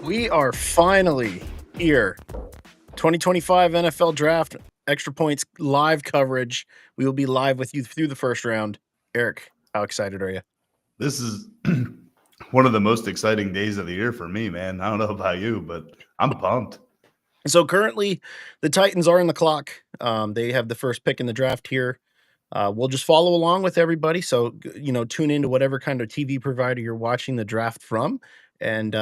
We are finally here. 2025 NFL Draft Extra Points live coverage. We will be live with you through the first round. Eric, how excited are you? This is one of the most exciting days of the year for me, man. I don't know about you, but I'm pumped. So currently, the Titans are in the clock. They have the first pick in the draft here. We'll just follow along with everybody. So tune into whatever kind of TV provider you're watching the draft from, and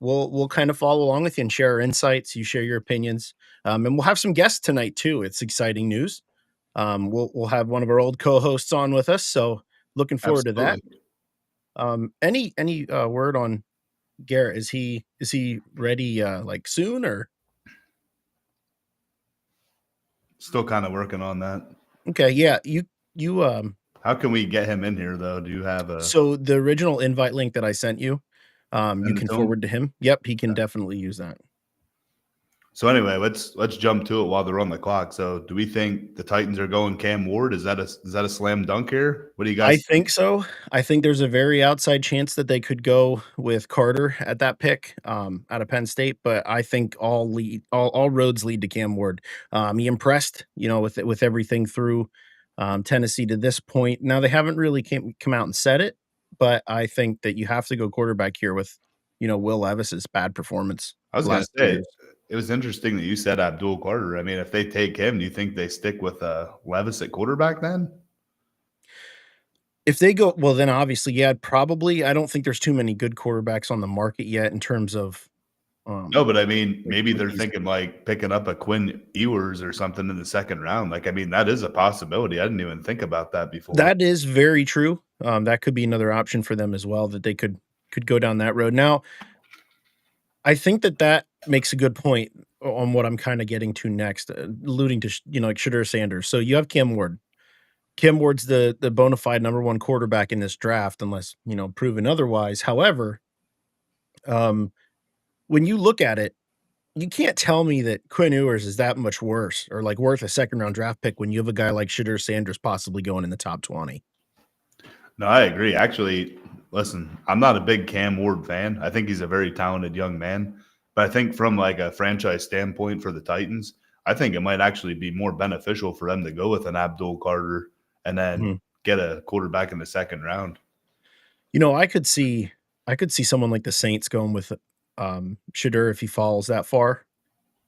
we'll kind of follow along with you and share our insights. You share your opinions, and we'll have some guests tonight too. It's exciting news. We'll have one of our old co-hosts on with us. So looking forward to that. Absolutely. Any word on Garrett? Is he ready like soon or? Still kind of working on that. Okay, yeah, you How can we get him in here, though? Do you have a so the original invite link that I sent you, you send it can to him? forward to him. Yep, he can definitely use that. So anyway, let's jump to it while they're on the clock. So, do we think the Titans are going Cam Ward? Is that a slam dunk here? What do you I guys think so. I think there's a very outside chance that they could go with Carter at that pick, out of Penn State, but I think all roads lead to Cam Ward. He impressed, with everything through, Tennessee to this point. Now they haven't really come out and said it, but I think that you have to go quarterback here with, Will Levis's bad performance I was the going to last 2 say years. it was interesting that you said Abdul Carter. I mean, if they take him, do you think they stick with Levis at quarterback then? If they go well, then obviously, yeah, probably. I don't think there's too many good quarterbacks on the market yet in terms of, No, um, but I mean, like, maybe they're rookies. thinking like picking up a Quinn Ewers or something in the second round. Like, I mean, that is a possibility. I didn't even think about that before. That is very true. That could be another option for them as well, that they could go down that road. Now, I think that makes a good point on what I'm kinda getting to next, alluding to, like Shedeur Sanders. So you have Cam Ward. Cam Ward's the bona fide number 1 quarterback in this draft unless, proven otherwise. However, um, when you look at it, you can't tell me that Quinn Ewers is that much worse or, like, worth a second round draft pick when you have a guy like Shedeur Sanders possibly going in the top 20. No, I agree. Actually, listen, I'm not a big Cam Ward fan. I think he's a very talented young man. But I think from like a franchise standpoint for the Titans, I think it might actually be more beneficial for them to go with an Abdul Carter and then Mhm. get a quarterback in the second round. I could see someone like the Saints going with, Shedeur if he falls that far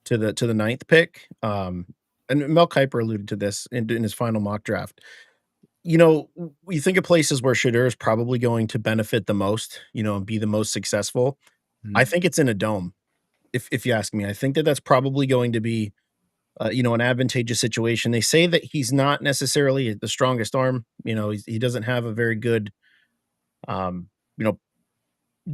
to the ninth pick. And Mel Kiper alluded to this in his final mock draft. You think of places where Shedeur is probably going to benefit the most, and be the most successful. I Mhm. think it's in a dome, if you ask me. I think that that's probably going to be, an advantageous situation. They say that he's not necessarily the strongest arm. He doesn't have a very good, um, you know,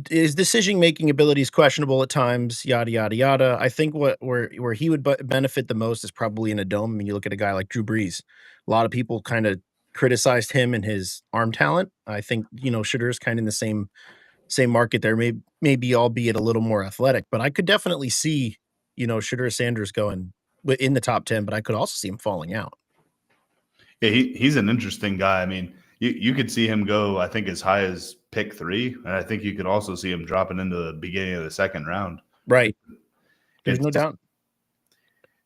his decision making ability is questionable at times. Yada yada yada. I think where he would benefit the most is probably in a dome. I mean, you look at a guy like Drew Brees. A lot of people kind of criticized him and his arm talent. I think Shedeur is kind of in the same market there. Maybe albeit a little more athletic, but I could definitely see Shedeur Sanders going in the top 10. But I could also see him falling out. Yeah, he's an interesting guy. I mean, you could see him go, I think, as high as pick 3, and I think you could also see him dropping into the beginning of the second round. Right. There's no It's doubt.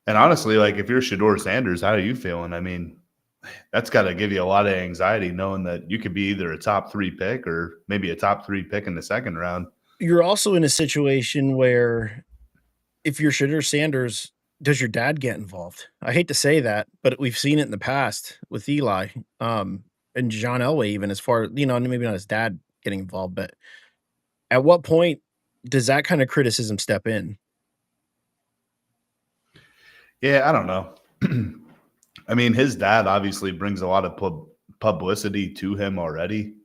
and honestly, like if you're Shador Sanders, how are you feeling? I mean, that's got to give you a lot of anxiety knowing that you could be either a top 3 pick or maybe a top 3 pick in the second round. You're also in a situation where if you're Shedeur Sanders, does your dad get involved? I hate to say that, but we've seen it in the past with Eli, and John Elway even as far maybe not his dad getting involved, but at what point does that kind of criticism step in? Yeah, I don't know. I mean, his dad obviously brings a lot of publicity to him already.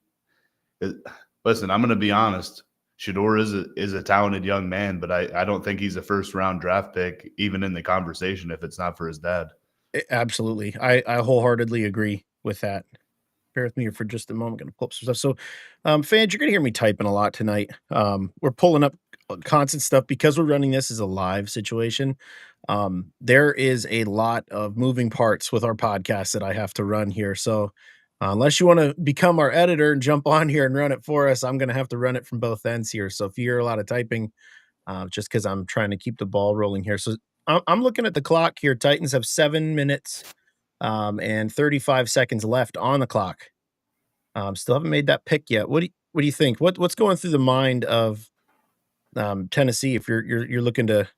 It- Listen, I'm going to be honest. Shador is a talented young man, but I don't think he's a first round draft pick, even in the conversation, if it's not for his dad. Absolutely. I wholeheartedly agree with that. Bear with me here for just a moment. I'm gonna pull up some stuff. So, fans, you're gonna hear me typing a lot tonight. We're pulling up constant stuff because we're running this as a live situation. There is a lot of moving parts with our podcast that I have to run here. So, unless you want to become our editor and jump on here and run it for us, I'm gonna have to run it from both ends here. So, if you hear a lot of typing, just because I'm trying to keep the ball rolling here. So I'm looking at the clock here. Titans have 7 minutes and 35 seconds left on the clock. Still haven't made that pick yet. What do you think? What's going through the mind of Tennessee if you're looking to I,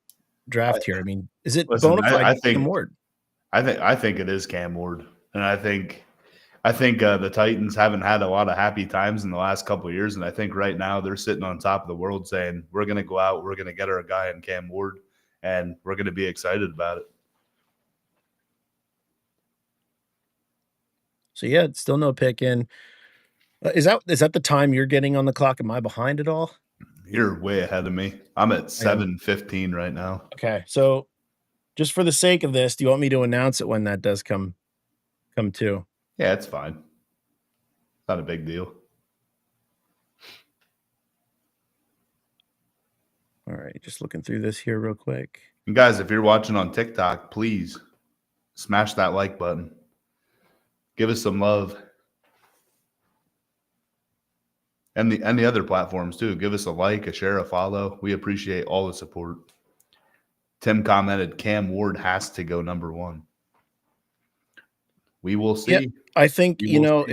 draft here? I mean, is it listen, bona fide I Cam think Ward? I think it is Cam Ward, and I think the Titans haven't had a lot of happy times in the last couple of years, and I think right now they're sitting on top of the world saying we're going to go out, we're going to get our guy in Cam Ward, and we're going to be excited about it. So yeah, it's still no pick in. Is that the time you're getting on the clock? Am I behind at all? You're way ahead of me. I'm at I am. 7:15 right now. Okay, so just for the sake of this, do you want me to announce it when that does come to? Yeah, it's fine. Not a big deal. All right, just looking through this here real quick. And guys, if you're watching on TikTok, please smash that like button. Give us some love. And the other platforms too. Give us a like, a share, a follow. We appreciate all the support. Tim commented, Cam Ward has to go number one. We will Yeah, see. I think We will see.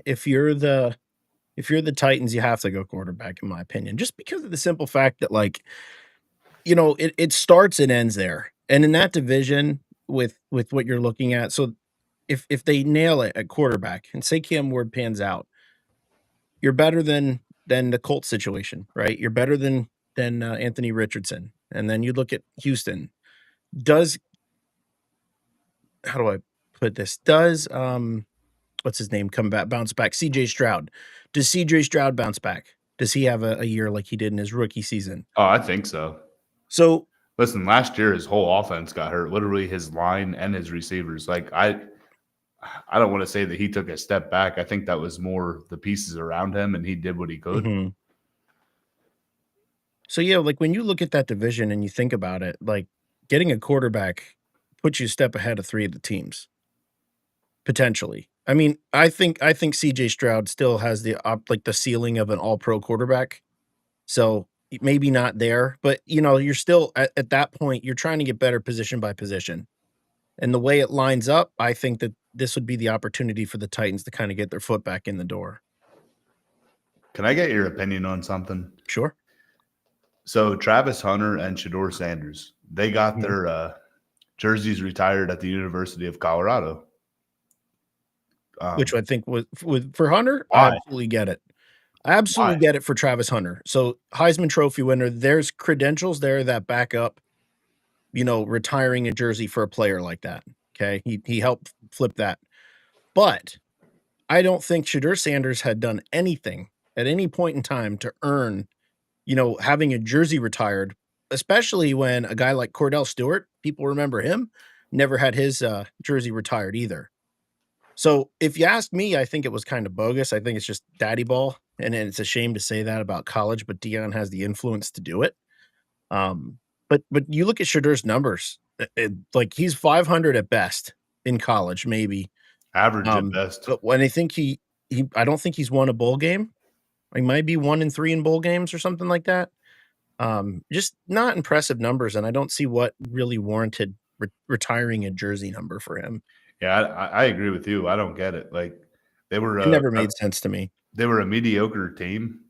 if you're the Titans, you have to go quarterback, in my opinion, just because of the simple fact that, like, it starts and ends there, and in that division with what you're looking at. So if they nail it at quarterback and say Cam Ward pans out, you're better than the Colts situation, right? You're better than Anthony Richardson, and then you look at Houston. Does how do I put this? Does what's his name come back bounce back? CJ Stroud. Does CJ Stroud bounce back? Does he have a year like he did in his rookie season? Oh, I think so. So Listen, last year his whole offense got hurt. Literally his line and his receivers. Like I don't want to say that he took a step back. I think that was more the pieces around him and he did what he could. mhm. So yeah, like when you look at that division and you think about it, like getting a quarterback puts you a step ahead of three of the teams potentially. I mean, I think CJ Stroud still has like the ceiling of an all pro quarterback. So maybe not there, but you're still at that point, you're trying to get better position by position. And the way it lines up, I think that this would be the opportunity for the Titans to kind of get their foot back in the door. Can I get your opinion on something? Sure. So Travis Hunter and Shador Sanders, they got Mhm. their jerseys retired at the University of Colorado. Which I think for Hunter, I Why? absolutely get it. I absolutely Why? get it for Travis Hunter. So Heisman Trophy winner, there's credentials there that back up, retiring a jersey for a player like that. Okay. He helped flip that. But I don't think Shadur Sanders had done anything at any point in time to earn, having a jersey retired, especially when a guy like Cordell Stewart, people remember him, never had his jersey retired either. So if you ask me, I think it was kind of bogus. I think it's just daddy ball. And it's a shame to say that about college, but Dion has the influence to do it. But you look at Shadur's numbers, like he's 500 at best in college, maybe. Average at best. But when I think I don't think he's won a bowl game. He might be 1-3 in bowl games or something like that. Just not impressive numbers, and I don't see what really warranted retiring a jersey number for him. Yeah, I agree with you. I don't get it. Like they were It never made sense to me. they were a mediocre team.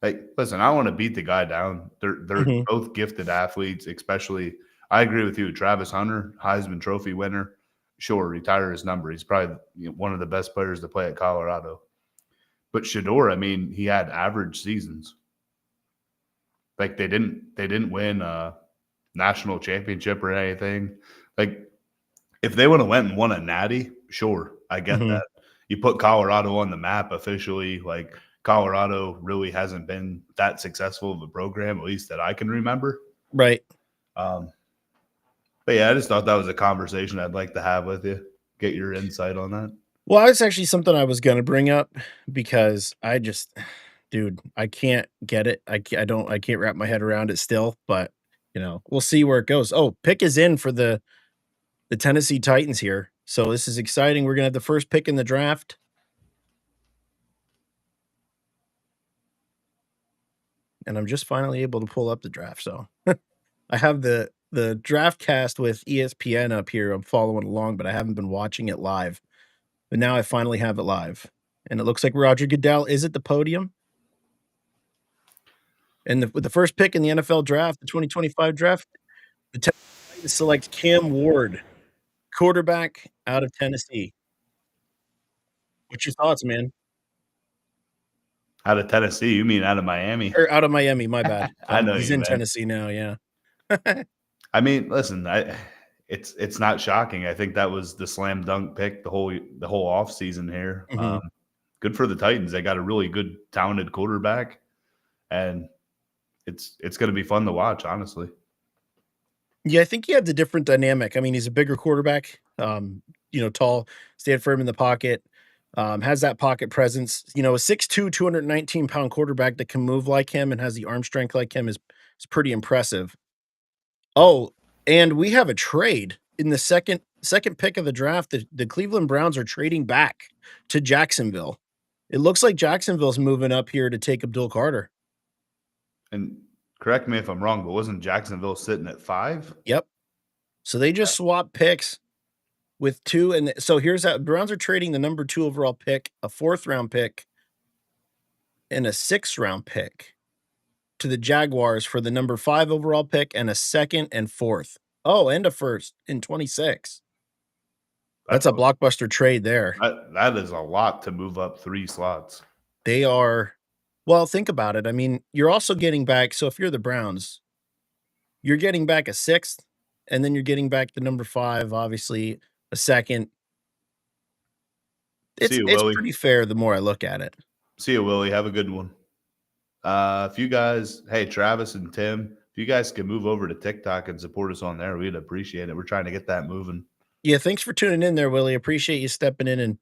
Like, listen, I want to beat the guy down. They're Mhm. both gifted athletes, especially. I agree with you. Travis Hunter, Heisman Trophy winner, sure, retire his number. He's probably one of the best players to play at Colorado. But Shador, I mean, he had average seasons. Like they didn't win a national championship or anything. Like if they would have went and won a natty, sure, I get Mhm. that. You put Colorado on the map officially. Like Colorado really hasn't been that successful of a program, at least that I can remember. Right. Um, but yeah, I just thought that was a conversation I'd like to have with you. Get your insight on that. Well, it's actually something I was gonna bring up because I just dude, I can't get it. I can't wrap my head around it still, but, we'll see where it goes. Oh, pick is in for the Tennessee Titans here. So this is exciting. We're gonna have the first pick in the draft. and I'm just finally able to pull up the draft. So I have the draft cast with ESPN up here. I'm following along, but I haven't been watching it live. But now I finally have it live, and it looks like Roger Goodell is at the podium. And with the first pick in the NFL draft, the 2025 draft, the Titans select Cam Ward, quarterback out of Tennessee. What's your thoughts, man? Out of Tennessee, you mean out of Miami? Or out of Miami, my bad. I know He's you, in man. Tennessee now, yeah. I mean, listen, it's not shocking. I think that was the slam dunk pick the whole off season here. Mhm. Good for the Titans. They got a really good, talented quarterback, and it's going to be fun to watch, honestly. Yeah, I think he had the different dynamic. I mean, he's a bigger quarterback, tall, stand firm in the pocket, has that pocket presence. A 6'2", 219-pound quarterback that can move like him and has the arm strength like him is pretty impressive. Oh, and we have a trade in the second pick of the draft. The Cleveland Browns are trading back to Jacksonville. It looks like Jacksonville's moving up here to take Abdul Carter. And correct me if I'm wrong, but wasn't Jacksonville sitting at 5? Yep. So they just swapped picks with 2, and so here's how Browns are trading the number 2 overall pick, a 4th round pick, and a 6th round pick to the Jaguars for the number 5 overall pick and a 2nd and 4th. Oh, and a 1st in 26. That's a blockbuster trade there. That is a lot to move up 3 slots. They are well, think about it. I mean, you're also getting back, so if you're the Browns, you're getting back a 6th, and then you're getting back the number 5, obviously, a 2nd. It's pretty fair the more I look at it. See you, Willie. Have a good one. If you guys, hey, Travis and Tim, if you guys can move over to TikTok and support us on there, we'd appreciate it. We're trying to get that moving. Yeah, thanks for tuning in there, Willie. Appreciate you stepping in and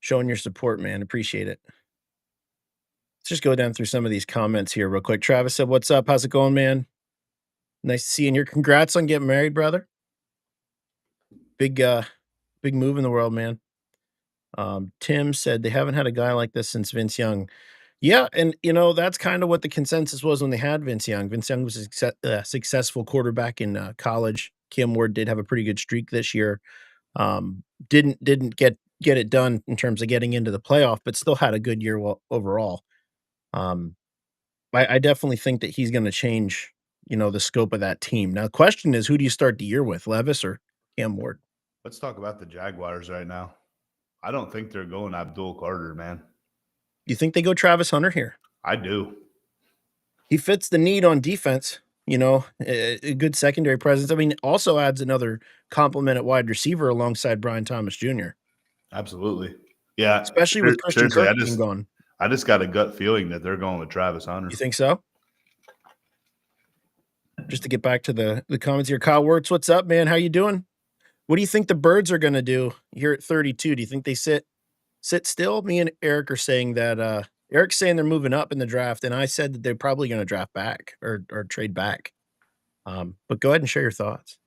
showing your support, man. Appreciate it. Let's just go down through some of these comments here real quick. Travis said, "What's up? How's it going, man? Nice to see you. And your congrats on getting married, brother. Big move in the world, man." Tim said they haven't had a guy like this since Vince Young. Yeah, and that's kind of what the consensus was when they had Vince Young. Vince Young was a successful quarterback in college. Cam Ward did have a pretty good streak this year. Didn't get it done in terms of getting into the playoff, but still had a good year overall. I definitely think that he's going to change, the scope of that team. Now, the question is, who do you start the year with, Levis or Cam Ward? Let's talk about the Jaguars right now. I don't think they're going Abdul Carter, man. You think they go Travis Hunter here? I do. He fits the need on defense, a good secondary presence. I mean, also adds another complement at wide receiver alongside Brian Thomas Jr. Absolutely. Yeah. Especially with Christian Kirk being gone. I just got a gut feeling that they're going with Travis Hunter. You think so? Just to get back to the comments here. Kyle Wirtz, what's up, man? How you doing? What do you think the Birds are going to do here at 32? Do you think they sit still? Me and Eric are saying that Eric's saying they're moving up in the draft, and I said that they're probably going to draft back or trade back. But go ahead and share your thoughts.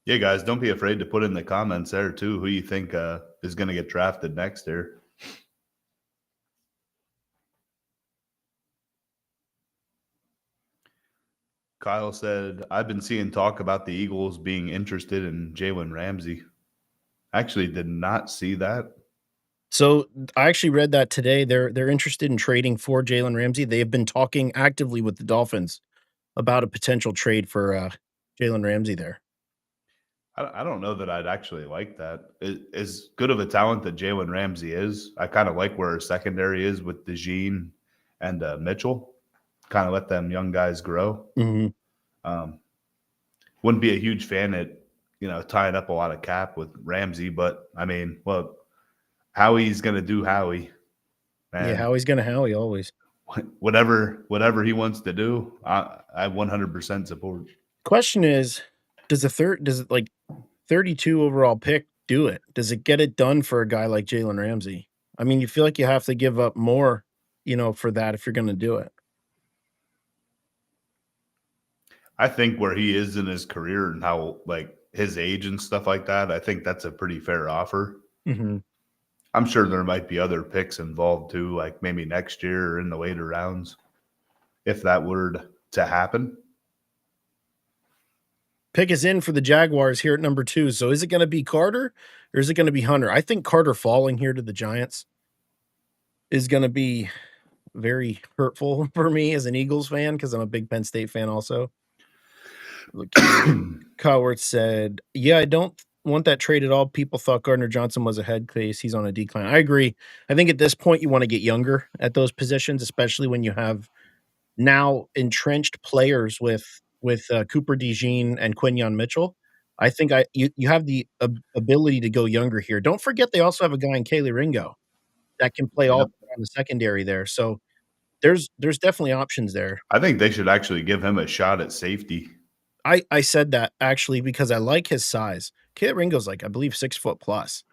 Yeah, guys, don't be afraid to put in the comments there too who you think is going to get drafted next year. Kyle said, I've been seeing talk about the Eagles being interested in Jalen Ramsey. Actually did not see that. So I actually read that today. They're interested in trading for Jalen Ramsey. They have been talking actively with the Dolphins about a potential trade for Jalen Ramsey there. I don't know that I'd actually like that. As good of a talent that Jalen Ramsey is, I kind of like where our secondary is with DeJean and Mitchell. Kind of let them young guys grow. Mm-hmm. Wouldn't be a huge fan at tying up a lot of cap with Ramsey, but I mean, well, Howie's going to do Howie. Man. Yeah, Howie's going to Howie always. Whatever he wants to do, I 100% support. Question is, does it like 32 overall pick do it? Does it get it done for a guy like Jalen Ramsey? I mean, you feel like you have to give up more, for that if you're going to do it. I think where he is in his career and how like his age and stuff like that, I think that's a pretty fair offer. Mm-hmm. I'm sure there might be other picks involved too, like maybe next year or in the later rounds. if that were to happen. Pick is in for the Jaguars here at number 2. So is it going to be Carter or is it going to be Hunter? I think Carter falling here to the Giants is going to be very hurtful for me as an Eagles fan because I'm a big Penn State fan also. Look here. Cowart said, yeah, I don't want that trade at all. People thought Gardner Johnson was a head case. He's on a decline. I agree. I think at this point you want to get younger at those positions, especially when you have now entrenched players with Cooper DeJean and Quinyon Mitchell. I think you have the ability to go younger here. Don't forget they also have a guy in Kaylee Ringo that can play all Yep. on the secondary there. So there's definitely options there. I think they should actually give him a shot at safety. I said that actually because I like his size. Kaylee Ringo's like, I believe 6 foot plus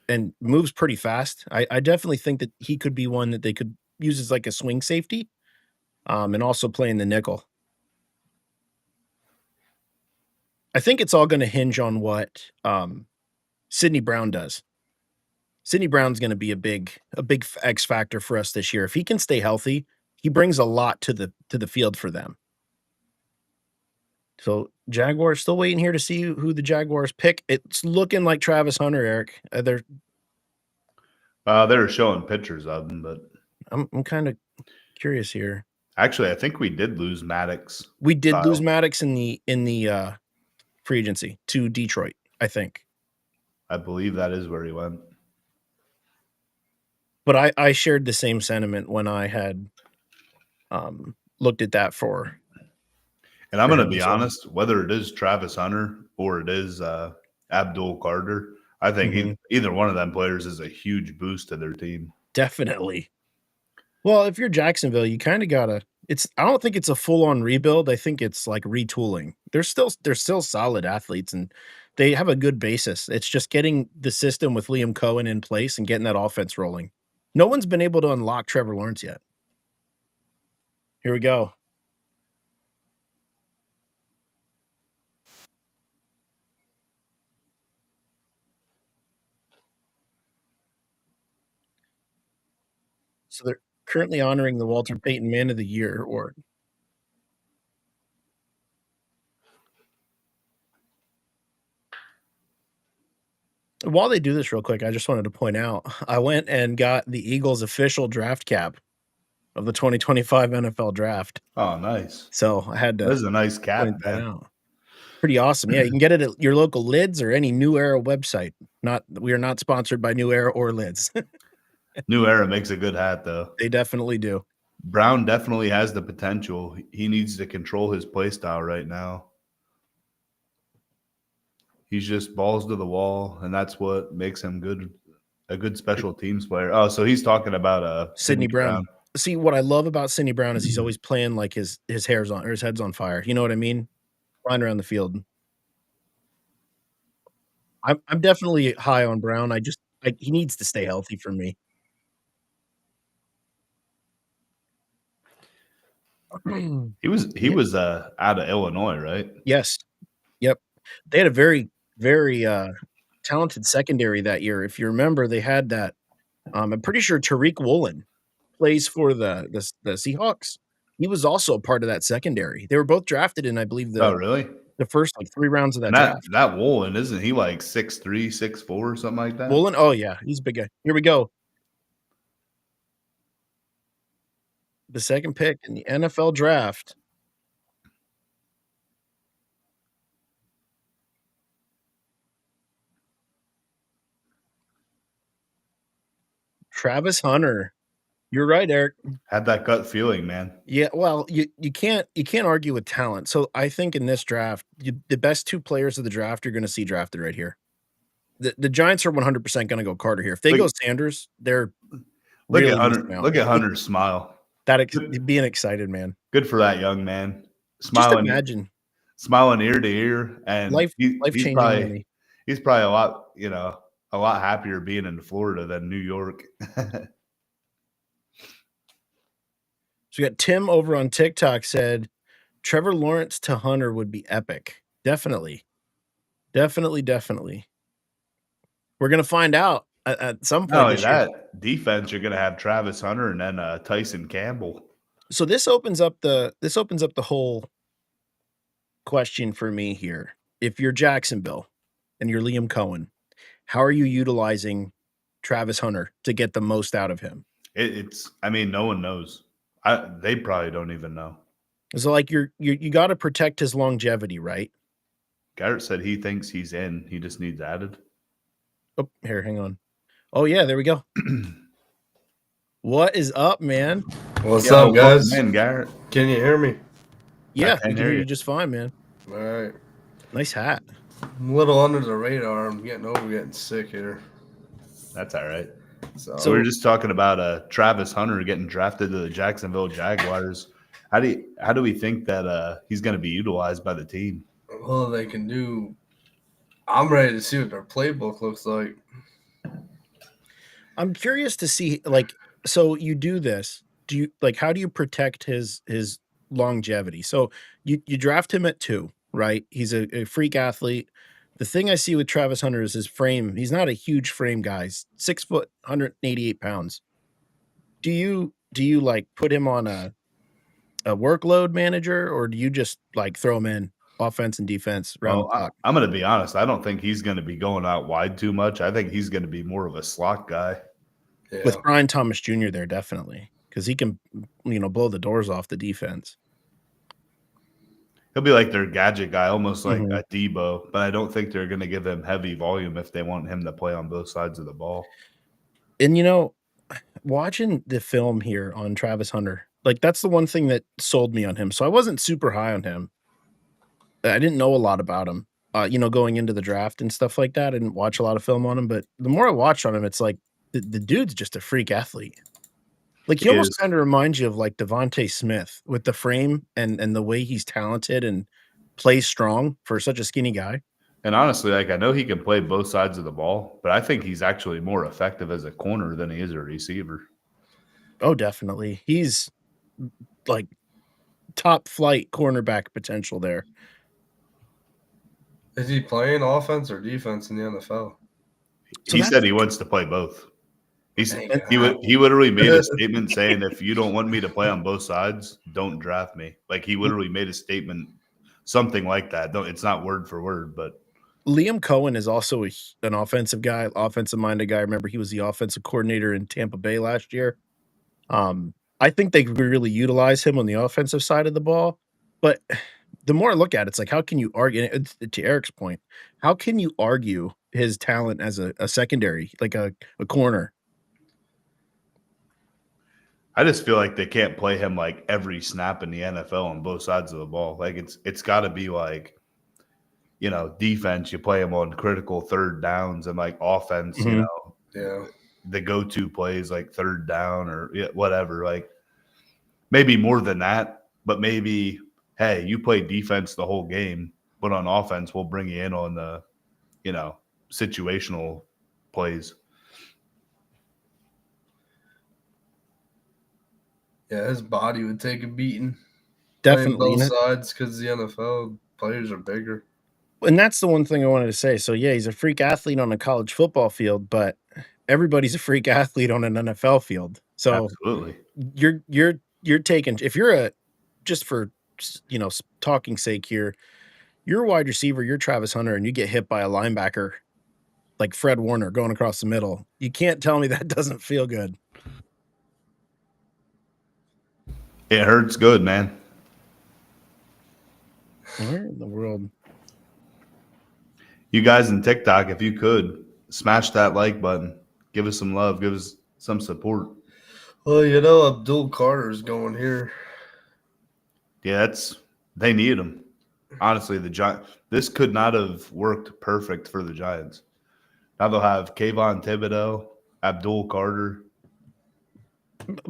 and moves pretty fast. I definitely think that he could be one that they could use as like a swing safety, and also playing the nickel. I think it's all gonna hinge on what, Sidney Brown does. Sidney Brown's gonna be a big X factor for us this year. If he can stay healthy, he brings a lot to the field for them. So, Jaguars still waiting here to see who the Jaguars pick. It's looking like Travis Hunter, Eric. They're showing pictures of him, but I'm kinda curious here. actually, I think we did lose Maddox. We did lose Kyle. Maddox in the free agency to Detroit, I think. I believe that is where he went. But I shared the same sentiment when I had, looked at that for And I'm going to him, be so honest, whether it is Travis Hunter or it is Abdul Carter, I think Mhm. either one of them players is a huge boost to their team. Definitely. Well, if you're Jacksonville, you kinda gotta I don't think it's a full-on rebuild, I think it's, like, retooling. They're still solid athletes, and they have a good basis. It's just getting the system with Liam Cohen in place and getting that offense rolling. No one's been able to unlock Trevor Lawrence yet. Here we go. So they're currently honoring the Walter Payton Man of the Year award. While they do this real quick, I just wanted to point out, I went and got the Eagles' official draft cap of the 2025 NFL Draft. Oh, nice. So I had That to is a nice cap, point that man. out. Pretty awesome. Yeah, you can get it at your local Lids or any New Era website. We are not sponsored by New Era or Lids. New Era makes a good hat, though. They definitely do. Brown definitely has the potential. He needs to control his play style right now. He's just balls to the wall, and that's what makes him a good special teams player. Oh, so he's talking about Sidney Sidney Brown. Brown. See, what I love about Sidney Brown is he's always playing like his hair's on or his head's on fire. You know what I mean? Flying around the field. I'm definitely high on Brown. He needs to stay healthy for me. He was out of Illinois, right? Yes. Yep. They had a very, very, talented secondary that year. If you remember, they had that, I'm pretty sure Tariq Woolen plays for the Seahawks. He was also a part of that secondary. They were both drafted in, I believe, Oh, really? the first, like, 3 rounds of that And draft. that Woolen, isn't he like 6'3", 6'4", or something like that? Woolen? Oh, yeah. He's a big guy. Here we go. The second pick in the NFL Draft. Travis Hunter. You're right, Eric. Had that gut feeling, man. Yeah, well, you can't argue with talent. So I think in this draft, the best 2 players of the draft you're gonna see drafted right here. The Giants are 100% gonna go Carter here. If they go Sanders, they're Look really at Hunter. missing out. Look at Hunter's smile. Being excited, man. Good for that young man. Just imagine. Smiling ear to ear, and Life-changing money. he's probably a lot happier being in Florida than New York. So we got Tim over on TikTok said, Trevor Lawrence to Hunter would be epic. Definitely. Definitely. We're gonna find out at some point Not only this year. that, defense, you're going to have Travis Hunter and then Tyson Campbell. So this opens up the whole question for me here. If you're Jacksonville and you're Liam Cohen, how are you utilizing Travis Hunter to get the most out of him? It's. I mean, no one knows. They probably don't even know. So like you got to protect his longevity, right? Garrett said he thinks he's in. He just needs added. Oh, here, hang on. Oh yeah, there we go. What is up, man? What's Yo, up, guys? welcome in, Garrett. Can you hear me? Yeah, can we can hear hear you you. just fine, man. All right. Nice hat. I'm a little under the radar. I'm getting sick here. That's all right. So, So we were just talking about Travis Hunter getting drafted to the Jacksonville Jaguars. How do we think that he's going to be utilized by the team? well, they can do. I'm ready to see what their playbook looks like. I'm curious to see, like, so you do this. Do you like how do you protect his longevity? So you draft him at 2, right? He's a freak athlete. The thing I see with Travis Hunter is his frame. He's not a huge frame guy. He's 6 foot, 188 pounds. Do you like put him on a workload manager, or do you just like throw him in offense and defense around the Well, clock? I'm going to be honest. I don't think he's going to be going out wide too much. I think he's going to be more of a slot guy. Yeah. With Brian Thomas Jr. there, definitely, because he can, blow the doors off the defense. He'll be like their gadget guy, almost like Mhm. a Debo, but I don't think they're going to give him heavy volume if they want him to play on both sides of the ball. And watching the film here on Travis Hunter, like that's the one thing that sold me on him. So I wasn't super high on him. I didn't know a lot about him, going into the draft and stuff like that. I didn't watch a lot of film on him, but the more I watched on him, it's like the dude's just a freak athlete. Like he He almost is. kind of reminds you of like Devontae Smith with the frame and the way he's talented and plays strong for such a skinny guy. And honestly, like I know he can play both sides of the ball, but I think he's actually more effective as a corner than he is a receiver. Oh, definitely. He's like top flight cornerback potential there. Is he playing offense or defense in the NFL? So He that's said he wants to play both. He literally made a statement saying, if you don't want me to play on both sides, don't draft me. Like he literally made a statement, something like that. It's not word for word, but Liam Cohen is also an offensive guy, offensive minded guy. Remember, he was the offensive coordinator in Tampa Bay last year. I think they could really utilize him on the offensive side of the ball. But the more I look at it, it's like, how can you argue? To Eric's point, how can you argue his talent as a secondary, like a corner? I just feel like they can't play him like every snap in the NFL on both sides of the ball. Like it's got to be like, defense. You play him on critical third downs, and like offense, Mhm. Yeah. the go-to plays like third down or whatever. Like maybe more than that, but maybe hey, you play defense the whole game, but on offense we'll bring you in on the situational plays. Yeah, his body would take a beating. Definitely. Playing both sides because the NFL players are bigger. And that's the one thing I wanted to say. So yeah, he's a freak athlete on a college football field, but everybody's a freak athlete on an NFL field. So Absolutely. you're taking, if you're just for talking sake here, you're a wide receiver, you're Travis Hunter, and you get hit by a linebacker like Fred Warner going across the middle. You can't tell me that doesn't feel good. It hurts good, man. Where in the world? You guys in TikTok, if you could smash that like button, give us some love, give us some support. Well, Abdul Carter's going here. Yeah, they need him. Honestly, this could not have worked perfect for the Giants. Now they'll have Kayvon Thibodeau, Abdul Carter.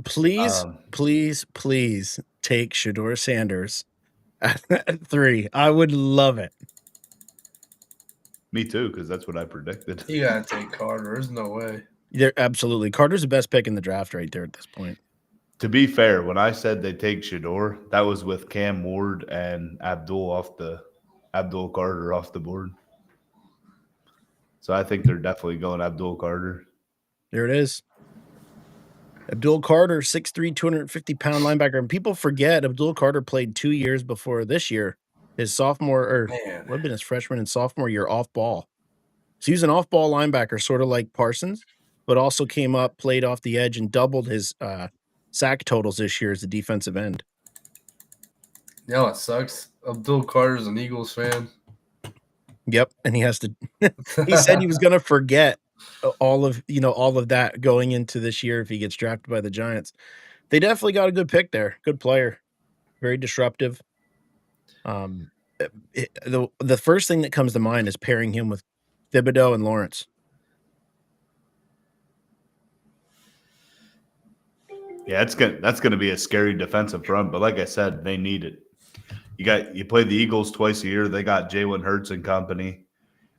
Please, please take Shedeur Sanders at 3. I would love it. Me too, because that's what I predicted. You gotta take Carter. There's no way. Absolutely. Carter's the best pick in the draft right there at this point. To be fair, when I said they take Shedeur, that was with Cam Ward and Abdul Carter off the board. So I think they're definitely going Abdul Carter. There it is. Abdul Carter, 6'3", 250-pound linebacker. And people forget Abdul Carter played 2 years before this year. His sophomore, or Man. would have been his freshman and sophomore year off ball. So he was an off-ball linebacker, sort of like Parsons, but also came up, played off the edge, and doubled his sack totals this year as a defensive end. You know what sucks? Abdul Carter's an Eagles fan. Yep, and he has to. He said he was going to forget all of that going into this year if he gets drafted by the Giants. They definitely got a good pick there. Good player, very disruptive. The first thing that comes to mind is pairing him with Thibodeau and Lawrence. Yeah, that's gonna be a scary defensive front. But like I said, they need it. You play the Eagles twice a year. They got Jalen Hurts and company.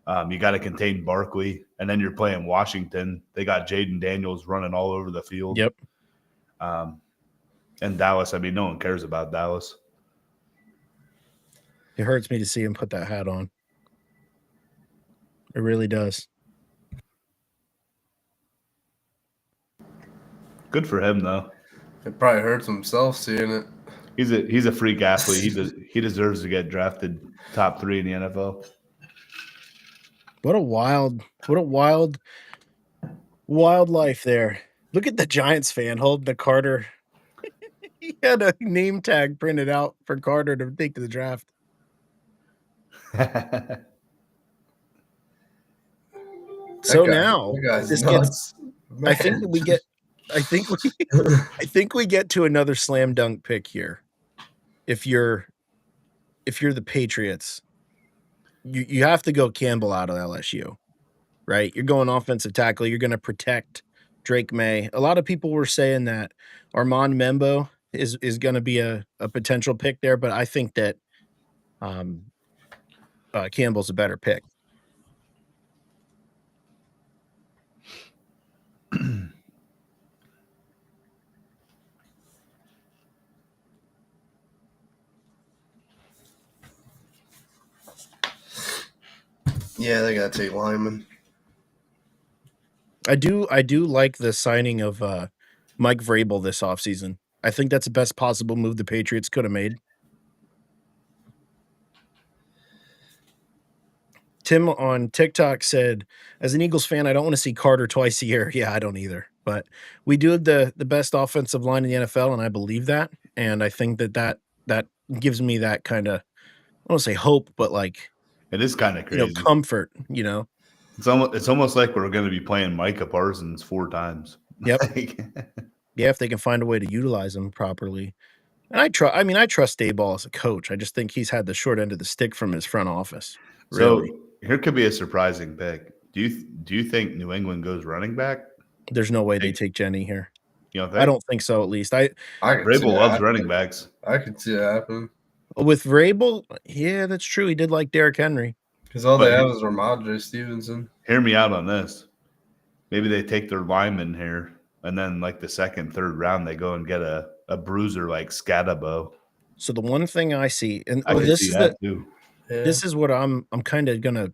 You got to contain Barkley, and then you're playing Washington. They got Jaden Daniels running all over the field. Yep. And Dallas. I mean, no one cares about Dallas. It hurts me to see him put that hat on. It really does. Good for him, though. It probably hurts himself seeing it. He's a freak athlete. He deserves to get drafted top 3 in the NFL. What a wild life there. Look at the Giants fan holding the Carter. He had a name tag printed out for Carter to take to the draft. So now this gets. I think we get to another slam dunk pick here. If you're the Patriots, you have to go Campbell out of LSU, right? You're going offensive tackle. You're going to protect Drake May. A lot of people were saying that Armand Membo is going to be a potential pick there, but I think that Campbell's a better pick. Yeah, they gotta take lineman. I do like the signing of Mike Vrabel this offseason. I think that's the best possible move the Patriots could have made. Tim on TikTok said, as an Eagles fan, I don't want to see Carter twice a year. Yeah, I don't either. But we do have the best offensive line in the NFL, and I believe that. And I think that gives me that kind of, I don't want to say hope, but like it is kind of crazy. Comfort, It's almost like we're going to be playing Micah Parsons 4 times. Yep. Yeah, if they can find a way to utilize him properly. And I trust Daboll as a coach. I just think he's had the short end of the stick from his front office. Really. So here could be a surprising pick. Do you think New England goes running back? There's no way they take Jenny here. You don't think? I don't think so, at least. Vrabel loves running backs. I could see that happen. With Vrabel, yeah, that's true. He did like Derrick Henry. Because all they have is Ramondre Stevenson. Hear me out on this. Maybe they take their lineman here, and then like the second, third round, they go and get a bruiser like Scatabo. So the one thing I see, and this is what I'm kind of gonna.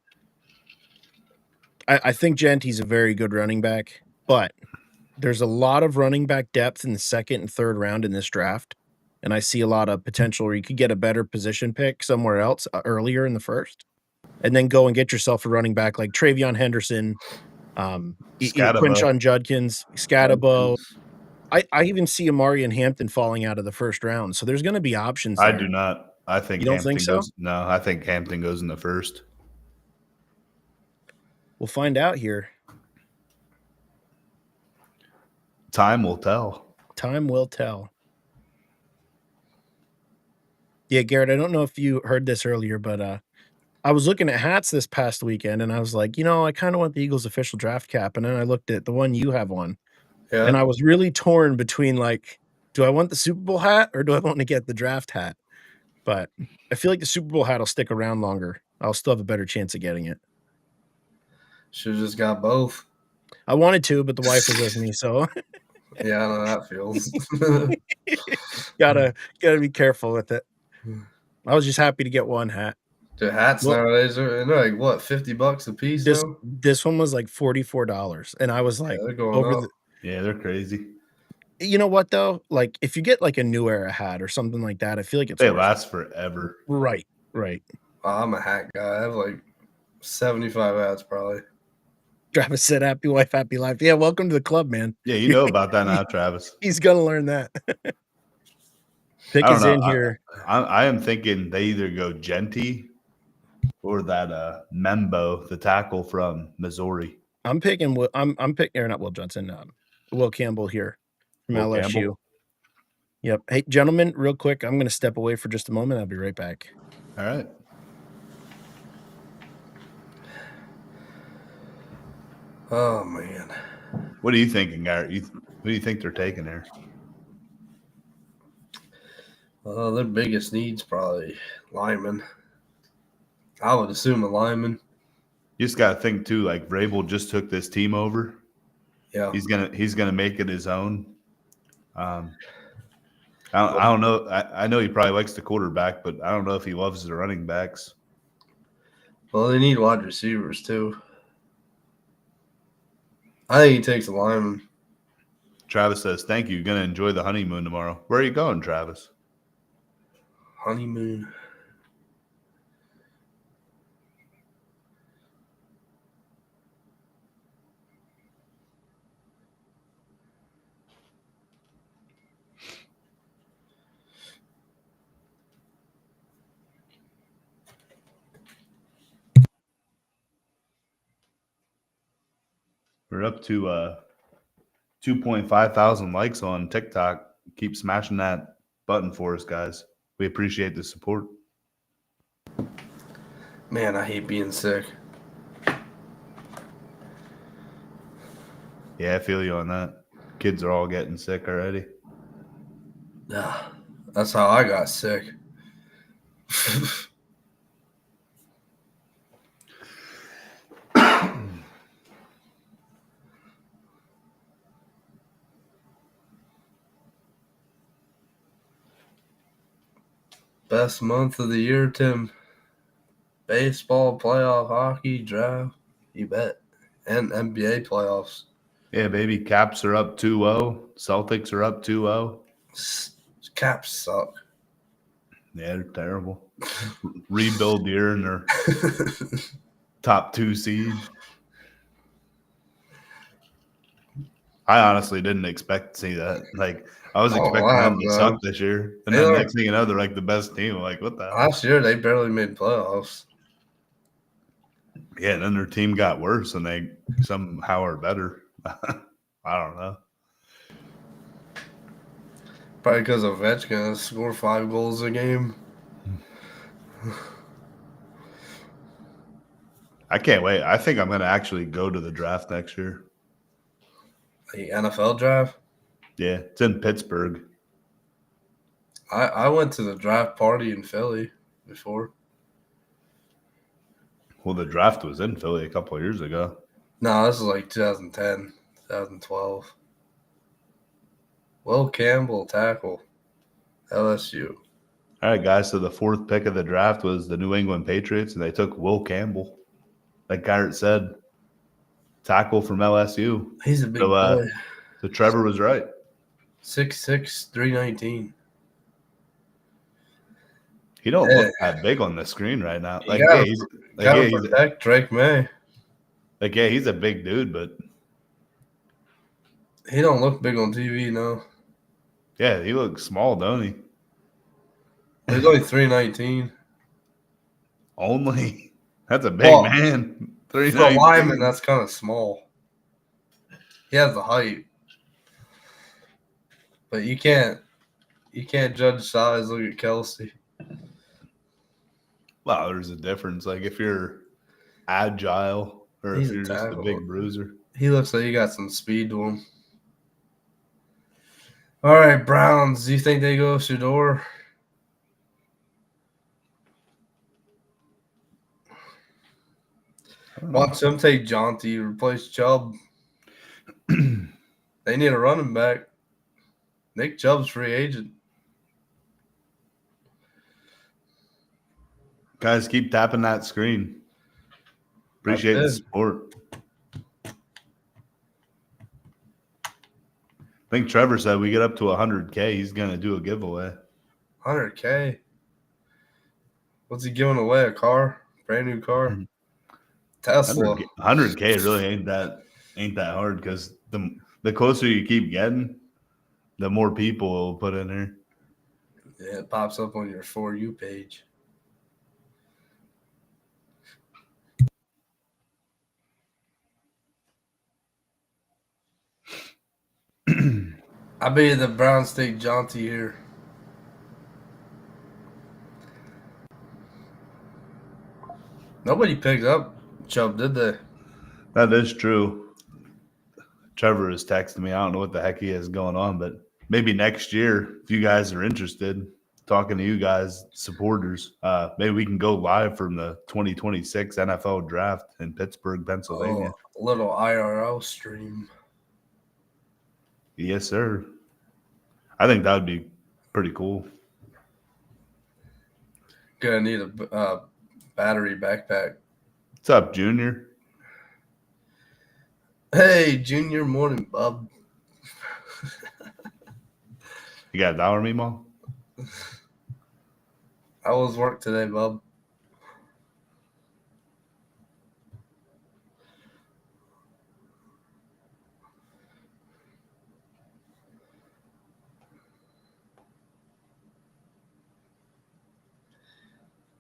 I think Genty's a very good running back, but there's a lot of running back depth in the second and third round in this draft, and I see a lot of potential where you could get a better position pick somewhere else earlier in the first, and then go and get yourself a running back like Travion Henderson, Quinshon Judkins, Scatabo. I even see Amari and Hampton falling out of the first round, so there's going to be options there. I do not. I think you don't think so? No, I think Hampton goes in the first. We'll find out here. Time will tell. Time will tell. Yeah, Garrett, I don't know if you heard this earlier, but I was looking at hats this past weekend, and I was like, I kind of want the Eagles official draft cap, and then I looked at the one you have on, and I was really torn between like, do I want the Super Bowl hat or do I want to get the draft hat? But I feel like the Super Bowl hat will stick around longer. I'll still have a better chance of getting it. Should have just got both. I wanted to, but the wife was with me, so yeah, I know how that feels. gotta be careful with it. I was just happy to get one hat. The hats nowadays are like what, $50 a piece? This one was like $44, and I was like, they're going up. Yeah, they're crazy. You know what though? Like if you get like a New Era hat or something like that, I feel like it's They worth it. last forever. Right. I'm a hat guy. I have like 75 hats probably. Travis said, "Happy wife, happy life." Yeah, welcome to the club, man. Yeah, you know about that now, Travis. He's gonna learn that. Pick I don't is know. in here. I am thinking they either go Genty or that Membo, the tackle from Missouri. I'm picking. I'm picking. Or not Will Johnson. Will Campbell here from Will LSU. Campbell? Yep. Hey, gentlemen, real quick, I'm going to step away for just a moment. I'll be right back. All right. Oh man. What are you thinking, Garrett? What do you think they're taking there? Well, their biggest needs probably lineman. I would assume a lineman. You just got to think too. Like Vrabel just took this team over. Yeah. He's gonna make it his own. I don't know. I know he probably likes the quarterback, but I don't know if he loves the running backs. Well, they need wide receivers too. I think he takes a lineman. Travis says, "Thank you. Gonna enjoy the honeymoon tomorrow." Where are you going, Travis? Honeymoon. We're up to 2.5 thousand likes on TikTok. Keep smashing that button for us, guys. We appreciate the support. Man, I hate being sick. Yeah, I feel you on that. Kids are all getting sick already. Yeah, that's how I got sick. Best month of the year, Tim. Baseball, playoff, hockey, draft. You bet. And NBA playoffs. Yeah, baby. Caps are up 2-0. Celtics are up 2-0. Caps suck. Yeah, they're terrible. Rebuild year in their top 2 seed. I honestly didn't expect to see that. Like, I was expecting them to suck this year. And then next thing you know, they're like the best team. I'm like, what the hell? Last year, they barely made playoffs. Yeah, and then their team got worse, and they somehow are better. I don't know. Probably because Ovechkin scored 5 goals a game. I can't wait. I think I'm going to actually go to the draft next year. The NFL draft? Yeah, it's in Pittsburgh. I went to the draft party in Philly before. Well, the draft was in Philly a couple of years ago. No, this is like 2010, 2012. Will Campbell, tackle, LSU. All right, guys. So the 4th pick of the draft was the New England Patriots, and they took Will Campbell. Like Garrett said, tackle from LSU. He's a big boy. So Trevor was right. 6'6", 319. He don't look that big on the screen right now. Like, he's protect Drake May. Like, yeah, he's a big dude, but he don't look big on TV, no. Yeah, he looks small, don't he? He's only 319. Only? That's a big man. 319. For a lineman, that's kind of small. He has the height. But you can't judge size. Look at Kelsey. Well, there's a difference. Like if you're agile or if you're just a big bruiser. He looks like he got some speed to him. All right, Browns. Do you think they go Shedeur? Watch them take Jonty, replace Chubb. They need a running back. Nick Chubb's free agent. Guys, keep tapping that screen. Appreciate the support. think Trevor said we get up to 100K, he's gonna do a giveaway. 100K. What's he giving away? A car? Brand new car? Tesla. 100K really ain't that hard because the closer you keep getting, the more people will put in there. Yeah, it pops up on your For You page. I bet the Browns take Jonty here. Nobody picked up Chubb, did they? That is true. Trevor is texting me. I don't know what the heck he has going on, but maybe next year, if you guys are interested, talking to you guys, supporters, maybe we can go live from the 2026 NFL draft in Pittsburgh, Pennsylvania. Oh, a little IRL stream. Yes, sir. I think that would be pretty cool. Gonna need a battery backpack. What's up, Junior? Hey, Junior, morning, bub. You got $1, Mimo? How was work today, bub?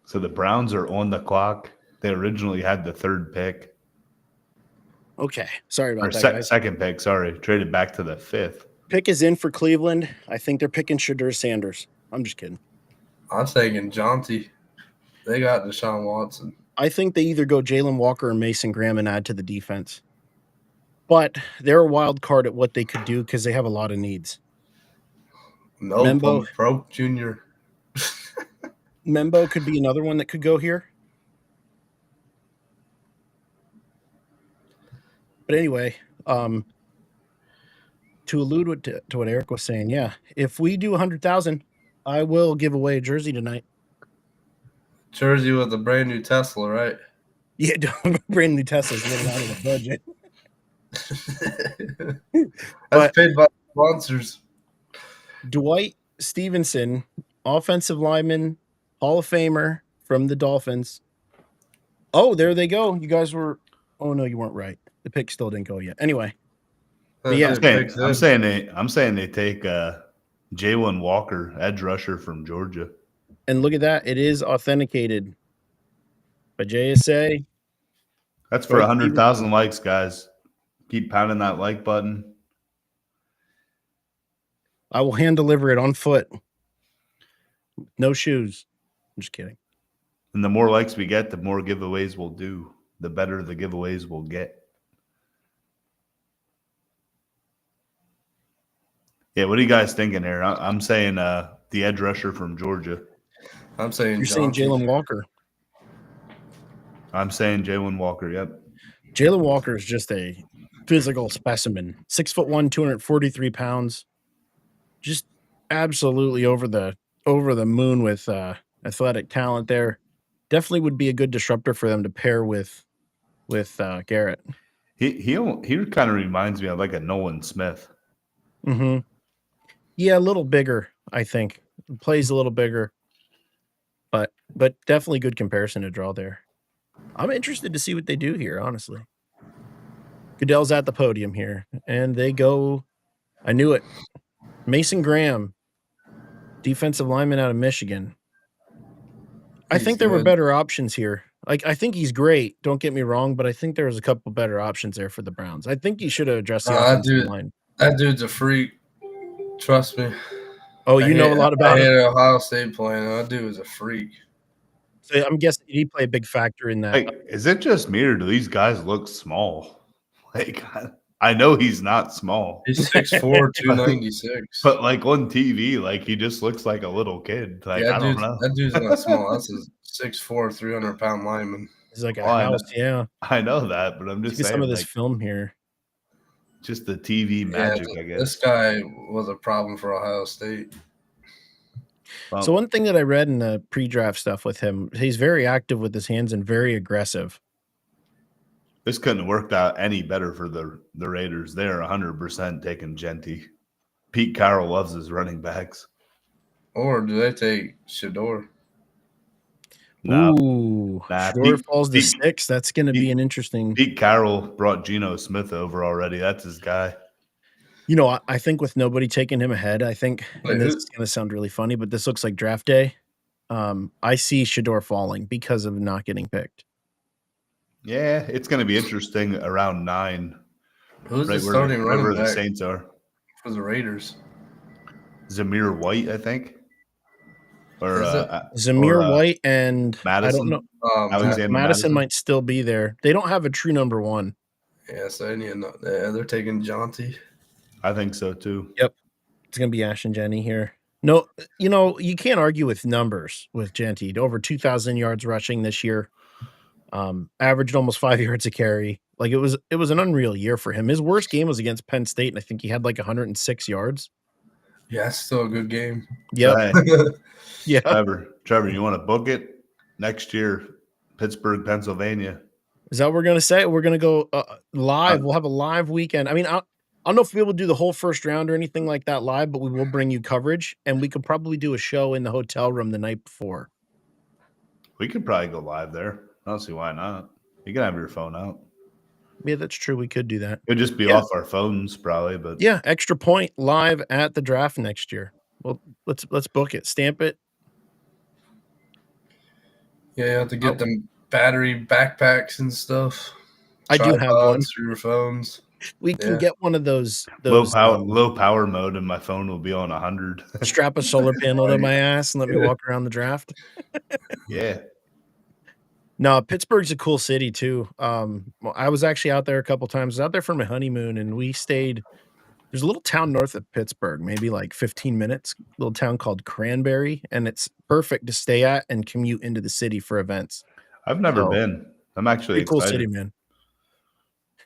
So the Browns are on the clock. They originally had the third pick. Okay. Sorry about Or that, guys. second pick, sorry. Traded back to the fifth. Pick is in for Cleveland. I think they're picking Shadur Sanders. I'm just kidding. I'm thinking Jonty. They got Deshaun Watson. I think they either go Jalen Walker or Mason Graham and add to the defense. But they're a wild card at what they could do because they have a lot of needs. No, Membo. broke Junior. Membo could be another one that could go here. But anyway, to allude to what Eric was saying, yeah, if we do 100,000, I will give away a jersey tonight. Jersey with a brand new Tesla, right? Yeah, brand new Tesla's getting out of the budget. That's paid by sponsors. Dwight Stevenson, offensive lineman, Hall of Famer from the Dolphins. Oh, there they go. You guys were. Oh no, you weren't right. The pick still didn't go yet. Anyway, but yeah, I'm saying they take Jalen Walker, edge rusher from Georgia. and look at that. It is authenticated by JSA. That's for 100,000 likes, guys. Keep pounding that like button. I will hand deliver it on foot. No shoes. I'm just kidding. And the more likes we get, the more giveaways we'll do. The better the giveaways we'll get. Yeah, what are you guys thinking here? I'm saying the edge rusher from Georgia. I'm saying You're saying Jalen Walker. I'm saying Jalen Walker, yep. Jalen Walker is just a physical specimen. 6'1", 243 pounds. Just absolutely over the moon with athletic talent there. Definitely would be a good disruptor for them to pair with Garrett. He kind of reminds me of like a Nolan Smith. Mm-hmm. Yeah, a little bigger, I think. Plays a little bigger. But definitely good comparison to draw there. I'm interested to see what they do here, honestly. Goodell's at the podium here, and they go. I knew it. Mason Graham, defensive lineman out of Michigan. I think there were better options here. Like, I think he's great. Don't get me wrong, but I think there was a couple better options there for the Browns. I think he should have addressed the offensive line. That dude's a freak. Trust me. Oh, you know a lot about it. it. Ohio State playing. That dude is a freak. So I'm guessing he played a big factor in that. Like, is it just me or do these guys look small? Like, I know he's not small. He's 6'4", 296. But like on TV, like he just looks like a little kid. Like, yeah, I don't know. That dude's not small. That's a 6'4", 300-pound lineman. He's like a house, yeah. I know that, but I'm just saying. Some of this film here. Just the TV magic, I guess. This guy was a problem for Ohio State. Well, so one thing that I read in the pre-draft stuff with him, he's very active with his hands and very aggressive. This couldn't have worked out any better for the Raiders. They're 100% taking Genty. Pete Carroll loves his running backs. Or do they take Shador? No, Ooh, nah, Shador falls to Pete- 6. That's going to be an interesting. Pete Carroll brought Geno Smith over already. That's his guy. You know, I think with nobody taking him ahead, I think, Wait, and this who- is going to sound really funny, but this looks like draft day. I see Shador falling because of not getting picked. Yeah, it's going to be interesting around 9. Who's the Right starting where running the back Saints are. for the Raiders? Zamir White, I think. Or Is it? Zamir White and Madison. I don't know. Alexander Madison might still be there. They don't have a true number 1. Yeah, so I need to know. Yeah, they're taking Jonty. I think so too. Yep. It's going to be Ashton Jenny here. No, you know, you can't argue with numbers with Genty. Over 2,000 yards rushing this year. Averaged almost 5 yards a carry. Like it was an unreal year for him. His worst game was against Penn State, and I think he had like 106 yards. Yeah, it's still a good game. Yeah. Yeah. Trevor, you want to book it next year, Pittsburgh, Pennsylvania? Is that what we're going to say? We're going to go live. We'll have a live weekend. I mean, I don't know if we'll be able to do the whole first round or anything like that live, but we will bring you coverage, and we could probably do a show in the hotel room the night before. We could probably go live there. I don't see why not. You can have your phone out. Yeah, that's true. We could do that. It'd just be off our phones probably, but yeah, Extra Point live at the draft next year. Well, let's book it. Stamp it. Yeah, you have to get them battery backpacks and stuff. I do have one for your phones. We can get one of those low power mode, and my phone will be on 100. Strap a solar panel to my ass and let me walk around the draft. Yeah. No, Pittsburgh's a cool city too. I was actually out there a couple times. I was out there for my honeymoon, and we stayed. There's a little town north of Pittsburgh, maybe like 15 minutes. Little town called Cranberry, and it's perfect to stay at and commute into the city for events. I've never been. I'm actually cool excited. City, man.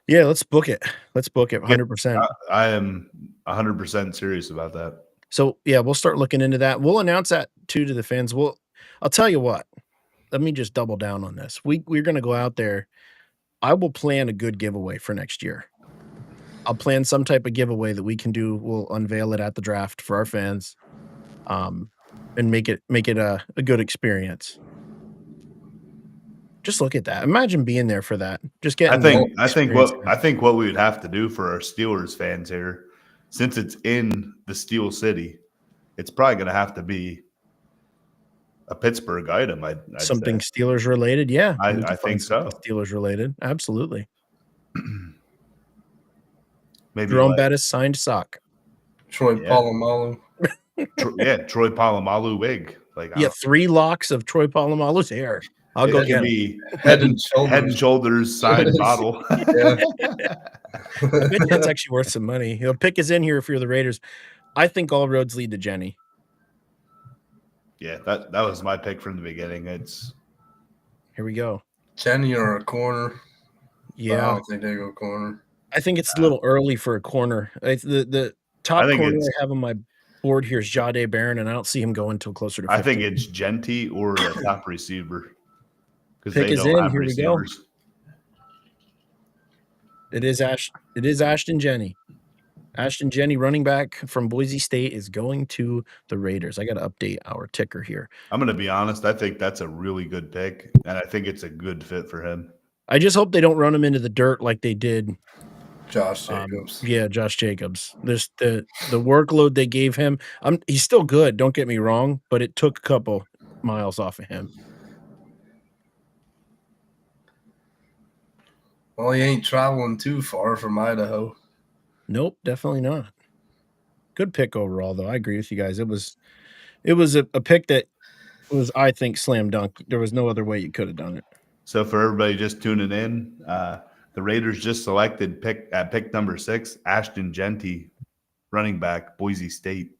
Yeah, let's book it. Let's book it 100%. I am 100% serious about that. So yeah, we'll start looking into that. We'll announce that too to the fans. I'll tell you what. Let me just double down on this. We're going to go out there. I will plan a good giveaway for next year. I'll plan some type of giveaway that we can do. We'll unveil it at the draft for our fans, and make it a good experience. Just look at that. Imagine being there for that. Just getting. I think what we would have to do for our Steelers fans here, since it's in the Steel City, it's probably going to have to be a Pittsburgh item. Something say. Steelers related. Yeah, I think so. Steelers related. Absolutely. Maybe Jerome Bettis signed sock. Troy Polamalu. Troy Polamalu wig. 3 locks of Troy Polamalu's hair. I'll go get it. Head and shoulders signed bottle. I bet that's actually worth some money. Pick is in here if you're the Raiders. I think all roads lead to Jenny. Yeah, that was my pick from the beginning. Here we go. Jenny or a corner. Yeah. I don't think they go corner. I think it's a little early for a corner. The top corner I have on my board here is Jahdae Barron, and I don't see him going until closer to 15. I think it's Genty or a top receiver. Pick is in. Here receivers. We go. It is Ashton Jenny. Ashton Jenny, running back from Boise State, is going to the Raiders. I got to update our ticker here. I'm going to be honest. I think that's a really good pick, and I think it's a good fit for him. I just hope they don't run him into the dirt like they did Josh Jacobs. Josh Jacobs. There's the workload they gave him. He's still good, don't get me wrong, but it took a couple miles off of him. Well, he ain't traveling too far from Idaho. Nope, definitely not. Good pick overall, though. I agree with you guys. It was a pick that was, I think, slam dunk. There was no other way you could have done it. So for everybody just tuning in, the Raiders just selected pick number 6, Ashton Genty, running back, Boise State.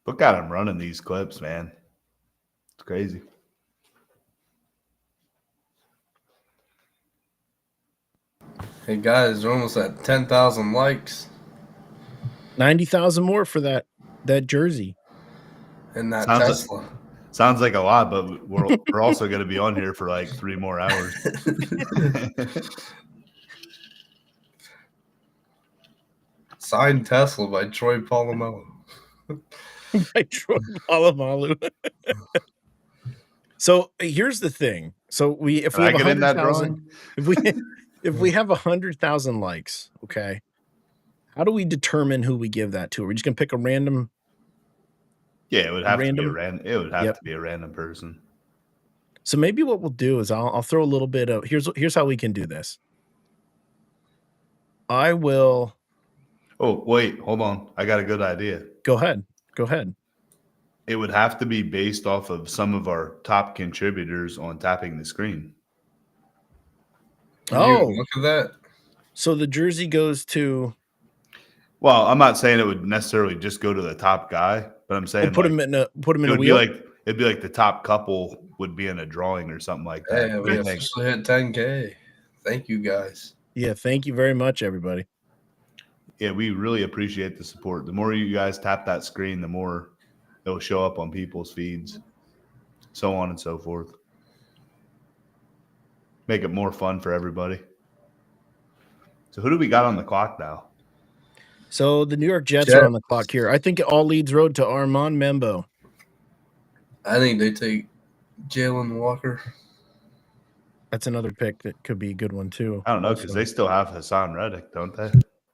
Look at him running these clips, man. It's crazy. Hey guys, we're almost at 10,000 likes. 90,000 more for that jersey. And that Tesla. Sounds like a lot, but we're also going to be on here for like 3 more hours. Signed Tesla by Troy Polamalu. By Troy Polamalu. So here's the thing. So if Can we I have get in that 100,000, drawing? if we have 100,000 likes, okay, how do we determine who we give that to? Are we just gonna pick a random? Yeah, it would have to be a Random? It would have Yep. to be a random person. So maybe what we'll do is I'll throw a little bit of here's how we can do this. I will Oh, wait, hold on. I got a good idea. go ahead. Go ahead. It would have to be based off of some of our top contributors on tapping the screen. Can you Oh, look at that? so the jersey goes to Well, I'm not saying it would necessarily just go to the top guy, but I'm saying put like, him in a it would be wheel. like it'd be like the top couple would be in a drawing or something like that. Hey, What do we you think? officially hit 10K. Thank you guys. Yeah, thank you very much, everybody. Yeah, we really appreciate the support. The more you guys tap that screen, the more it'll show up on people's feeds, so on and so forth. Make it more fun for everybody. So who do we got on the clock now? So the New York Jets are on the clock here. I think it all leads road to Armand Membo. I think they take Jalen Walker. That's another pick that could be a good one too. I don't know, because also. they still have Hassan Reddick, don't they?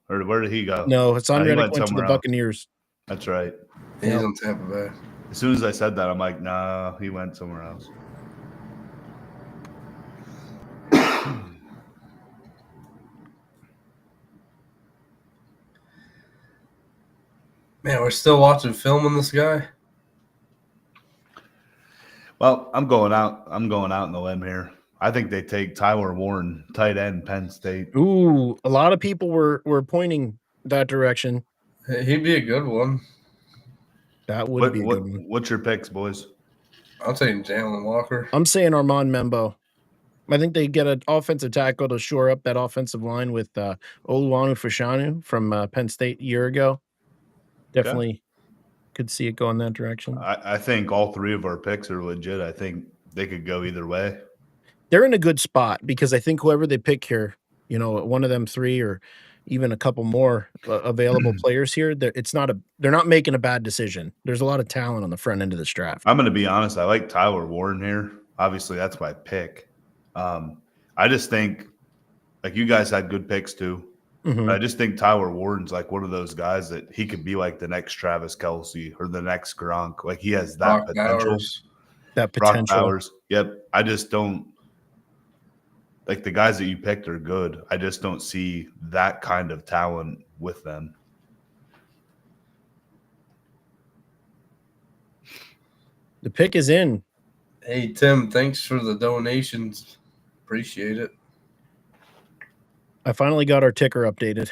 Or where did he go? No, Hassan he Reddick went went to the somewhere else. Buccaneers. That's right. He's Yep. on Tampa Bay. As soon as I said that, I'm like, nah, he went somewhere else. Man, we're still watching film on this guy. Well, I'm going out in the limb here. I think they take Tyler Warren, tight end, Penn State. Ooh, a lot of people were pointing that direction. He'd be a good one. That would be a good one. What's your picks, boys? I'm taking Jalen Walker. I'm saying Armand Membo. I think they get an offensive tackle to shore up that offensive line with Oluwanu Fashanu from Penn State a year ago. Definitely could see it go in that direction. I think all three of our picks are legit. I think they could go either way. They're in a good spot because I think whoever they pick here, one of them three or even a couple more available players here, they're not making a bad decision. There's a lot of talent on the front end of this draft. I'm going to be honest. I like Tyler Warren here. Obviously, that's my pick. I just think, like, you guys had good picks too. Mhm. I just think Tyler Warren's like one of those guys that he could be like the next Travis Kelce or the next Gronk. Like, he has that Brock potential. Bowers. That Brock potential. Bowers. Yep. I just don't like the guys that you picked are good. I just don't see that kind of talent with them. The pick is in. Hey, Tim, thanks for the donations. Appreciate it. I finally got our ticker updated.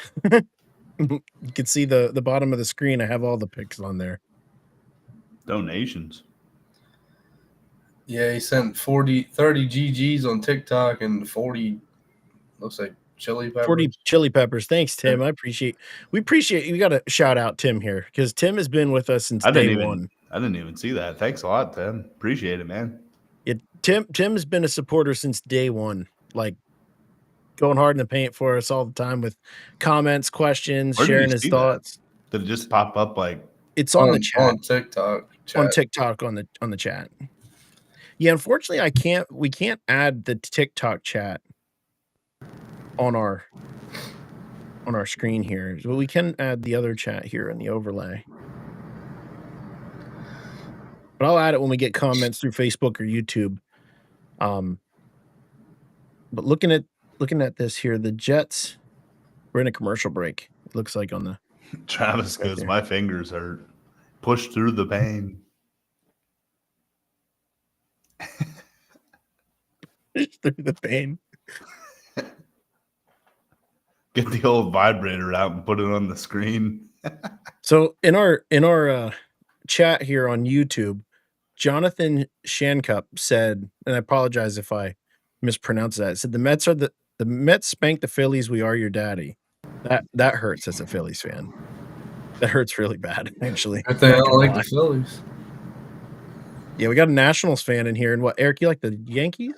You can see the bottom of the screen. I have all the picks on there. Donations. Yeah, he sent 30 GGs on TikTok and 40, looks like chili peppers. 40 chili peppers. Thanks, Tim. We appreciate you. Got to shout out Tim here because Tim has been with us since day one. I didn't even see that. Thanks a lot, Tim. Appreciate it, man. Tim's been a supporter since day one, like going hard in the paint for us all the time with comments, questions, sharing his thoughts. Did it just pop up like it's on the chat on TikTok? On TikTok on the chat. Yeah, unfortunately, we can't add the TikTok chat on our screen here, but we can add the other chat here in the overlay. But I'll add it when we get comments through Facebook or YouTube. But looking at this here, the Jets, we're in a commercial break. It looks like on the Travis goes, my fingers hurt. Push through the pain. Through the pain. Get the old vibrator out and put it on the screen. So in our chat here on YouTube, Jonathan Shancup said, and I apologize if I mispronounced that. It said the Mets spanked the Phillies. We are your daddy. That hurts as a Phillies fan. That hurts really bad, actually. I think I don't like the Phillies. Yeah, we got a Nationals fan in here. And what, Eric, you like the Yankees?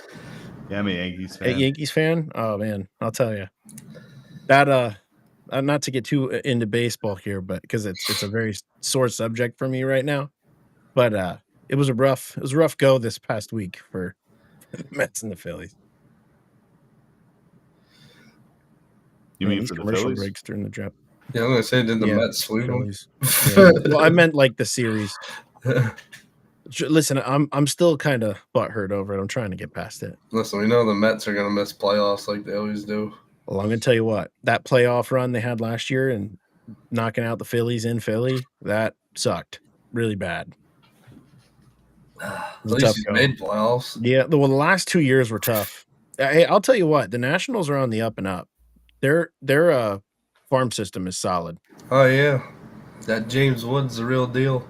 Yeah, I'm a Yankees fan. A Yankees fan? Oh man, I'll tell you. That not to get too into baseball here, but because it's a very sore subject for me right now. But it was a rough go this past week for the Mets and the Phillies. You Man, mean these for the commercial Phillies? breaks during the draft. Yeah, I'm gonna say, did the Yeah, Mets sweep them? Phillies. Yeah. Well, I meant like the series. Listen, I'm still kind of butthurt over it. I'm trying to get past it. Listen, we know the Mets are gonna miss playoffs like they always do. Well, I'm gonna tell you what, that playoff run they had last year and knocking out the Phillies in Philly, that sucked really bad. At It was a least tough he's go. made playoffs. Yeah, the last 2 years were tough. Hey, I'll tell you what, the Nationals are on the up and up. Their farm system is solid. Oh yeah, that James Wood's the real deal.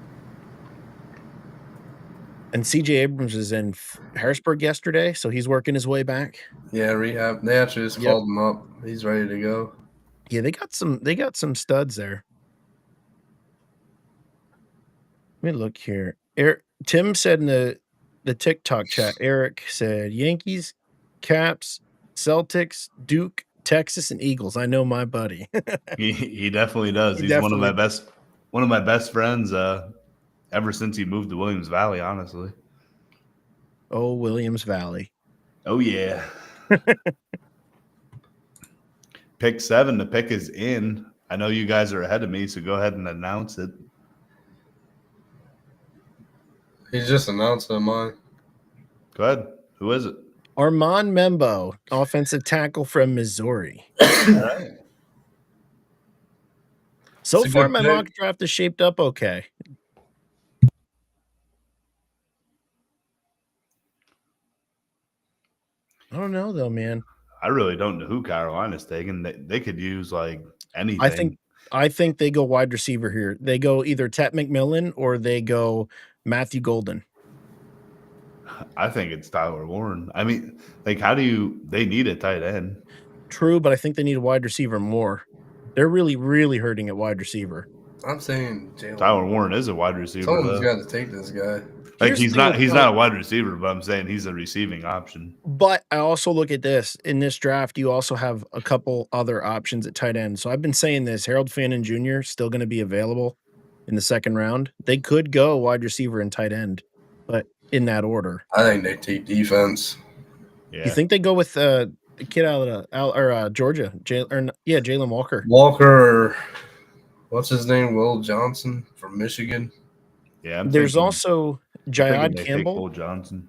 And CJ Abrams is in Harrisburg yesterday, so he's working his way back. Yeah, rehab. They actually just Yep. called him up. He's ready to go. Yeah, they got some studs there. Let me look here. Tim said in the TikTok chat, Eric said Yankees, Caps, Celtics, Duke, Texas, and Eagles. I know my buddy. He definitely does. He He's one of my best friends ever since he moved to Williams Valley, honestly. Oh, Williams Valley. Oh yeah. Pick 7, the pick is in. I know you guys are ahead of me, so go ahead and announce it. He's just announcing mine. Go ahead. Who is it? Armand Membo, offensive tackle from Missouri. All right. So It's a far, good my pick. mock draft is shaped up okay. I don't know though, man. I really don't know who Carolina's taking. They could use like anything. I think they go wide receiver here. They go either Tet McMillan or they go Matthew Golden. I think it's Tyler Warren. I mean, like, they need a tight end. True, but I think they need a wide receiver more. They're really, really hurting at wide receiver. I'm saying Jalen. Tyler Warren is a wide receiver. Someone's Though. got to take this guy. Like Here's the he's thing with not a wide receiver, but I'm saying he's a receiving option. But I also look at this. In this draft, you also have a couple other options at tight end. So I've been saying this. Harold Fannin Jr. still going to be available in the second round. They could go wide receiver and tight end, but in that order. I think they take defense. Yeah. You think they go with the kid out of Georgia? Jalen Walker. Walker, what's his name? Will Johnson from Michigan. Yeah. There's also Jayad Will Campbell. Johnson.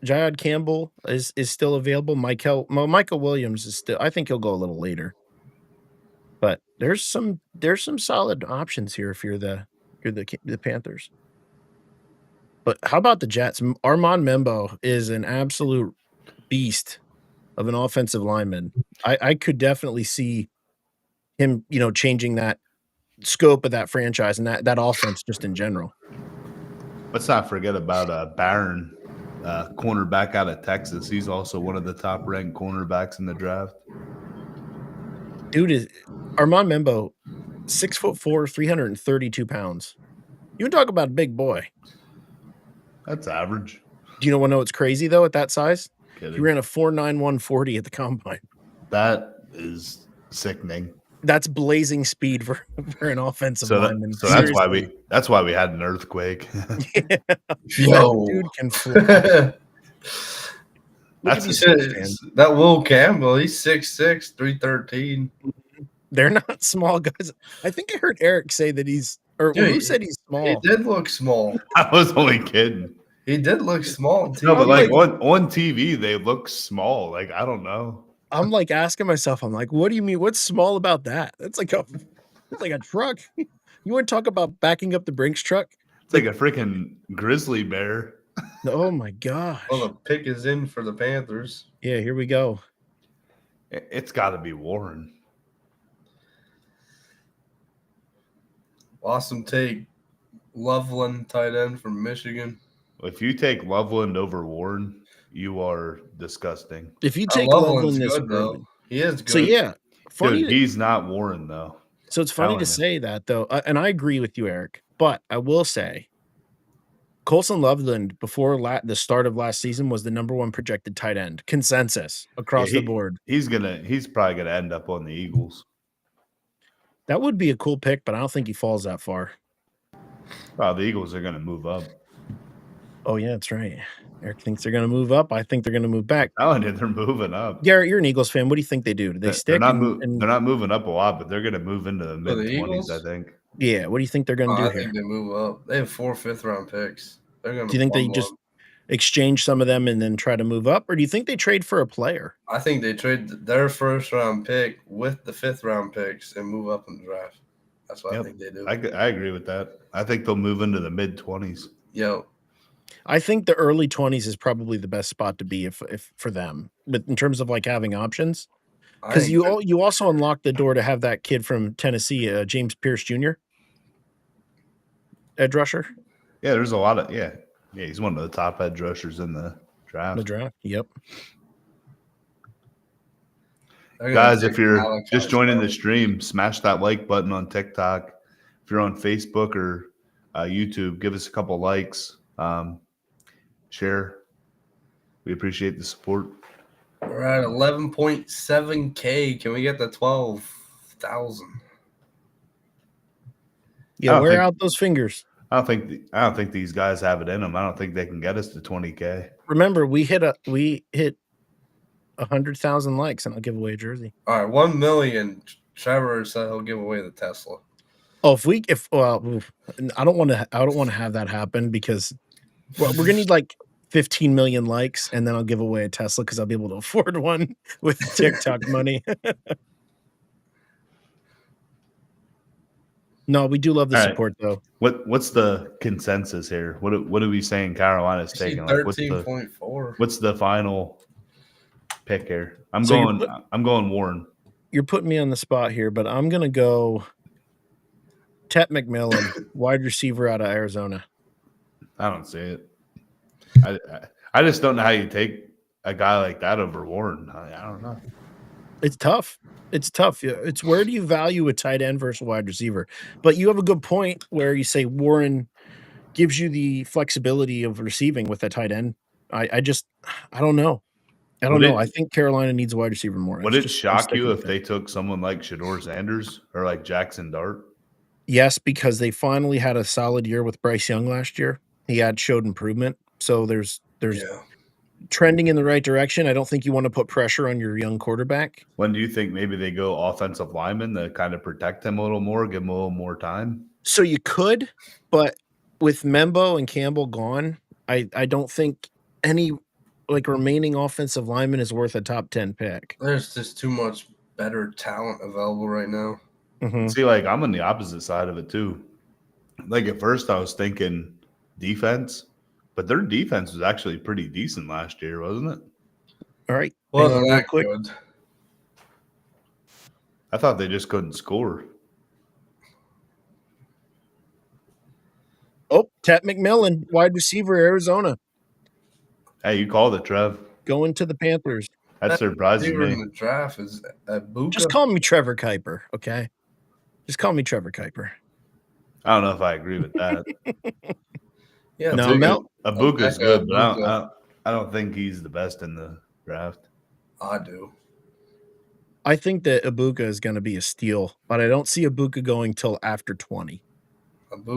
Jayad Campbell is still available. Michael Williams is still. I think he'll go a little later. But there's some solid options here if you're the Panthers. But how about the Jets? Armand Membo is an absolute beast of an offensive lineman. I could definitely see him, changing that scope of that franchise and that offense just in general. Let's not forget about Barron, cornerback out of Texas. He's also one of the top ranked cornerbacks in the draft. Dude is Armand Membo, 6'4", 332 pounds. You can talk about a big boy. That's average. Do you want to know what's crazy though at that size? Kidding. He ran a 4.9 140 at the combine. That is sickening. That's blazing speed for an offensive lineman. So that's why we had an earthquake. Yo, that dude can fly. That Will Campbell, he's 6'6", 313. They're not small guys. I think I heard Eric say that who said he's small? He did look small. I was only kidding. He did look small too. No, but like on TV, they look small. Like, I don't know. I'm like asking myself, I'm like, what do you mean? What's small about that? It's like a truck. You want to talk about backing up the Brinks truck? It's like a freaking grizzly bear. Oh my gosh. Well, the pick is in for the Panthers. Yeah, here we go. It's got to be Warren. Awesome take. Loveland, tight end from Michigan. If you take Loveland over Warren, you are disgusting. If you take Loveland's Loveland this good, though. He is good. So yeah, funny. Dude, he's not Warren though. So it's funny to say that though, and I agree with you, Eric. But I will say, Colson Loveland before the start of last season was the number 1 projected tight end consensus across the board. He's probably gonna end up on the Eagles. That would be a cool pick, but I don't think he falls that far. Well, the Eagles are going to move up. Oh, yeah, that's right. Eric thinks they're going to move up. I think they're going to move back. Oh, and they're moving up. Garrett, you're an Eagles fan. What do you think they do? Do they They're stick? not, and they're not moving up a lot, but they're going to move into the For the mid 20s, Eagles? I think. yeah, what do you think they're going to do I here? think they move up. They have 4 5th-round picks. They're going to. Do you think they just exchange some of them and then try to move up, or do you think they trade for a player? I think they trade their 1st-round pick with the 5th-round picks and move up in the draft. That's what I think they do. I agree with that. I think they'll move into the mid 20s. Yo, I think the early 20s is probably the best spot to be if for them, but in terms of like having options, because you also unlock the door to have that kid from Tennessee, James Pierce Jr., edge rusher. Yeah, there's a lot of he's one of the top edge rushers in the draft. Yep. Guys, if you're just joining the stream, smash that like button on TikTok. If you're on Facebook or YouTube, give us a couple likes. Share. We appreciate the support. We're at 11.7K. Can we get the 12,000? Yeah, wear out those fingers. I don't think these guys have it in them. I don't think they can get us to 20K. Remember, we hit 100,000 likes, and I'll give away a jersey. All right, 1 million. Trevor said he'll give away the Tesla. Oh, I don't want to have that happen because we're gonna need like 15 million likes, and then I'll give away a Tesla because I'll be able to afford one with TikTok money. No, we do love the support though. What's the consensus here? What are we saying Carolina's taking? Like, 13.4. What's the final pick here? I'm going Warren. You're putting me on the spot here, but I'm gonna go Tet McMillan, wide receiver out of Arizona. I don't see it. I just don't know how you take a guy like that over Warren. I don't know. It's tough. It's where do you value a tight end versus a wide receiver? But you have a good point where you say Warren gives you the flexibility of receiving with a tight end. I don't know. I think Carolina needs a wide receiver more. Would it shock you if they took someone like Shedeur Sanders or like Jackson Dart? Yes, because they finally had a solid year with Bryce Young last year. He showed improvement. So there's trending in the right direction. I don't think you want to put pressure on your young quarterback. When do you think maybe they go offensive lineman to kind of protect him a little more, give him a little more time? So you could, but with Membo and Campbell gone, I don't think any remaining offensive lineman is worth a top 10 pick. There's just too much better talent available right now. Mm-hmm. See, I'm on the opposite side of it too. Like at first I was thinking defense, but their defense was actually pretty decent last year, wasn't it? All right. Wasn't that good? I thought they just couldn't score. Oh, Tet McMillan, wide receiver, Arizona. Hey, you called it, Trev. Going to the Panthers. That surprises me. In the draft is Ibuka. Just call me Trevor Kuiper, okay? Just call me Trevor Kuiper. I don't know if I agree with that. Yeah, no, Ibuka's good, but I don't think he's the best in the draft. I do. I think that Ibuka is going to be a steal, but I don't see Ibuka going till after 20.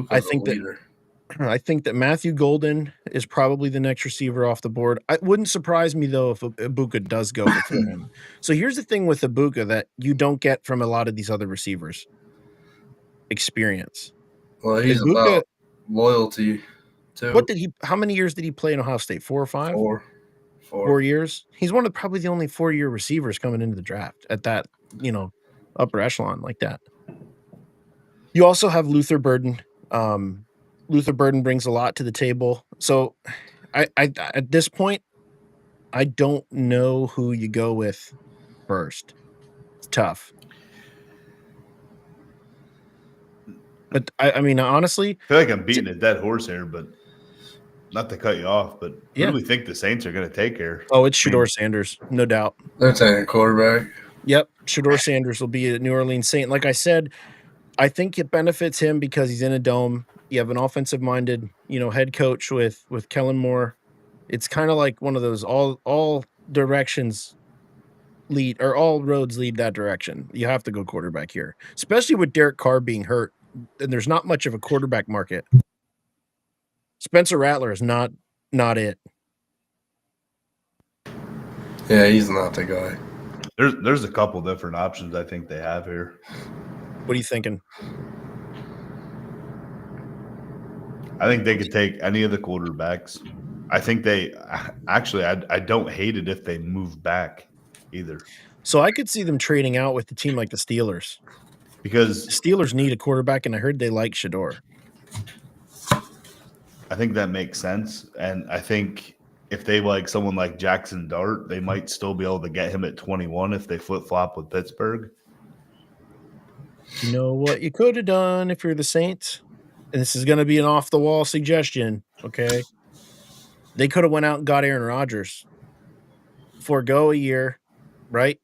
I think that Matthew Golden is probably the next receiver off the board. It wouldn't surprise me, though, if Ibuka does go before him. So here's the thing with Ibuka that you don't get from a lot of these other receivers. Experience. Well, he's about loyalty, too. How many years did he play in Ohio State? 4 or 5? 4 years. He's probably the only 4-year receivers coming into the draft at that, upper echelon like that. You also have Luther Burden. Luther Burden brings a lot to the table. So I at this point, I don't know who you go with first. It's tough. But I mean, honestly, I feel like I'm beating a dead horse here, but not to cut you off, but who do we think the Saints are going to take here? Oh, it's Shedeur Sanders, no doubt. They're taking a quarterback. Yep, Shedeur Sanders will be a New Orleans Saint. Like I said, I think it benefits him because he's in a dome. You have an offensive-minded, head coach with Kellen Moore. It's kind of like one of those all directions all roads lead that direction. You have to go quarterback here, especially with Derek Carr being hurt, and there's not much of a quarterback market. Spencer Rattler is not it. Yeah, he's not the guy. There's a couple different options I think they have here. What are you thinking? I think they could take any of the quarterbacks. I think they actually. I don't hate it if they move back either, So I could see them trading out with a team like the Steelers. The because Steelers need a quarterback, and I heard they like Shador. I think that makes sense. And I think if they like someone like Jackson Dart, they might still be able to get him at 21 if they flip flop with Pittsburgh. You know what you could have done if you're the Saints? And this is going to be an off the wall suggestion, okay? They could have went out and got Aaron Rodgers. Forego a year, right?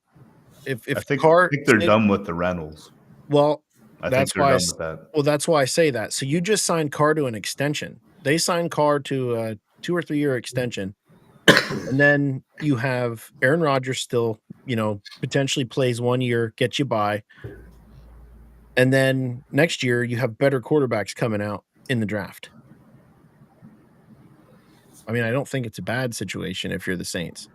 If I think Carr, they're done with the Reynolds. well, I think that's they're why done with that. well, that's why I say that. So you just signed Carr to an extension. They signed Carr to a 2 or 3 year extension. And then you have Aaron Rodgers still, potentially plays 1 year, gets you by. And then next year you have better quarterbacks coming out in the draft. I mean, I don't think it's a bad situation if you're the Saints.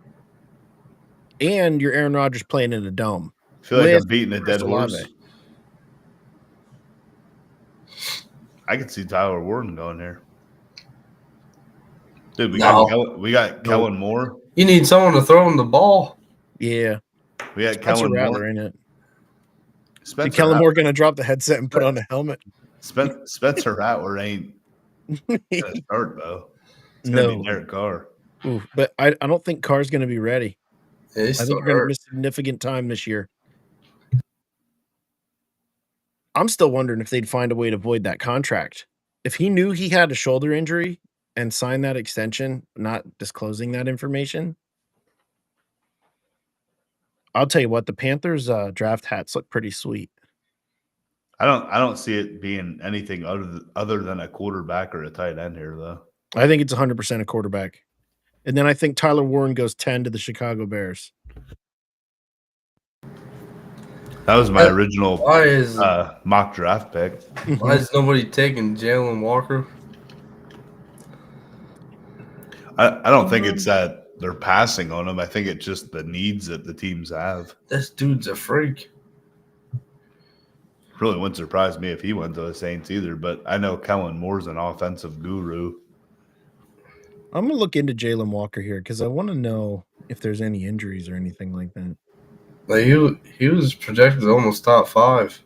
And you're Aaron Rodgers playing in a dome. I feel like with I'm beating a dead Chris Olave. horse. I could see Tyler Warden going here. Dude, we got Kellen Moore. You need someone to throw him the ball. Yeah. We got Spencer Kellen Rattler Moore. in it. Spencer Kellen Rattler. Moore going to drop the headset and put on a helmet? Spencer Rattler ain't going to start, though. It's going to be Derek Carr. Ooh, but I don't think Carr's going to be ready. Yeah, I think you're going to miss significant time this year. I'm still wondering if they'd find a way to void that contract. If he knew he had a shoulder injury and signed that extension, not disclosing that information, I'll tell you what, the Panthers draft hats look pretty sweet. I don't see it being anything other than a quarterback or a tight end here, though. I think it's 100% a quarterback. And then I think Tyler Warren goes 10 to the Chicago Bears. That was my original mock draft pick. Why is nobody taking Jalen Walker? I don't think it's that they're passing on him. I think it's just the needs that the teams have. This dude's a freak. Really wouldn't surprise me if he went to the Saints either, but I know Kellen Moore's an offensive guru. I'm going to look into Jalen Walker here because I want to know if there's any injuries or anything like that. Like he was projected almost top 5.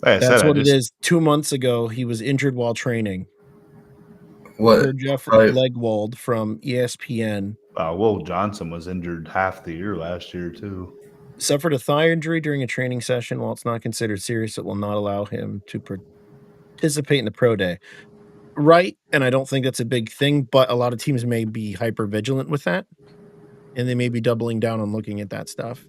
That's what it is. 2 months ago, he was injured while training. What? Jeff Legwold from ESPN. Will Johnson was injured half the year last year, too. Suffered a thigh injury during a training session. While it's not considered serious, it will not allow him to participate in the pro day. Right, and I don't think that's a big thing, but a lot of teams may be hyper vigilant with that, and they may be doubling down on looking at that stuff.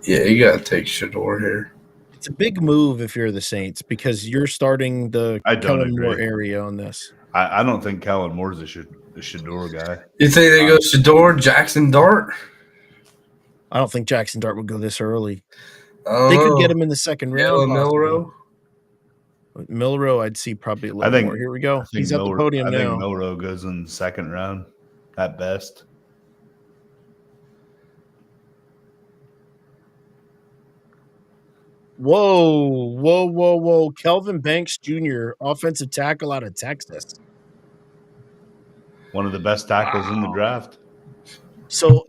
Yeah, you got to take Shador here. It's a big move if you're the Saints because you're starting the Kellen Moore area on this. I don't think Kellen Moore's a Shador guy. You think they go Shador, Jackson Dart? I don't think Jackson Dart would go this early. They could get him in the second round. Milroe, I'd see probably a little more. Here we go. He's at the podium now. I think Milroe goes in the second round at best. Whoa. Kelvin Banks Jr., offensive tackle out of Texas. One of the best tackles in the draft. So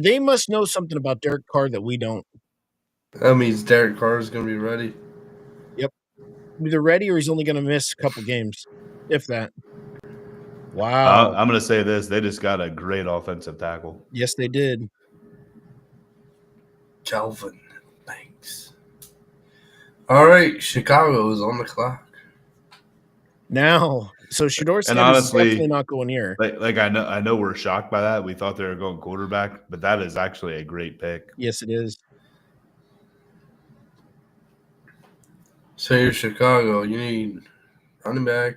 they must know something about Derek Carr that we don't. That means Derek Carr is going to be ready. Yep. Either ready or he's only going to miss a couple games, if that. Wow. I'm going to say this. They just got a great offensive tackle. Yes, they did. Kelvin Banks. All right, Chicago is on the clock. Now, so Shador's definitely not going here. Like I know we're shocked by that. We thought they were going quarterback, but that is actually a great pick. Yes, it is. So you're Chicago. You need running back.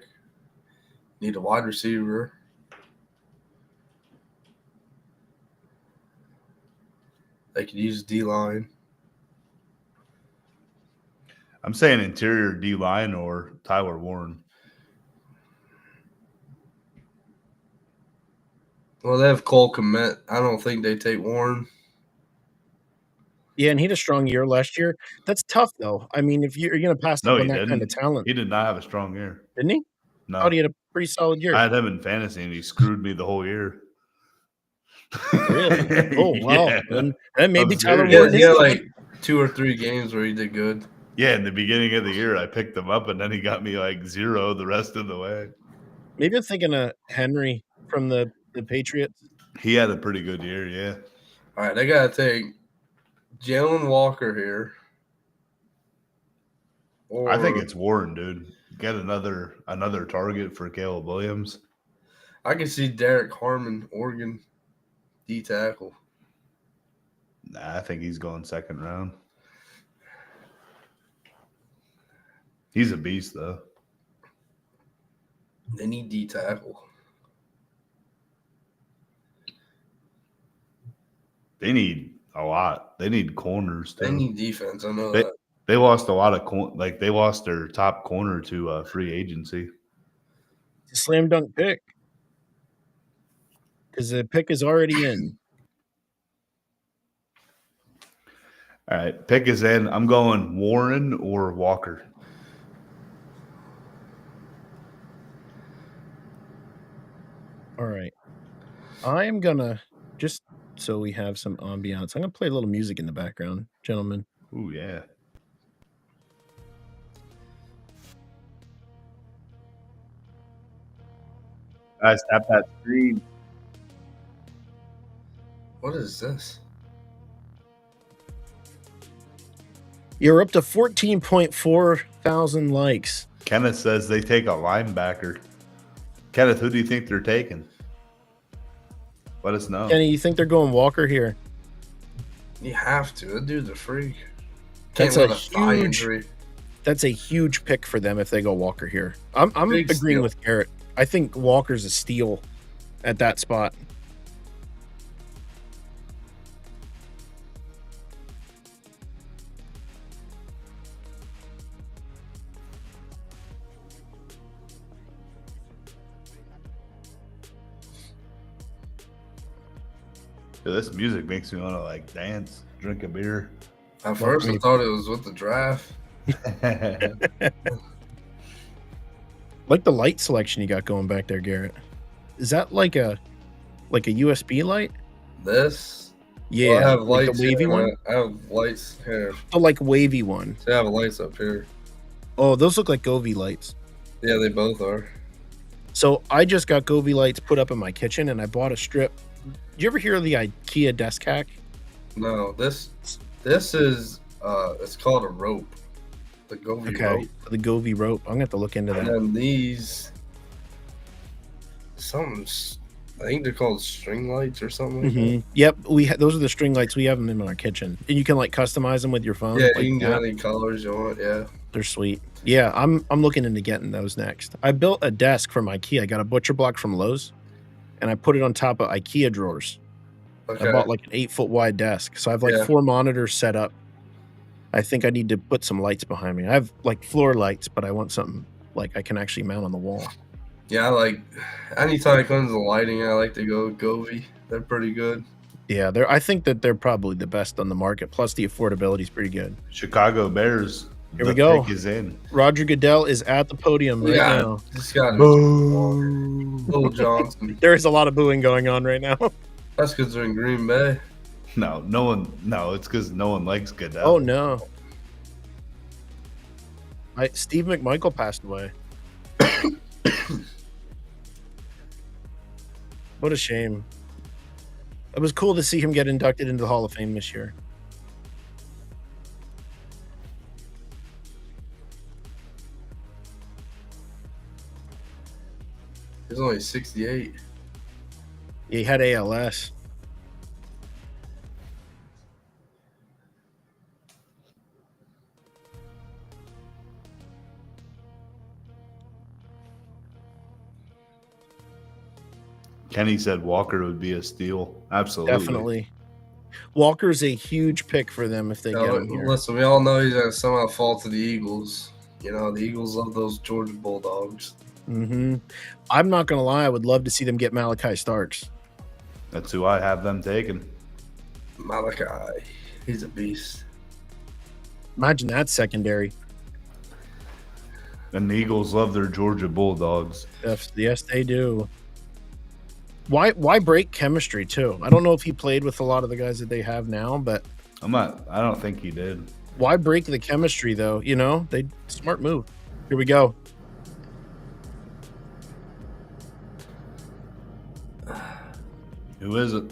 You need a wide receiver. They could use D-line. I'm saying interior D line or Tyler Warren. Well, they have Cole Kmet. I don't think they take Warren. Yeah, and he had a strong year last year. That's tough, though. I mean, if you're going to pass No, up on he that kind of didn't. talent, He did not have a strong year. didn't he? No. Thought he had a pretty solid year. I had him in fantasy, and he screwed me the whole year. Really? Oh, wow. Yeah. Then maybe I'm Tyler serious. Warren He is had the like guy. 2 or 3 games where he did good. Yeah, in the beginning of the year, I picked him up, and then he got me like 0 the rest of the way. Maybe I'm thinking of Henry from the Patriots. He had a pretty good year, yeah. All right, they got to take Jalen Walker here. I think it's Warren, dude. Get another target for Caleb Williams. I can see Derek Harmon, Oregon, D tackle. Nah, I think he's going second round. He's a beast, though. They need D tackle. They need a lot. They need corners, too. They need defense. I know that. They lost a lot of they lost their top corner to free agency. It's a slam dunk pick because the pick is already in. All right, pick is in. I'm going Warren or Walker. All right. I am going to, just so we have some ambiance, I'm going to play a little music in the background, gentlemen. Ooh, yeah. Guys, tap that screen. What is this? You're up to 14.4 thousand likes. Kenneth says they take a linebacker. Kenneth, who do you think they're taking? Let us know. Kenny, you think they're going Walker here? You have to. That dude's a freak. That's Can't a let thigh huge- injury. That's a huge pick for them if they go Walker here. I'm Big agreeing steal. with Garrett. I think Walker's a steal at that spot. Dude, this music makes me want to like dance, drink a beer. At first, I thought it was with the draft. Like the light selection you got going back there, Garrett. Is that like a USB light? This? Yeah, Well, I have like lights the wavy here. one. I have lights here. The like wavy one. See, I have lights up here. Oh, those look like Govee lights. Yeah, they both are. So I just got Govee lights put up in my kitchen, and I bought a strip. Did you ever hear of the IKEA desk hack? No, this is it's called a rope. The Govee Okay, rope. the Govee rope. I'm gonna have to look into And that. then these I think they're called string lights or something like that. Mhm. Yep, those are the string lights. We have them in our kitchen, and you can like customize them with your phone. Yeah, like you can get that. any colors you want. Yeah. They're sweet. Yeah, I'm looking into getting those next. I built a desk from IKEA. I got a butcher block from Lowe's, and I put it on top of IKEA drawers. Okay. I bought like an 8-foot wide desk, so I have like Yeah. 4 monitors set up. I think I need to put some lights behind me. I have like floor lights, but I want something like I can actually mount on the wall. Yeah, I like anytime it comes to lighting, I like to go with Govee. They're pretty good. Yeah, I think that they're probably the best on the market. Plus, the affordability is pretty good. Chicago Bears. Here we the go. pick is in. Roger Goodell is at the podium right Yeah. now. Just got Boo. Little Johnson. There is a lot of booing going on right now. That's because they're in Green Bay. No, it's because no one likes Goodell. Oh no. Steve McMichael passed away. What a shame. It was cool to see him get inducted into the Hall of Fame this year. He's only 68. He had ALS. Kenny said Walker would be a steal. Absolutely. Definitely. Walker's a huge pick for them if they get him here. Listen, we all know he's going to somehow fall to the Eagles. You know, the Eagles love those Georgia Bulldogs. Mm-hmm. I'm not going to lie. I would love to see them get Malachi Starks. That's who I have them taking. Malachi, he's a beast. Imagine that secondary. And the Eagles love their Georgia Bulldogs. Yes, they do. Why break chemistry too? I don't know if he played with a lot of the guys that they have now, but I don't think he did. why break the chemistry though? You know, smart move. Here we go. Who is it?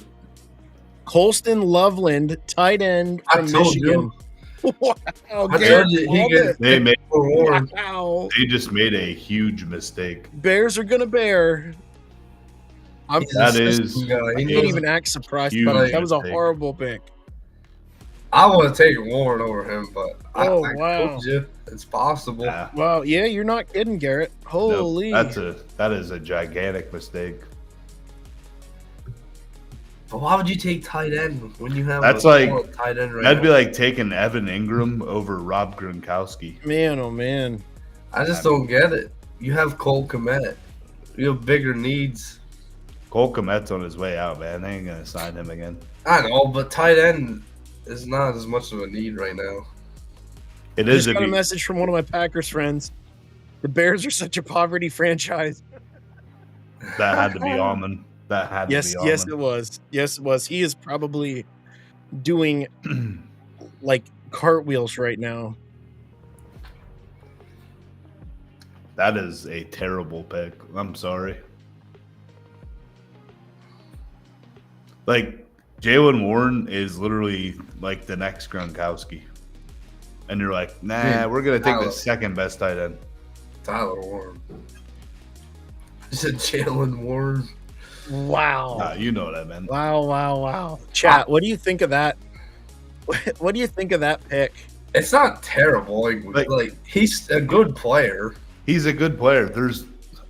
Colston Loveland, tight end I from told Michigan. Wow, I Garrett told you he called gets it. They made. reward. Wow. They just made a huge mistake. Bears are gonna bear. He's a That system is- guy. He I can't knows- even act surprised Huge about it. That was a mistake. horrible pick. I would have taken Warren over him, but Oh, I wow. told you it's possible. Yeah. Wow, yeah, you're not kidding, Garrett. No, Holy. that is a gigantic mistake. But why would you take tight end when you have That's a like- solid tight end right That'd be now? like taking Evan Ingram over Rob Gronkowski. Man, oh man. I just don't get it. You have Cole Kmet. You have bigger needs. Cole Kmet's on his way out, man. They ain't gonna sign him again. I know, but tight end is not as much of a need right now. It I is just if got a you, message from one of my Packers friends. The Bears are such a poverty franchise. that had to be Almond. That had Yes, to be yes, it was. Yes, it was. He is probably doing Almond. like cartwheels right now. That is a terrible pick. I'm sorry. Like Jalen Warren is literally like the next Gronkowski, and you're like, nah, Dude, we're gonna take the Tyler. second best tight end. Tyler Warren. You said Jalen Warren. Wow. Nah, you know what I meant. Wow. Chat, what do you think of that? What do you think of that pick? It's not terrible. Like- Like he's a good player. He's a good player.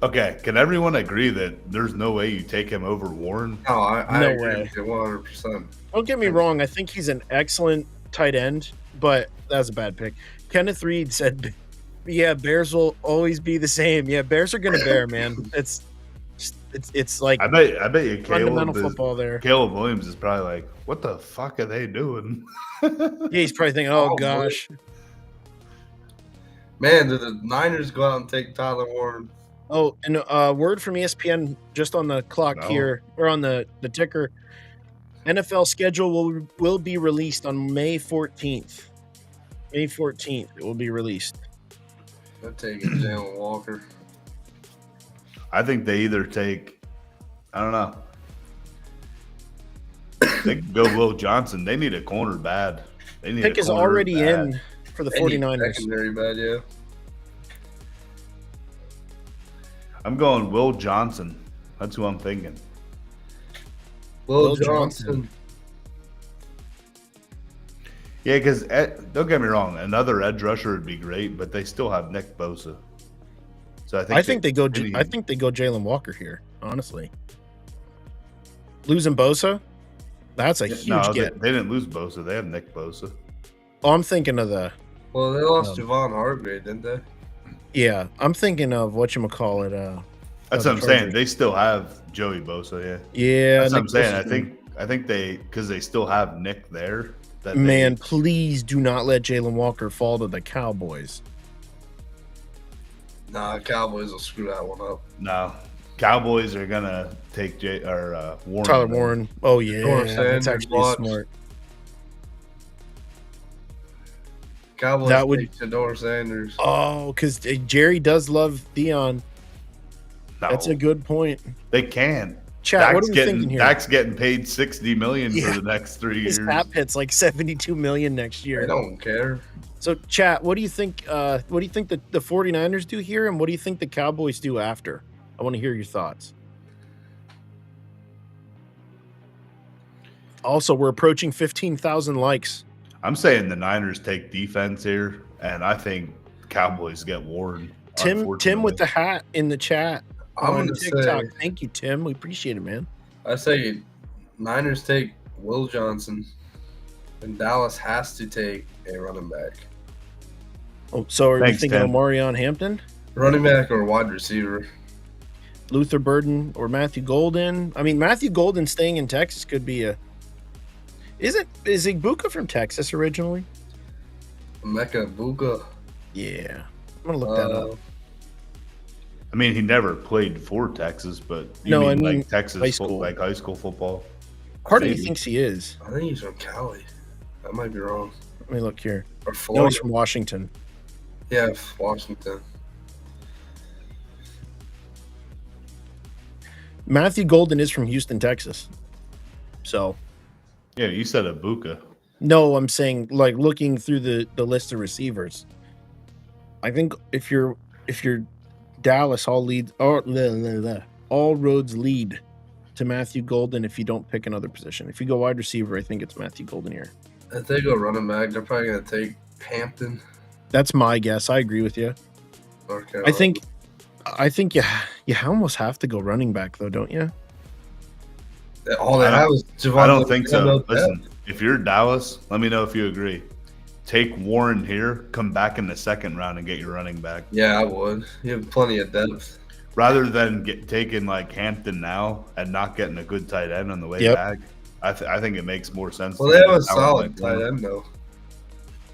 Okay. Can everyone agree that there's no way you take him over Warren? No, I No agree way. with you 100%. Don't get me wrong. I think he's an excellent tight end, but that was a bad pick. Kenneth Reed said, "Yeah, Bears will always be the same. Yeah, Bears are gonna bear, man. It's like I bet you fundamental Caleb, football there. Caleb Williams is probably like, what the fuck are they doing? Yeah, he's probably thinking, oh Oh, gosh, Man, did the Niners go out and take Tyler Warren? oh, and word from ESPN just on the clock No. here or on the ticker. NFL schedule will be released on May 14th. May 14th, it will be released. They're taking Jalen Walker. I think they either take, I don't know. They could go Will Johnson. They need a corner bad. They need Pick a is corner already bad. in for the They need 49ers. secondary bad, yeah. I'm going Will Johnson. That's who I'm thinking. Will Will Johnson. Johnson. Yeah, because don't get me wrong, another edge rusher would be great, but they still have Nick Bosa. So I think they go. really- I think they go Jalen Walker here. Honestly, losing Bosa, that's a huge no, get. they didn't lose Bosa. They have Nick Bosa. Oh, I'm thinking of the. Well, they lost Um, Javon Hargrave, didn't they? Yeah, I'm thinking of whatchamacallit. That's the what I'm saying. Chargers. They still have Joey Bosa. Yeah, Yeah, that's what I'm Nick saying. Bosa's I think because they still have Nick there. That Man, please do not let Jalen Walker fall to the Cowboys. Nah, Cowboys will screw that one up. no, Cowboys are gonna take Warren. Tyler Warren. Oh yeah, Sanders, that's actually watch. smart. Cowboys That would- take Shador Sanders. Oh, because Jerry does love Dion. No, That's a good point. They can. Chat, what are we thinking here? Dak's getting paid $60 million Yeah. for the next 3 His years. cap hit's like 72 million next They year. don't care. So, chat, what do you think? What do you think the 49ers do here, and what do you think the Cowboys do after? I want to hear your thoughts. Also, we're approaching 15,000 likes. I'm saying the Niners take defense here, and I think Cowboys get Warren. Tim unfortunately. with the hat in the chat I'm on gonna TikTok. say, Thank you, Tim. We appreciate it, man. I say Niners take Will Johnson. And Dallas has to take a running back. Oh, so are you Thanks, thinking Tim. Omarion Hampton, Running back or wide receiver. Luther Burden, or Matthew Golden? I mean, Matthew Golden staying in Texas could be a. Is Igbuka from Texas originally? Mecca Buka. Yeah, I'm gonna look that up. I mean, he never played for Texas, but No, I mean like Texas, high school. like high school football. Part of me maybe. thinks he is. I think he's from Cali. I might be wrong. Let me look here. Or No, Florida. he's from Washington. Yeah, Washington. Matthew Golden is from Houston, Texas. So Yeah, you said Ibuka. no, I'm saying like looking through the list of receivers. I think if you're Dallas, all roads lead to Matthew Golden if you don't pick another position. If you go wide receiver, I think it's Matthew Golden here. If they go running back, they're probably going to take Hampton. That's my guess. I agree with you. North I Carolina. think you almost have to go running back though, don't you? All they I don't- have is Javon. I don't think so. Listen, if you're Dallas, let me know if you agree. Take Warren here, come back in the second round and get your running back. Yeah, I would. You have plenty of depth. Rather than taking like Hampton now and not getting a good tight end on the way Yep. back. I think it makes more sense. Well, to they get have a talent solid like tight Warren. end, though.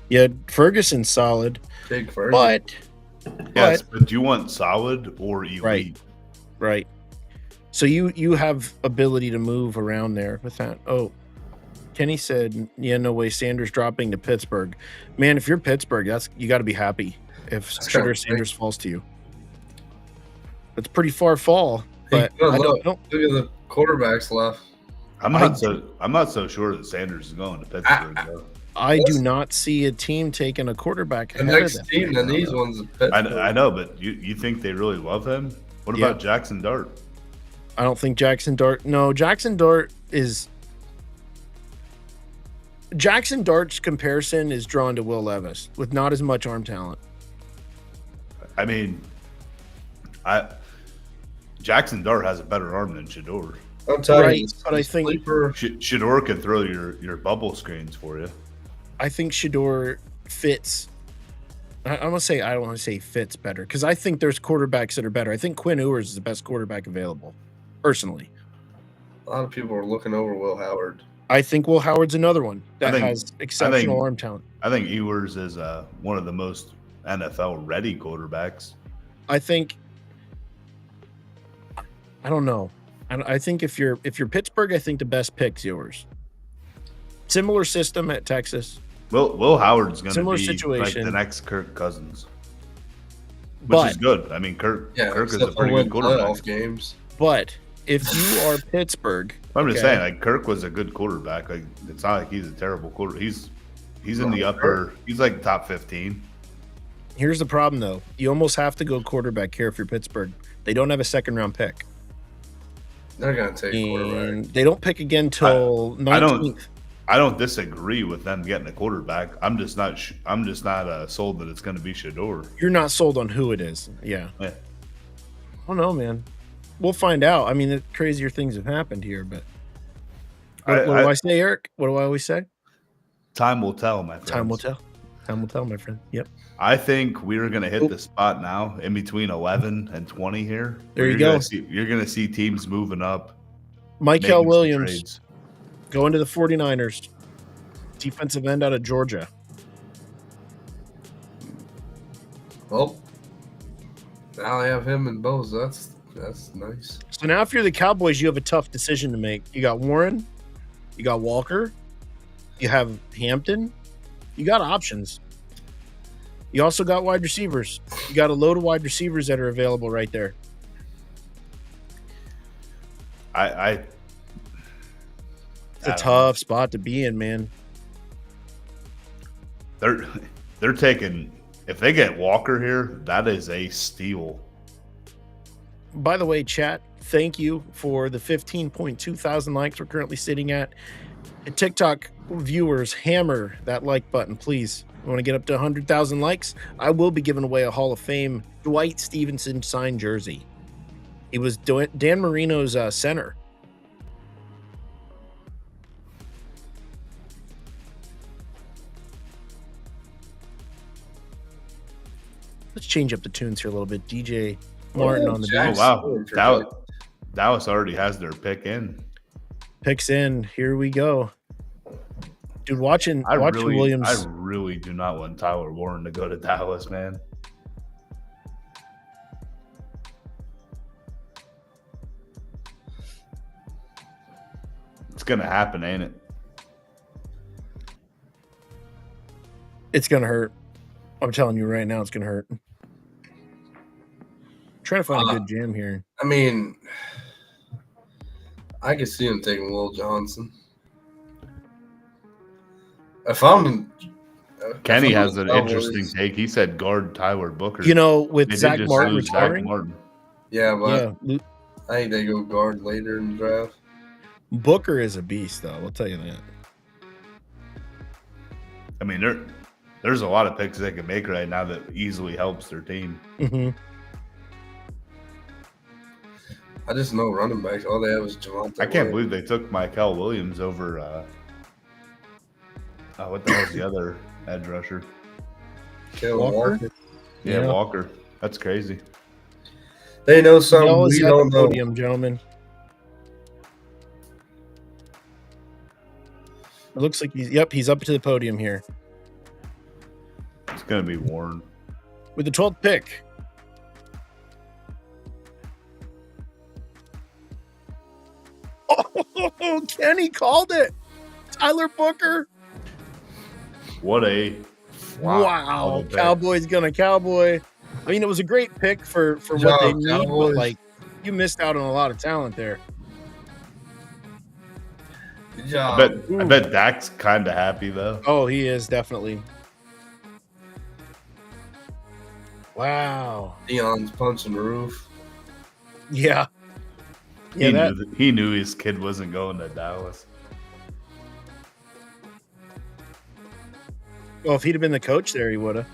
Yeah, Ferguson's solid, Big first. but Yes, but you want solid or elite. Right. right. So you have ability to move around there with that. Oh, Kenny said, "Yeah, no way. Sanders dropping to Pittsburgh, man. If you're Pittsburgh, you got to be happy if That's Shedeur kinda Sanders falls to you. It's a pretty far fall, Hey, but good I look. don't. Look at the quarterbacks left. I'm not so sure that Sanders is going to Pittsburgh. though. I do not see a team taking a quarterback. The ahead of next them team right that now, these though. ones is Pittsburgh. I know, but you think they really love him? What Yeah. about Jackson Dart? I don't think Jackson Dart. No, Jackson Dart is. Jackson Dart's comparison is drawn to Will Levis with not as much arm talent. I mean, Jackson Dart has a better arm than Shador. I'm telling Right, you, but I think- sleeper. Shador can throw your bubble screens for you. I think Shador fits. I'm gonna say I don't want to say fits better because I think there's quarterbacks that are better. I think Quinn Ewers is the best quarterback available, personally. A lot of people are looking over Will Howard. I think Will Howard's another one that think- has exceptional think- arm talent. I think Ewers is one of the most NFL ready quarterbacks. I think. I don't know. I think if you're Pittsburgh, I think the best pick's yours. Similar system at Texas, Will Howard's going to Similar be situation. like the next Kirk Cousins, which But- is good. I mean, Kirk is a except for pretty win good quarterback. playoff games. but if you are Pittsburgh, I'm just okay, saying, like Kirk was a good quarterback. Like it's not like he's a terrible quarter. He's in the No, upper. He's like top 15. Here's the problem, though. You almost have to go quarterback here if you're Pittsburgh. They don't have a second round pick, They're gonna take quarterback. and they don't pick again till I don't- 19th. I don't disagree with them getting a quarterback. I'm just not. I'm just not sold that it's going to be Shador. You're not sold on who it is. Yeah. Yeah. I don't know, man. We'll find out. I mean, the crazier things have happened here, but what do I say, Eric? What do I always say? Time will tell, my friend. Time will tell. Time will tell, my friend. Yep. I think we're going to hit Oop. the spot now in between 11 and 20 here. There you You're gonna go. you're going to see teams moving up. Michael making some Williams trades. going to the 49ers. Defensive end out of Georgia. Well, now they have him and Bose. That's nice. So now if you're the Cowboys, you have a tough decision to make. You got Warren, you got Walker, you have Hampton, you got options. You also got wide receivers. You got a load of wide receivers that are available right there. I It's a don't tough spot to be in, man. they're taking, if they get Walker here, that is a steal. By the way, chat, thank you for the 15.2 thousand likes we're currently sitting at. And TikTok viewers, hammer that like button, please. We want to get up to 100,000 likes. I will be giving away a Hall of Fame Dwight Stevenson signed jersey. He was Dan Marino's center. Let's change up the tunes here a little bit. DJ Martin on the Oh beats. wow, Dallas already has their pick in. Picks in. Here we go. Dude, watching I Williams. really do not want Tyler Warren to go to Dallas, man. It's gonna happen, ain't it? It's gonna hurt. I'm telling you right now, it's gonna hurt. Trying to find a good jam here. I mean, I could see him taking Will Johnson. Kenny has an interesting take. He said guard Tyler Booker. You know, with They did Zach just Martin lose Zach retiring. Martin. Yeah, but Yeah, I think they go guard later in the draft. Booker is a beast, though. I'll tell you that. I mean, there's a lot of picks they can make right now that easily helps their team. Mm-hmm. I just know running backs. All they have is Javonte. I can't believe they took Michael Williams over. What the hell's the other edge rusher? Caleb Walker. Yeah, Walker. That's crazy. They know something we He's at don't the know. podium, gentlemen. It looks like he's up to the podium here It's gonna be Warren. with the 12th pick. Oh, Kenny called it. Tyler Booker. What a Wow. pick. Cowboys gonna cowboy. I mean, it was a great pick for what they need, but Cowboys. like you missed out on a lot of talent there. Good job. I bet Dak's kind of happy though. Oh, he is definitely. Wow. Dion's punching the roof. Yeah. Yeah, He knew his kid wasn't going to Dallas. well, if he'd have been the coach there, he would have.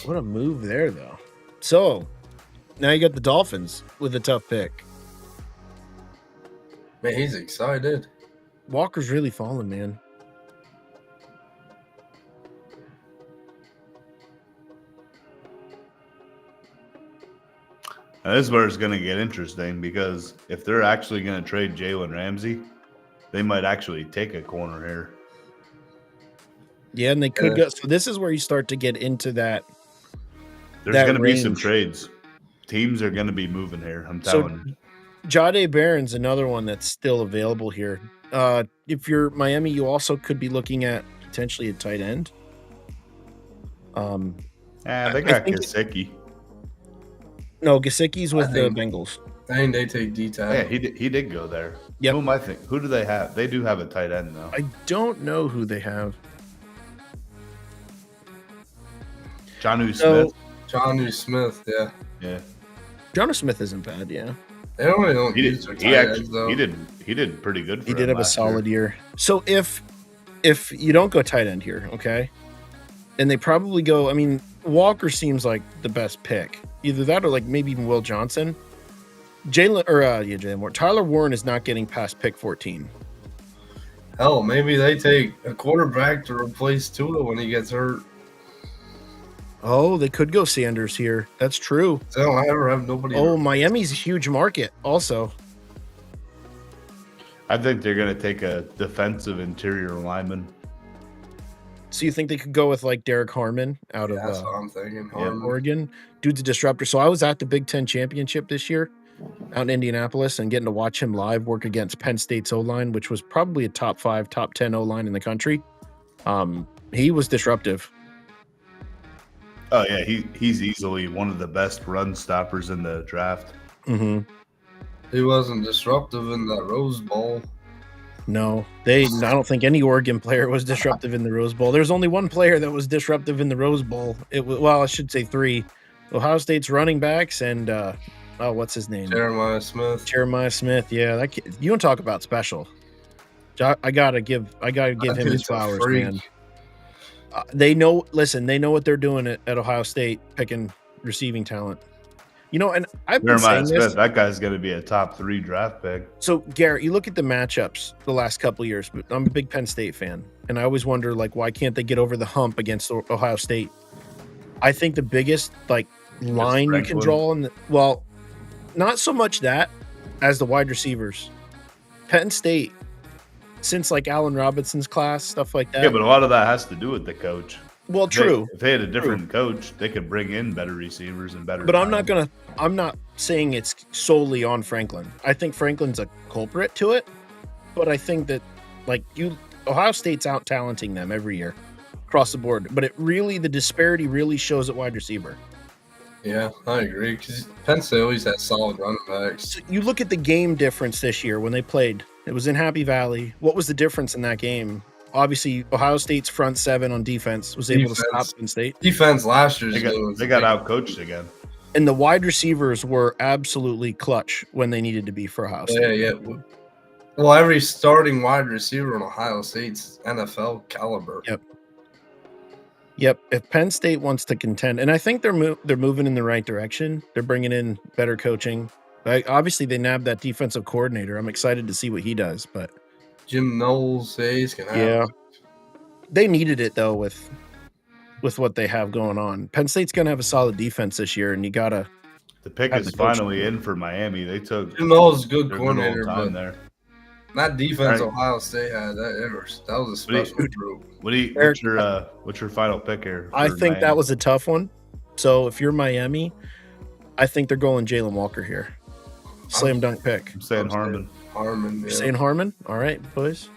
What a move there, though. So now you got the Dolphins with a tough pick. Man, he's excited. Walker's really falling, man. Now, this is where it's going to get interesting because if they're actually going to trade Jalen Ramsey, they might actually take a corner here. Yeah, and they could go. So this is where you start to get into that. There's going to be some trades. Teams are going to be moving here. I'm telling you. Jahdae Barron's another one that's still available here. If you're Miami, you also could be looking at potentially a tight end. They got Gesicki. No, Gesicki's with the think- Bengals. I think they take D-Tap. Yeah, he did go there. Yep. Who am I think? Who do they have? They do have a tight end though. I don't know who they have. Jonnu So- Smith. Jonnu Smith, yeah. Yeah, Jonah Smith isn't bad, yeah. They don't he use did. their He tight ends, actually though. he did pretty good. For He him did have a last solid year. So if you don't go tight end here, okay, and they probably go, I mean, Walker seems like the best pick. Either that or like maybe even Will Johnson. Jalen Warren. Tyler Warren is not getting past pick 14. Hell, maybe they take a quarterback to replace Tua when he gets hurt. Oh, they could go Sanders here. That's true. They don't ever have nobody. Oh, Miami's a huge market also. I think they're going to take a defensive interior lineman. So you think they could go with like Derek Harmon out That's of what I'm thinking. Oregon? Dude's a disruptor. So I was at the Big Ten championship this year out in Indianapolis and getting to watch him live work against Penn State's O-line, which was probably a top 5, top 10 O-line in the country. He was disruptive. Oh yeah, he's easily one of the best run stoppers in the draft. Mm-hmm. He wasn't disruptive in that Rose Bowl. No, I don't think any Oregon player was disruptive in the Rose Bowl. There's only one player that was disruptive in the Rose Bowl. I should say 3. Ohio State's running backs and what's his name? Jeremiah Smith. Jeremiah Smith. Yeah, that kid, you don't talk about special. I gotta give him his flowers, man. They know what they're doing at Ohio State, picking receiving talent. And I've been Jeremiah saying this. Smith, that guy's going to be a top 3 draft pick. So, Garrett, you look at the matchups the last couple of years. But I'm a big Penn State fan, and I always wonder, why can't they get over the hump against Ohio State? I think the biggest line you can draw not so much that as the wide receivers. Penn State, since Allen Robinson's class, stuff like that. Yeah, but a lot of that has to do with the coach. Well, true. If they had a different coach, they could bring in better receivers and better. But I'm not saying it's solely on Franklin. I think Franklin's a culprit to it, but I think that Ohio State's out talenting them every year across the board. But the disparity really shows at wide receiver. Yeah, I agree. Because Penn State always has solid running backs. So you look at the game difference this year when they played. It was in Happy Valley. What was the difference in that game? Obviously, Ohio State's front seven on defense was able to stop Penn State. Defense last year, they got out-coached again. And the wide receivers were absolutely clutch when they needed to be for Ohio State. Yeah. Well, every starting wide receiver in Ohio State's NFL caliber. Yep. If Penn State wants to contend, and I think they're moving in the right direction. They're bringing in better coaching. Obviously, they nabbed that defensive coordinator. I'm excited to see what he does. But Jim Knowles says can happen. Yeah, they needed it though with what they have going on. Penn State's going to have a solid defense this year, and you gotta. The pick is finally in for Miami. They took Jim Knowles, good coordinator, time there. That defense Ohio State had that was a special group. What's your final pick here? I think Miami? That was a tough one. So if you're Miami, I think they're going Jalen Walker here. Slam dunk pick. I'm saying Harmon. Harmon. You're saying Harmon? All right, boys.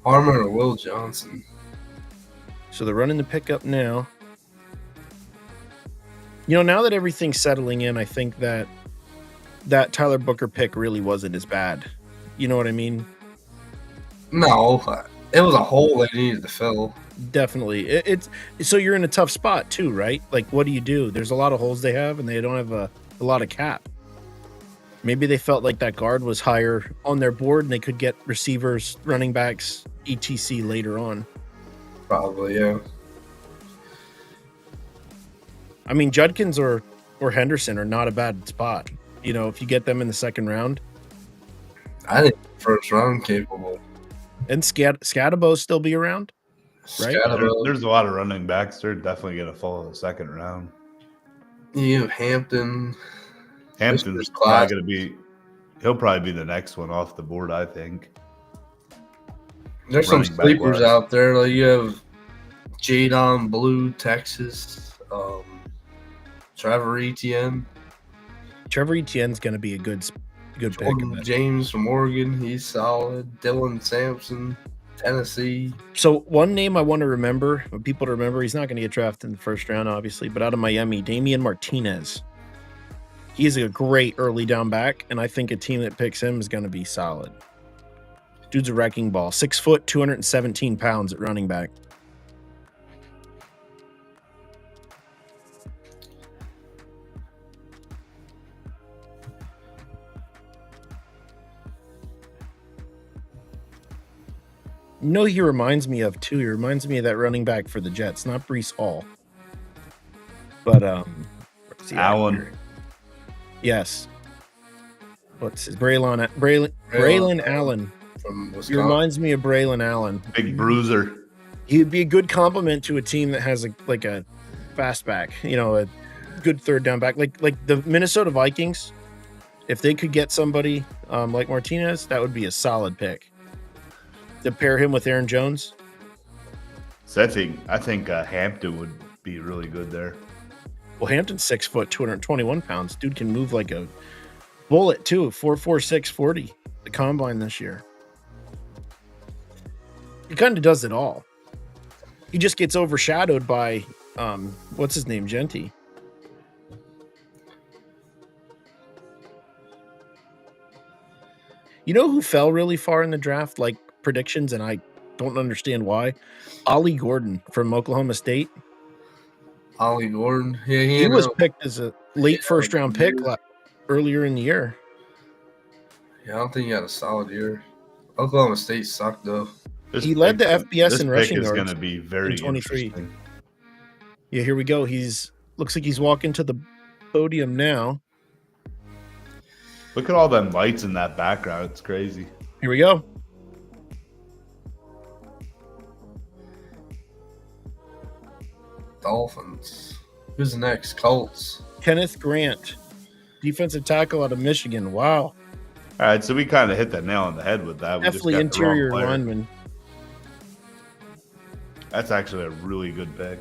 Harmon or Will Johnson. So they're running the pick up now. Now that everything's settling in, I think that Tyler Booker pick really wasn't as bad. You know what I mean? No, it was a hole they needed to fill. Definitely. It's so you're in a tough spot too, right? What do? There's a lot of holes they have, and they don't have a lot of cap. Maybe they felt like that guard was higher on their board, and they could get receivers, running backs, etc. later on. Probably, yeah. I mean, Judkins or Henderson are not a bad spot. If you get them in the second round. I think first round capable. And Scatabo still be around, right? There's a lot of running backs. They're definitely going to fall in the second round. You have Hampton. Hampton's probably going to be. He'll probably be the next one off the board, I think. There's some sleepers out there. You have Jadon Blue, Texas. Trevor Etienne. Trevor Etienne's going to be a good pick. James from Oregon, he's solid. Dylan Sampson, Tennessee. So one name I want to remember, people to remember, he's not going to get drafted in the first round, obviously, but out of Miami, Damian Martinez. He is a great early down back, and I think a team that picks him is going to be solid. Dude's a wrecking ball. 6 foot, 217 pounds at running back. He reminds me of too. He reminds me of that running back for the Jets, not Breece Hall, but Allen. Yes. What's his Braylon Allen from Wisconsin. He reminds me of Braylon Allen. Big bruiser. He would be a good complement to a team that has a fast back, a good third down back, like the Minnesota Vikings. If they could get somebody like Martinez, that would be a solid pick. To pair him with Aaron Jones. So I think Hampton would be really good there. Well, Hampton's 6 foot, 221 pounds. Dude can move like a bullet too. 4.46 40. The combine this year. He kind of does it all. He just gets overshadowed by what's his name, Genty. Who fell really far in the draft? Predictions, and I don't understand why. Ollie Gordon from Oklahoma State. Ollie Gordon, yeah, he was picked as a late first round pick earlier in the year. Yeah, I don't think he had a solid year. Oklahoma State sucked though. He led the FBS in rushing yards. This pick is going to be very 23. Yeah, here we go. Looks like he's walking to the podium now. Look at all them lights in that background. It's crazy. Here we go. Dolphins. Who's next? Colts. Kenneth Grant, defensive tackle out of Michigan. Wow. All right, so we kind of hit the nail on the head with that. We Definitely just got the wrong interior player. lineman. That's actually a really good pick.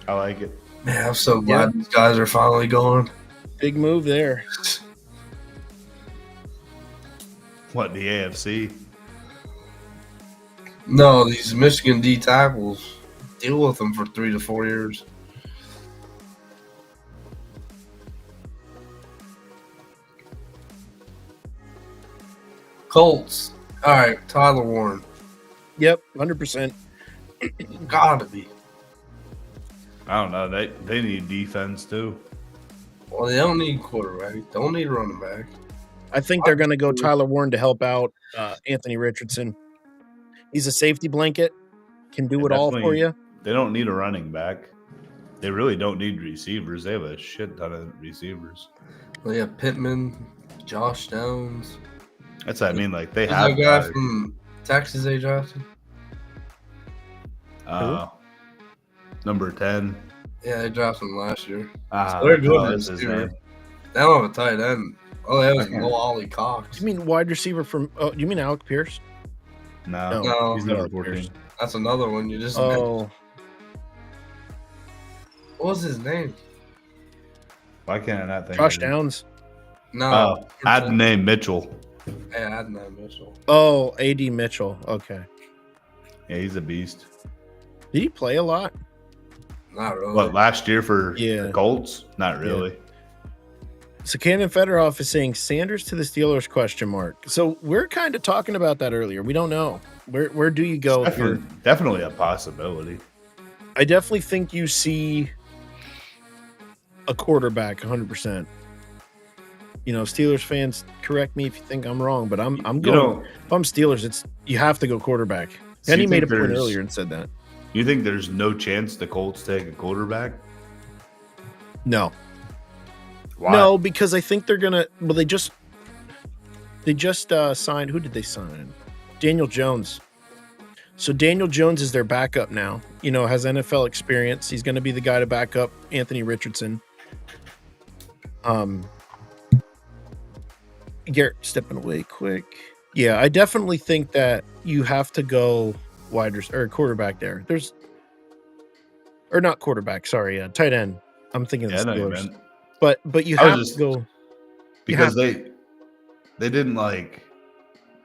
I like it. Man, I'm so glad these guys are finally going. Big move there. What, the AFC? No, these Michigan D tackles. Deal with them for 3 to 4 years. Colts. All right, Tyler Warren. Yep, 100%. Gotta be. I don't know. They need defense too. Well, they don't need quarterback. Don't need running back. I think they're going to go Tyler Warren to help out Anthony Richardson. He's a safety blanket. Can do it all for Definitely. you. They don't need a running back. They really don't need receivers. They have a shit ton of receivers. They have Pittman, Josh Downs. That's what I mean. Like they Who's have that guy guys. from Texas they drafted? Number 10. Yeah, they drafted him last year. Ah, They're good that's his receiver. name. They don't have a tight end. Oh, they have no Ollie Cox. You mean wide receiver from? Oh, you mean Alec Pierce? No, No. he's not number Alec 14. Pierce. That's another one you just mentioned. Oh, What was his name? Why can't I not think? Josh of him? Downs. No. Oh, add the name Mitchell. Hey, Adnan Mitchell. Oh, AD Mitchell. Okay. Yeah, he's a beast. Did he play a lot? Not really. What, last year for Yeah. the Colts? Not really. So Cannon Fedorov is saying Sanders to the Steelers ? So we're kind of talking about that earlier. We don't know. Where do you go? If you're, Definitely a possibility. I definitely think you see a quarterback 100%. You know, Steelers fans, correct me if you think I'm wrong, but I'm You going. know, If I'm Steelers, it's you have to go quarterback. So Penny you made a think point there's- earlier and said that. you think there's no chance the Colts take a quarterback? No, Why? no, because I think they're gonna. Well, they just signed. Who did they sign? Daniel Jones. So Daniel Jones is their backup now. You know, has NFL experience. He's going to be the guy to back up Anthony Richardson. Garrett stepping away quick. Yeah, I definitely think that you have to go or quarterback there. Or not quarterback. Sorry, tight end. I'm thinking Yeah, the I know you Steelers. meant. But you I was have just- to go Because they didn't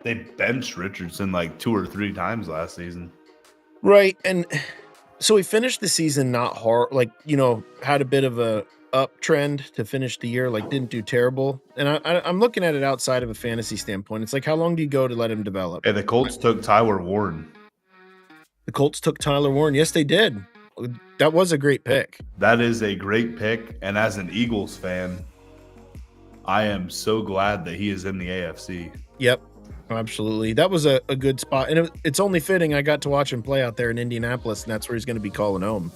they benched Richardson like 2 or 3 times last season. right. And so he finished the season not hard, like, you know, had a bit of a uptrend to finish the year, like didn't do terrible. And I'm looking at it outside of a fantasy standpoint. It's like, how long do you go to let him develop? Hey, the Colts took Tyler Warren. The Colts took Tyler Warren. Yes, they did. That was a great pick. That is a great pick. And as an Eagles fan, I am so glad that he is in the AFC. Yep, absolutely. That was a good spot. And it's only fitting I got to watch him play out there in Indianapolis, and that's where he's going to be calling home.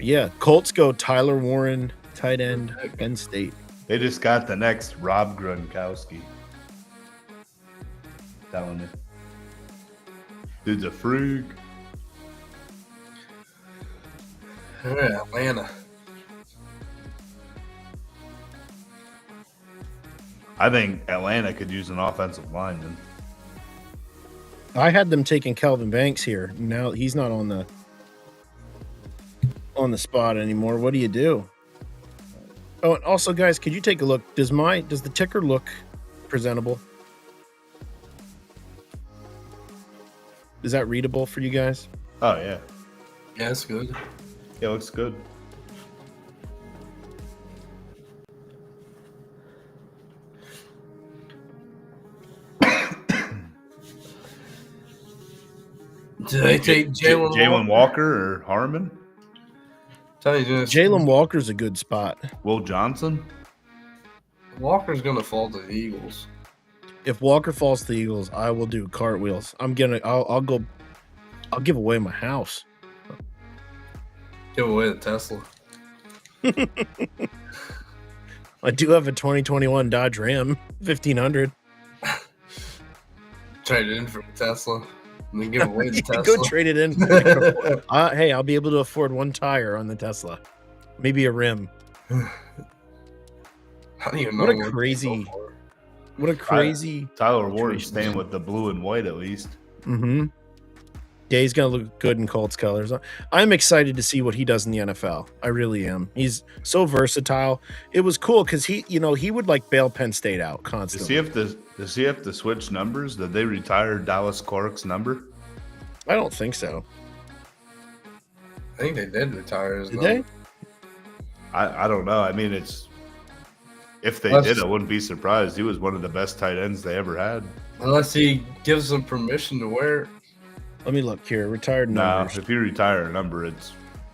Yeah, Colts go Tyler Warren, tight end, Penn State. They just got the next Rob Gronkowski. Telling you. Dude's a freak. All right, Atlanta. I think Atlanta could use an offensive lineman. I had them taking Kelvin Banks here. Now he's not on the spot anymore. What do you do? Oh, and also, guys, could you take a look? Does the ticker look presentable? Is that readable for you guys? Oh, yeah. Yeah, that's good. Yeah, looks good. Did they take Jalen Jalen Walker or Harmon? Tell you this, Jalen Walker's a good spot. Will Johnson? Walker's gonna fall to the Eagles. If Walker falls to the Eagles, I will do cartwheels. I'll give away my house. Give away the Tesla. I do have a 2021 Dodge Ram 1500. Trade it in for a Tesla and then give away the You Tesla. can go trade it in. Hey, I'll be able to afford one tire on the Tesla, maybe a rim. I don't even know What a what they crazy- go for. What a crazy. Tyler Ward is situation. staying with the blue and white at least. Mm-hmm. Yeah, he's gonna look good in Colts colors. I'm excited to see what he does in the NFL. I really am. He's so versatile. It was cool because he would like bail Penn State out Does he constantly. have to switch numbers? Did they retire Dallas Clark's number? I don't think so. I think they did retire his Did number. they? I don't know. I mean, if they That's- did, I wouldn't be surprised. He was one of the best tight ends they ever had. Unless he gives them permission to wear it. Let me look here. Retired No, numbers. if you retire a number, it's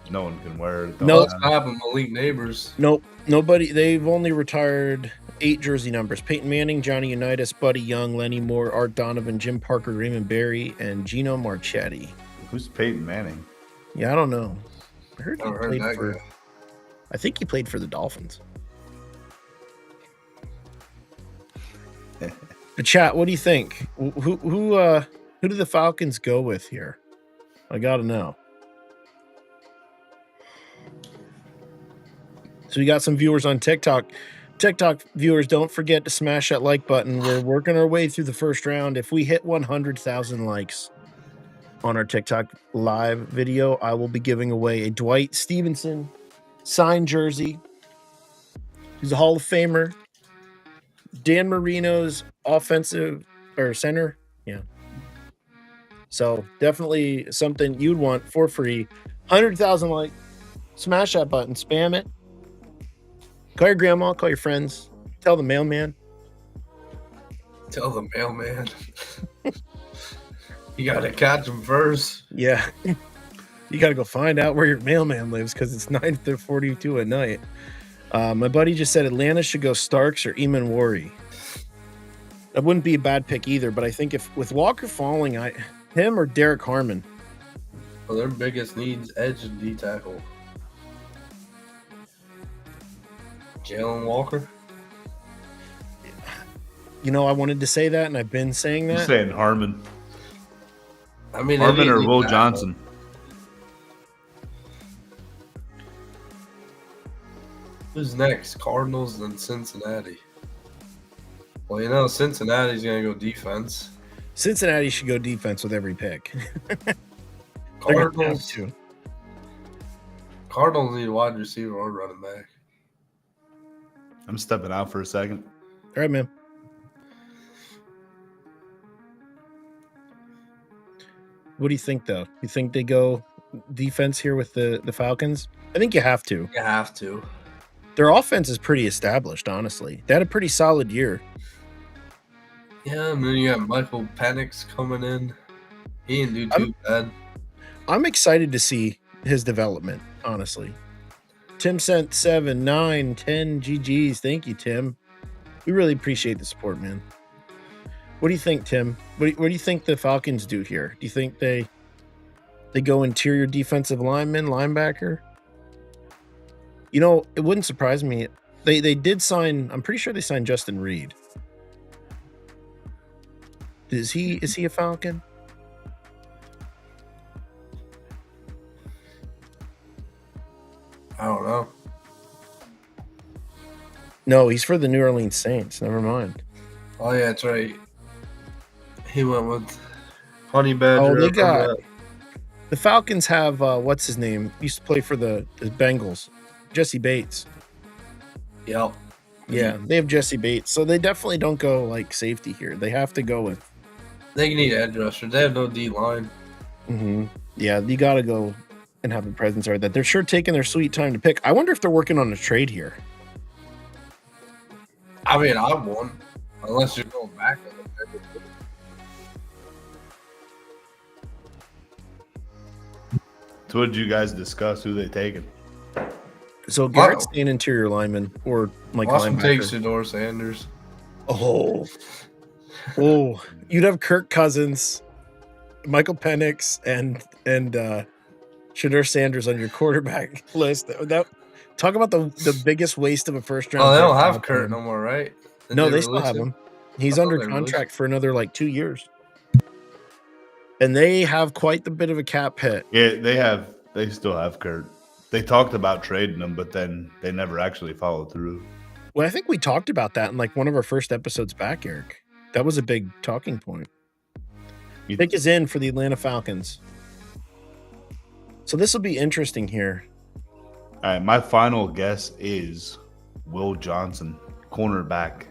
no one can wear it. No. What's happened, Malik Neighbors? Nope. Nobody. They've only retired 8 jersey numbers: Peyton Manning, Johnny Unitas, Buddy Young, Lenny Moore, Art Donovan, Jim Parker, Raymond Berry, and Gino Marchetti. Who's Peyton Manning? Yeah, I don't know. I heard he Never heard played that for. guy. I think he played for the Dolphins. But chat, what do you think? Who do the Falcons go with here? I gotta know. So we got some viewers on TikTok. TikTok viewers, don't forget to smash that like button. We're working our way through the first round. If we hit 100,000 likes on our TikTok live video, I will be giving away a Dwight Stevenson signed jersey. He's a Hall of Famer. Dan Marino's offensive or center. Yeah. So definitely something you'd want for free. 100,000 like. Smash that button. Spam it. Call your grandma. Call your friends. Tell the mailman. Tell the mailman. You gotta catch him first. Yeah. You got to go find out where your mailman lives because it's 9:42 at night. My buddy just said Atlanta should go Starks or Eamon Worry. That wouldn't be a bad pick either, but I think if with Walker falling, him or Derek Harmon. Well, their biggest needs edge and D tackle. Jalen Walker. You know, I wanted to say that, and I've been saying I'm that. saying Harmon. I mean, Harmon they or need Will tackle. Johnson. Who's next? Cardinals, then Cincinnati. Well, you know, Cincinnati's gonna go defense. Cincinnati should go defense with every pick. They're gonna have Cardinals. to. Cardinals need a wide receiver or running back. I'm stepping out for a second. All right, man. What do you think, though? You think they go defense here with the Falcons? I think you have to. You have to. Their offense is pretty established, honestly. They had a pretty solid year. Yeah, and then you got Michael Penix coming in. He didn't do too bad. I'm excited to see his development, honestly. Tim sent 7, 9, 10 GGs. Thank you, Tim. We really appreciate the support, man. What do you think, Tim? What do you think the Falcons do here? Do you think they go interior defensive lineman, linebacker? You know, it wouldn't surprise me. They did sign, I'm pretty sure they signed Justin Reed. Is he a Falcon? I don't know. No, he's for the New Orleans Saints. Never mind. Oh yeah, that's right. He went with Honey Badger. Oh, they I got remember the Falcons have what's his name? Used to play for the Bengals. Jesse Bates. that. Yep. Yeah, they have Jesse Bates. So they definitely don't go like safety here. They have to go with They need edge rusher. They have no D line. yeah, you gotta go and have a presence right that they're sure taking their sweet time to pick. I wonder if they're working on a trade here. I mean, I won. Unless you're going back. So what did you guys discuss? Who they taking? So Garrett's staying interior lineman or like Austin linebacker. takes Shador Sanders. Oh, you'd have Kirk Cousins, Michael Penix, and Shador Sanders on your quarterback list. Talk about the biggest waste of a first round. Oh, they pick don't in have my Kurt opinion. no more, right? Did No, they still release have him? him. He's I under thought they released contract for another like 2 years. And they have quite the bit of a cap hit. Yeah, they still have Kurt. They talked about trading him, but then they never actually followed through. Well, I think we talked about that in like one of our first episodes back, Eric. That was a big talking point. You- Pick is in for the Atlanta Falcons. So this will be interesting here. All right, my final guess is Will Johnson, cornerback,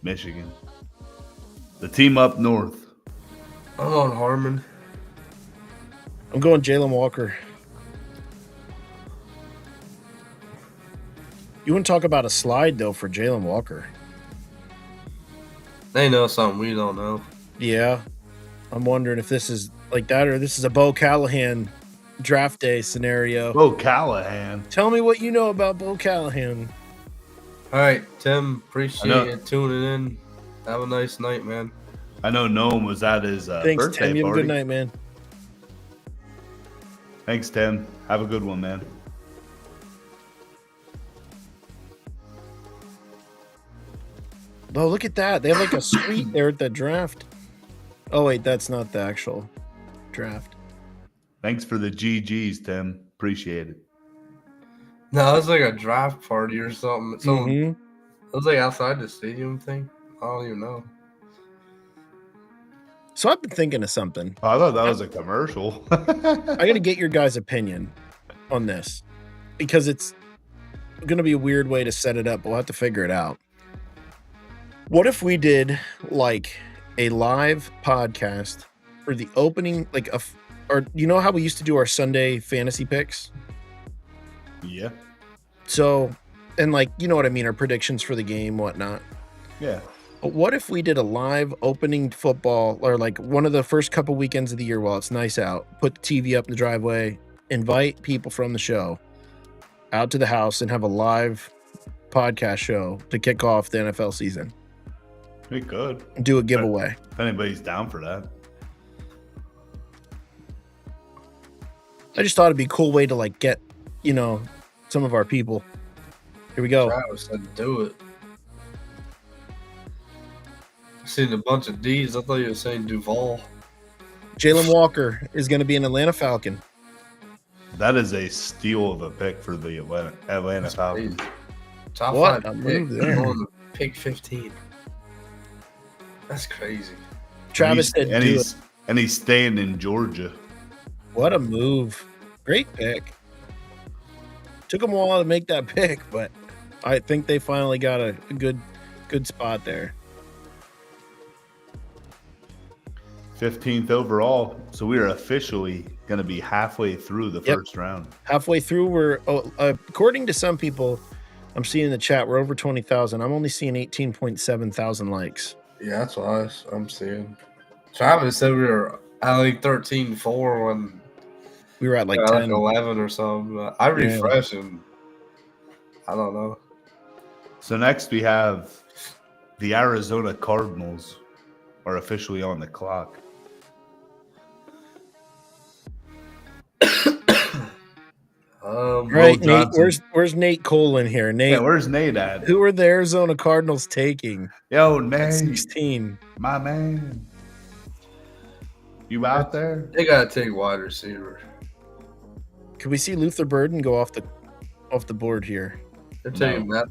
Michigan. The team up north. I'm on Harmon. I'm going Jalen Walker. You want to talk about a slide, though, for Jalen Walker. They know something we don't know. Yeah. I'm wondering if this is like that or this is a Bo Callahan draft day scenario. Bo Callahan. Tell me what you know about Bo Callahan. All right, Tim, I appreciate know. you tuning in. Have a nice night, man. I know Noam was at his Thanks, birthday Tim. You have a party. good night, man. Thanks, Tim. Have a good one, man. Oh, look at that. They have like a suite there at the draft. Oh, wait, that's not the actual draft. Thanks for the GGs, Tim. Appreciate it. No, it was like a draft party or something. Mhm. It was like outside the stadium thing. I don't even know. So I've been thinking of something. Oh, I thought that was a commercial. I got to get your guys' opinion on this because it's going to be a weird way to set it up. We'll have to figure it out. What if we did like a live podcast for the opening, like or you know how we used to do our Sunday fantasy picks? Yeah. So, and like, you know what I mean? Our predictions for the game, whatnot. Yeah. But what if we did a live opening football or like one of the first couple weekends of the year while it's nice out, put the TV up in the driveway, invite people from the show out to the house and have a live podcast show to kick off the NFL season. We could. Do a giveaway. If anybody's down for that. I just thought it'd be a cool way to like get, you know, some of our people. Here we go. Travis said do it. I seen a bunch of D's. I thought you were saying Duval. Jalen Walker is going to be an Atlanta Falcon. That is a steal of a pick for the Atlanta That's Falcons. crazy. Top What a 5 move pick. there. Going to pick 15. That's crazy. Travis said and do he's it. and he's staying in Georgia. What a move. Great pick. Took them a while to make that pick, but I think they finally got a good spot there. 15th overall. So we are officially going to be halfway through the Yep. first round. Halfway through, we're according to some people, I'm seeing in the chat, we're over 20,000. I'm only seeing 18.7 thousand likes. Yeah, that's what I'm seeing. Travis said we were at like 13-4 when We were at like like 10. 11 or something. I refreshed and I don't know. So next we have the Arizona Cardinals are officially on the clock. Right, Nate. Johnson. Where's Nate Cole in here? Nate, Yeah, where's Nate at? who are the Arizona Cardinals taking Yo, at Nate, 16? my man. You out there? They gotta take wide receiver. Could we see Luther Burden go off the board here? They're taking that.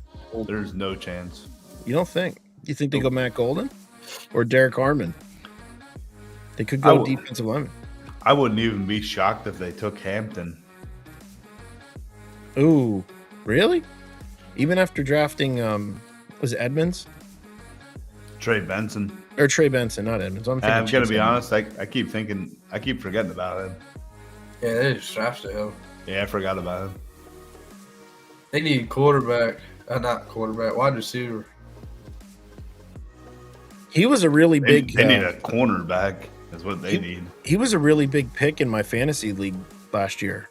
There's no chance. You don't think? You think they go Matt Golden or Derek Harmon? They could go would- defensive lineman. I wouldn't even be shocked if they took Hampton. Ooh, really? Even after drafting, was it Edmonds Trey Benson. or Trey Benson? Not Edmonds. I'm I'm thinking gonna be Chase honest. I keep forgetting about him. Yeah, they just drafted him. Yeah, I forgot about him. They need quarterback. Not quarterback, wide receiver. Edmonds. He was a really They, big. they need a cornerback. Is what they need. He was a really big pick in my fantasy league last year.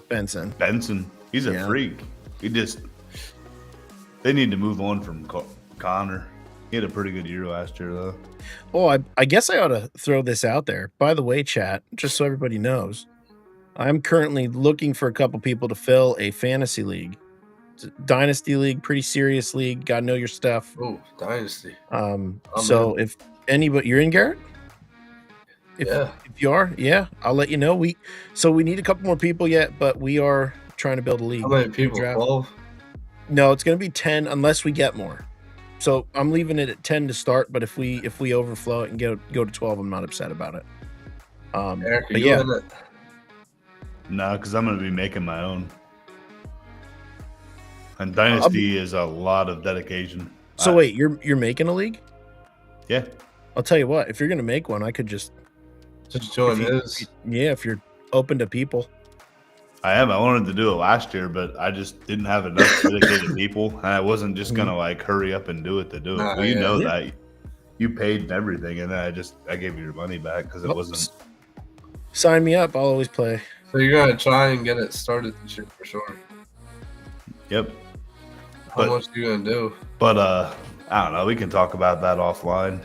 Benson. Benson. He's a Yeah. freak. They need to move on from Connor. He had a pretty good year last year, though. Oh, I guess I ought to throw this out there. By the way, chat, just so everybody knows, I'm currently looking for a couple people to fill a fantasy league. It's a dynasty league, pretty serious league. Gotta know your stuff. Oh, Dynasty. So if anybody, you're in, Garrett? Yeah. If you are, yeah, I'll let you know. We need a couple more people yet, but we are trying to build a league. How many people? Draft. 12? No, it's going to be 10 unless we get more. So I'm leaving it at 10 to start, but if we overflow it and go to 12, I'm not upset about it. Eric, are but you yeah, in it? No, because I'm going to be making my own. And Dynasty is a lot of dedication. So wait, you're making a league? Yeah. I'll tell you what, if you're going to make one, I could just join his. Yeah, if you're open to people. I am. I wanted to do it last year, but I just didn't have enough dedicated people. And I wasn't just going to like hurry up and do it to do it. Nah, Well, you yeah. know that. You paid and everything, and then I gave you your money back because it wasn't. Sign me up. I'll always play. So you're going to try and get it started this year for sure. Yep. How much are you going to do? But I don't know. We can talk about that offline.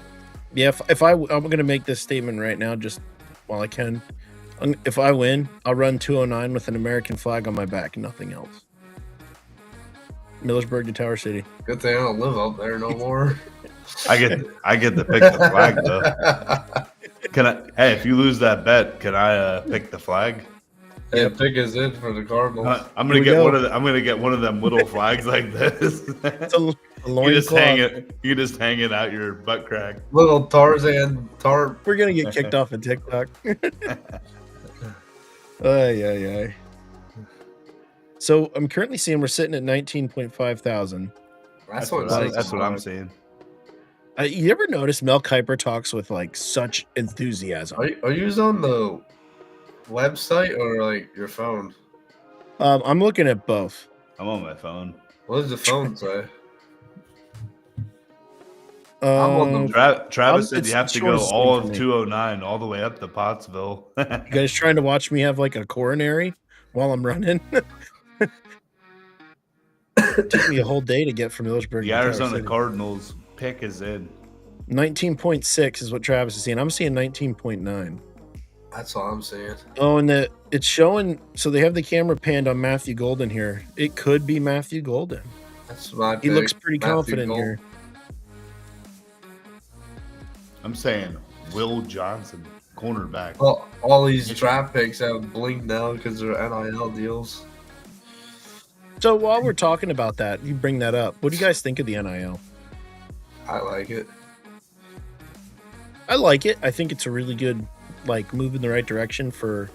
Yeah, I'm going to make this statement right now just while I can. If I win, I'll run 209 with an American flag on my back and nothing else. Millersburg to Tower City. Good thing I don't live up there no more. I get to pick the flag though. Can I? Hey, if you lose that bet, can I pick the flag? Yeah, pick us in for the Cardinals. I'm gonna get I'm gonna get one of them little flags like this. It's a You loin just cloth. hang it. You just hang it out your butt crack. Little Tarzan tarp. We're gonna get kicked off of TikTok. Ay. So I'm currently seeing we're sitting at 19.5 thousand. That's what I'm saying. You ever notice Mel Kiper talks with like such enthusiasm? Are you on the website or like your phone? I'm looking at both. I'm on my phone. What does the phone say? I'm on the Travis said you have it's to short go of all sleep of for me. 209 all the way up to Pottsville. You guys trying to watch me have like a coronary while I'm running? It took me a whole day to get from Millersburg. The to Tower Arizona City. Cardinals pick is in. 19.6 is what Travis is seeing. I'm seeing 19.9. That's all I'm saying. Oh, and it's showing. So they have the camera panned on Matthew Golden here. It could be Matthew Golden. That's my He pick. looks pretty Matthew confident Gold. here. I'm saying Will Johnson, cornerback. Well, all these draft picks have blinked now because they're NIL deals. So while we're talking about that, you bring that up. What do you guys think of the NIL? I like it. I like it. I think it's a really good, like, move in the right direction for.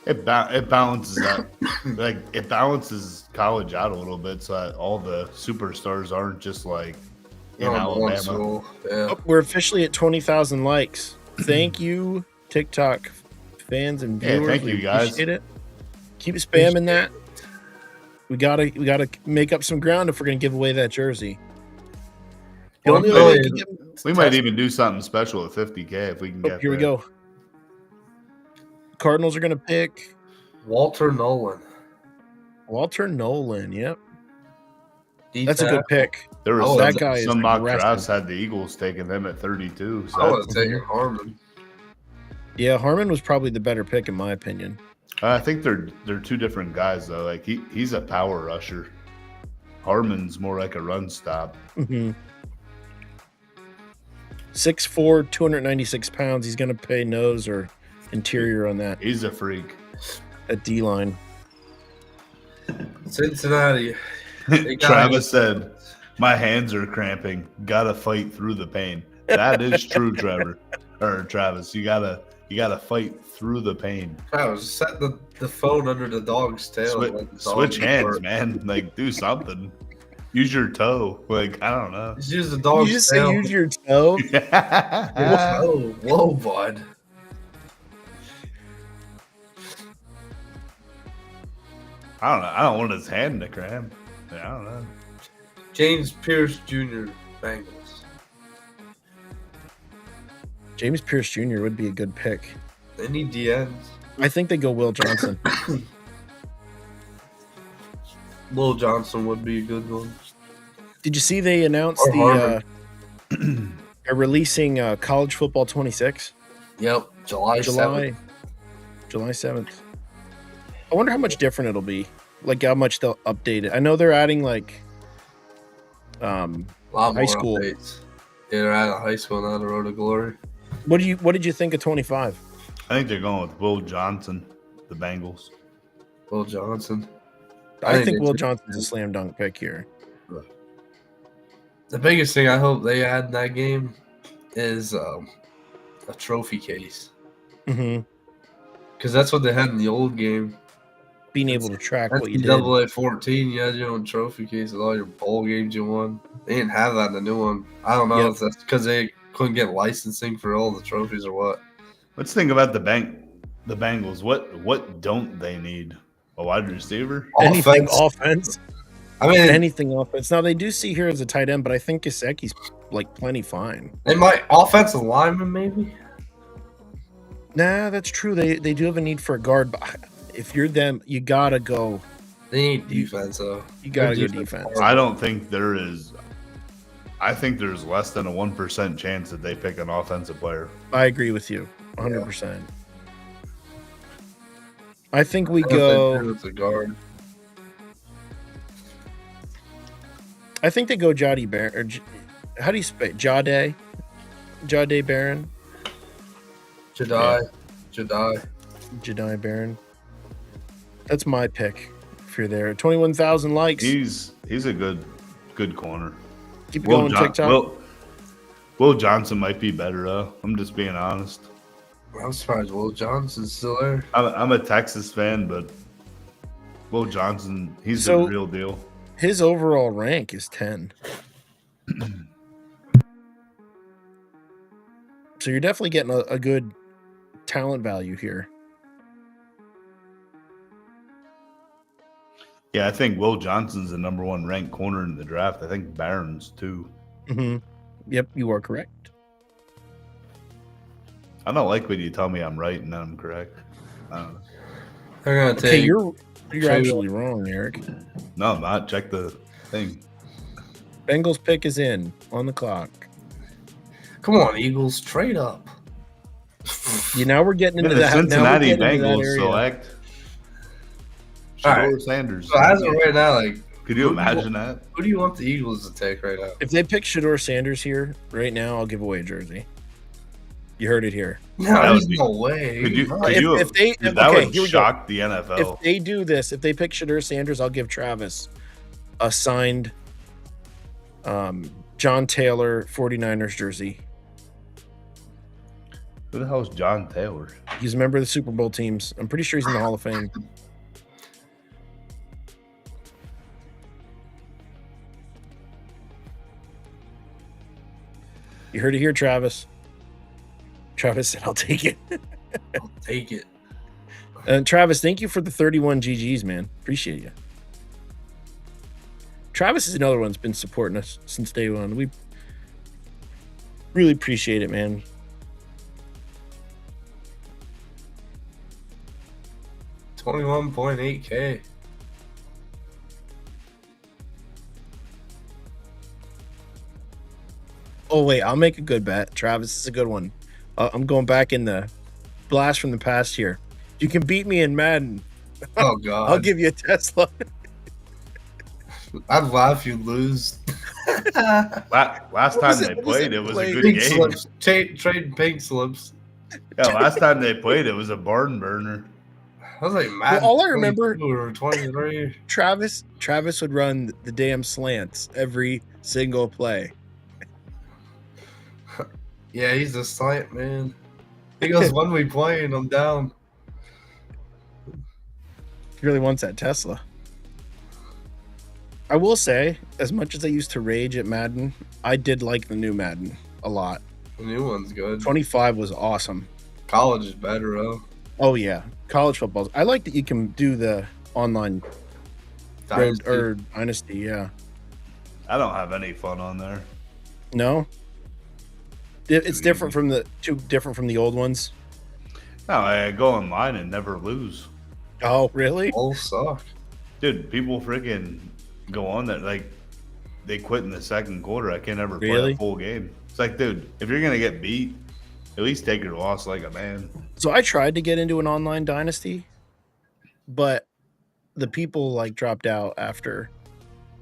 It balances out, like it balances college out a little bit, so that all the superstars aren't just like in Alabama. School. Yeah. Oh, we're officially at 20,000 likes. Thank you, TikTok fans and viewers. Yeah, thank you, We guys. appreciate it. Keep spamming that. We gotta make up some ground if we're gonna give away that jersey. The only way we can get- We might even do something special at 50K if we can Oh, get. here we there. go. Cardinals are gonna pick Walter Nolan. Walter Nolan. Yep, D-Tap. that's a good pick. There was Oh, that some, guy is some mock aggressive. drafts had the Eagles taking them at 32. So I would have taken Harmon. Yeah, Harmon was probably the better pick in my opinion. I think they're two different guys though. Like he's a power rusher. Harmon's more like a run stop. Mm-hmm. 6'4", 296 pounds. He's gonna play nose or interior on that He's a freak. at D line. Cincinnati. They got Travis said, "My hands are cramping. Gotta fight through the pain." That is true, Trevor or Travis. You gotta fight through the pain. Travis, set the phone under the dog's tail. and let the dog Switch do hands, work. man. Like do something. Use your toe. Like I don't know. Just use the You dog's just say tail. use your toe. Whoa, bud. I don't know. I don't want his hand to cramp. I don't know. James Pierce Jr. Bengals. James Pierce Jr. would be a good pick. They need DNs. I think they go Will Johnson. Will Johnson would be a good one. Did you see they announced Or they're releasing College Football 26? Yep, July 7th. July 7th. I wonder how much different it'll be. Like how much they'll update it. I know they're adding like A lot high more school. updates. Yeah, they're out of high school now, the Road to Glory. What did you think of 25? I think they're going with Will Johnson, the Bengals. Will Johnson. I think they Will took- Johnson's a slam dunk pick here. The biggest thing I hope they add in that game is a trophy case. Mm-hmm. Because that's what they had in the old game. Being able to track That's what you did. NCAA 14. You had your own trophy case with all your bowl games you won. They didn't have that in the new one. I don't know Yep. if that's because they couldn't get licensing for all the trophies or what. Let's think about the Bengals. What don't they need? A wide receiver? Anything Offense. offense. I mean, Anything offense. Now they do see here as a tight end, but I think Gesicki's like plenty fine. they might offensive lineman maybe. Nah, that's true. They do have a need for a guard, but if you're them, you gotta go. They need defense though. You gotta Their go defense. hard. I don't think there is. I think there's less than a 1% chance that they pick an offensive player. I agree with you, 100%. I think we I don't think go. it's a guard. I think they go Jody Barron. Or how do you spell Jade? Jade Barron. Jedi. Jedi Barron. That's my pick. If you're there, 21,000 likes. He's a good corner. Keep it going, TikTok. Will Johnson might be better though. I'm just being honest. I'm surprised Will Johnson's still there. I'm a Texas fan, but Will Johnson, he's So- the real deal. His overall rank is 10. So you're definitely getting a good talent value here. Yeah, I think Will Johnson's the number 1 ranked corner in the draft. I think Barron's too. Mm-hmm. Yep, you are correct. I don't like when you tell me I'm right and then I'm correct. They're gonna Okay, take. you're Trey actually wrong, Eric. No, I'm not. Check the thing. Bengals pick is in on the clock. Come on, Eagles, trade up. Now we're getting into the that. now we're Cincinnati getting into that Bengals area. select All Shador right. Sanders. So as of right now, like, Could you imagine that? who do you want the Eagles to take right now? If they pick Shador Sanders here right now, I'll give away a jersey. You heard it here. No, That there's would be- no way. Could you? Right. Could you If they- dude, that okay, would here we go. shock the NFL. If they do this, if they pick Shador Sanders, I'll give Travis a signed John Taylor 49ers jersey. Who the hell is John Taylor? He's a member of the Super Bowl teams. I'm pretty sure he's in the Hall of Fame. You heard it here, Travis. Travis said, I'll take it. I'll take it. And Travis, thank you for the 31 GGs, man. Appreciate you. Travis is another one that's been supporting us since day one. We really appreciate it, man. $21.8K. Oh, wait, I'll make a good bet. Travis, this is a good one. I'm going back in the blast from the past here. You can beat me in Madden. Oh God! I'll give you a Tesla. I'd laugh if you lose. Last What was time it- they what was played, it it was played? a good Pink game. slips. Trading pink slips. Yeah, last time they played, it was a barn burner. I was like, Matt. all I remember- or 23. Travis would run the damn slants every single play. Yeah, he's a slant man. He goes, when we playing, I'm down. He really wants that Tesla. I will say, as much as I used to rage at Madden, I did like the new Madden a lot. The new one's good. 25 was awesome. College is better though. Oh yeah, college football. I like that you can do the online road Dynasty. or dynasty. Yeah, I don't have any fun on there. no, it's different from the old ones. No, I go online and never lose. Oh really? All suck. Dude, people freaking go on there. Like, they quit in the second quarter. I can't ever play Really? a full game. It's like, dude, if you're going to get beat, at least take your loss like a man. So I tried to get into an online dynasty, but the people like dropped out after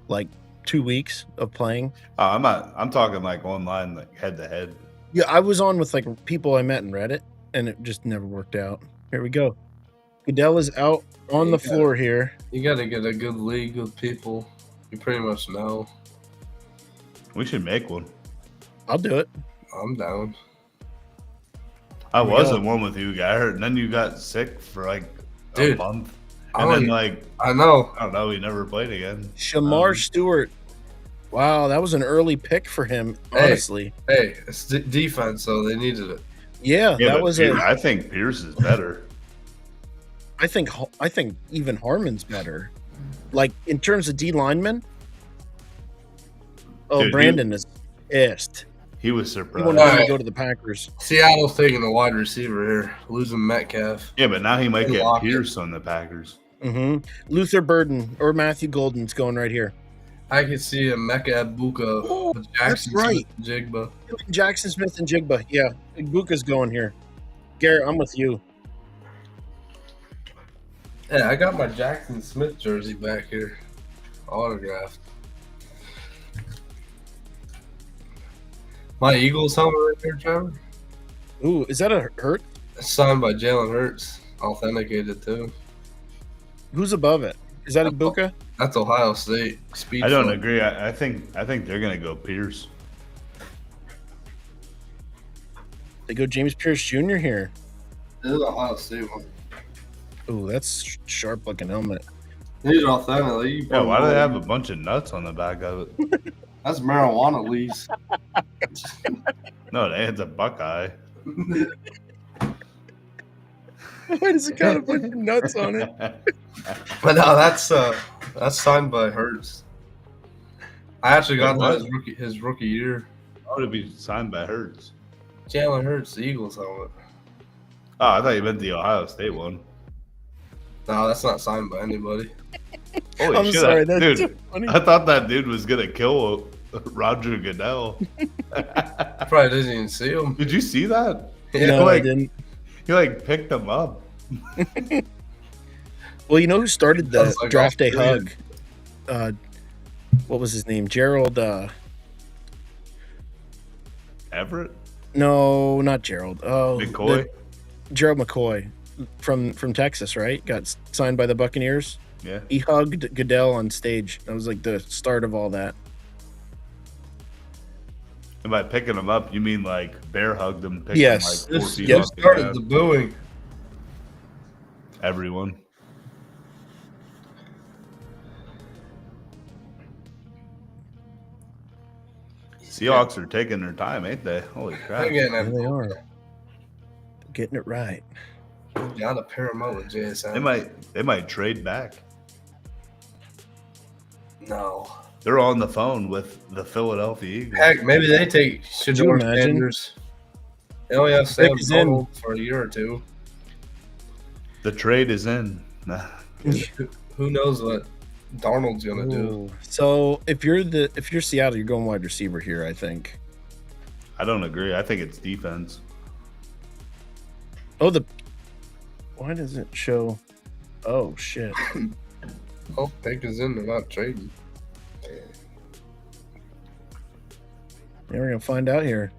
like 2 weeks of playing. I'm talking like online, like head to head. Yeah, I was on with like people I met in Reddit, and it just never worked out. Here we go. Goodell is out on the floor here. You got to get a good league of people you pretty much know. We should make one. I'll do it. I'm down. I we was go. in one with you, Garrett, and then you got sick for like a Dude, month. I And don't then even- like I know. I don't know, we never played again. Shamar Um, Stewart. Wow, that was an early pick for him, Hey. honestly. Hey, it's defense, so they needed it. Yeah, Yeah, that but was I think Pierce is better. I think even Harmon's better. Like in terms of D linemen. Oh, Dude, Brandon is pissed. He was He surprised. wanted him to Alright. go to the Packers. Seattle's taking a wide receiver here, losing Metcalf. Yeah, but now he might get Lockett. Pierce on the Packers. Luther Burden or Matthew Golden's going right here. I could see a Mecca Buka Oh, with that's Jackson right. Smith and Jigba. Jackson Smith and Jigba. Yeah, Buka's going here. Garrett, I'm with you. Yeah, I got my Jackson Smith jersey back here, autographed. My Eagles helmet right there, Trevor. Ooh, is that a hurt? It's signed by Jalen Hurts, authenticated too. Who's above it? Is that a Buka? That's Ohio State. Speed I don't foot. agree. I think they're gonna go Pierce. They go James Pierce Jr. here. This is Ohio State one. Ooh, that's sharp looking helmet. These are authentic. Yeah, why do they have a bunch of nuts on the back of it? That's marijuana leaves. No, it's a Buckeye. Why does it got a bunch of nuts on it? But no, that's signed by Hurts. I actually got Wait, that his rookie year. Why would it be signed by Hurts? Jalen Hurts, the Eagles helmet. Oh, I thought you meant the Ohio State one. No, that's not signed by anybody. Holy I'm shit, sorry, that's dude! so funny. I thought that dude was gonna kill Roger Goodell. I probably didn't even see him. Did you see that? No, like- I didn't. He like picked him up. Well, you know who started the Sounds like draft day Australian. hug? What was his name? Gerald. Everett No, not Gerald. Oh, McCoy. Gerald McCoy from Texas, right? Got signed by the Buccaneers. Yeah. He hugged Goodell on stage. That was like the start of all that. And by picking him up, you mean like bear hugged him? Picked Yes. Him like 4 This feet Yep. off the started ground? the booing. Everyone. Seahawks are taking their time, ain't they? Holy crap! I'm getting There that. they are. Getting it right. Gotta pair him up with JSN. They might trade back. No. They're on the phone with the Philadelphia Eagles. Heck, maybe they take you Shador imagine? Sanders. They only have Sam is in. Darnold for a year or two. The trade is in. Nah. Who knows what Darnold's gonna do? Ooh. So if you're Seattle, you're going wide receiver here. I think. I don't agree. I think it's defense. Oh, why does it show? Oh shit! Oh, pick is in. They're not trading. Yeah, we're gonna find out here.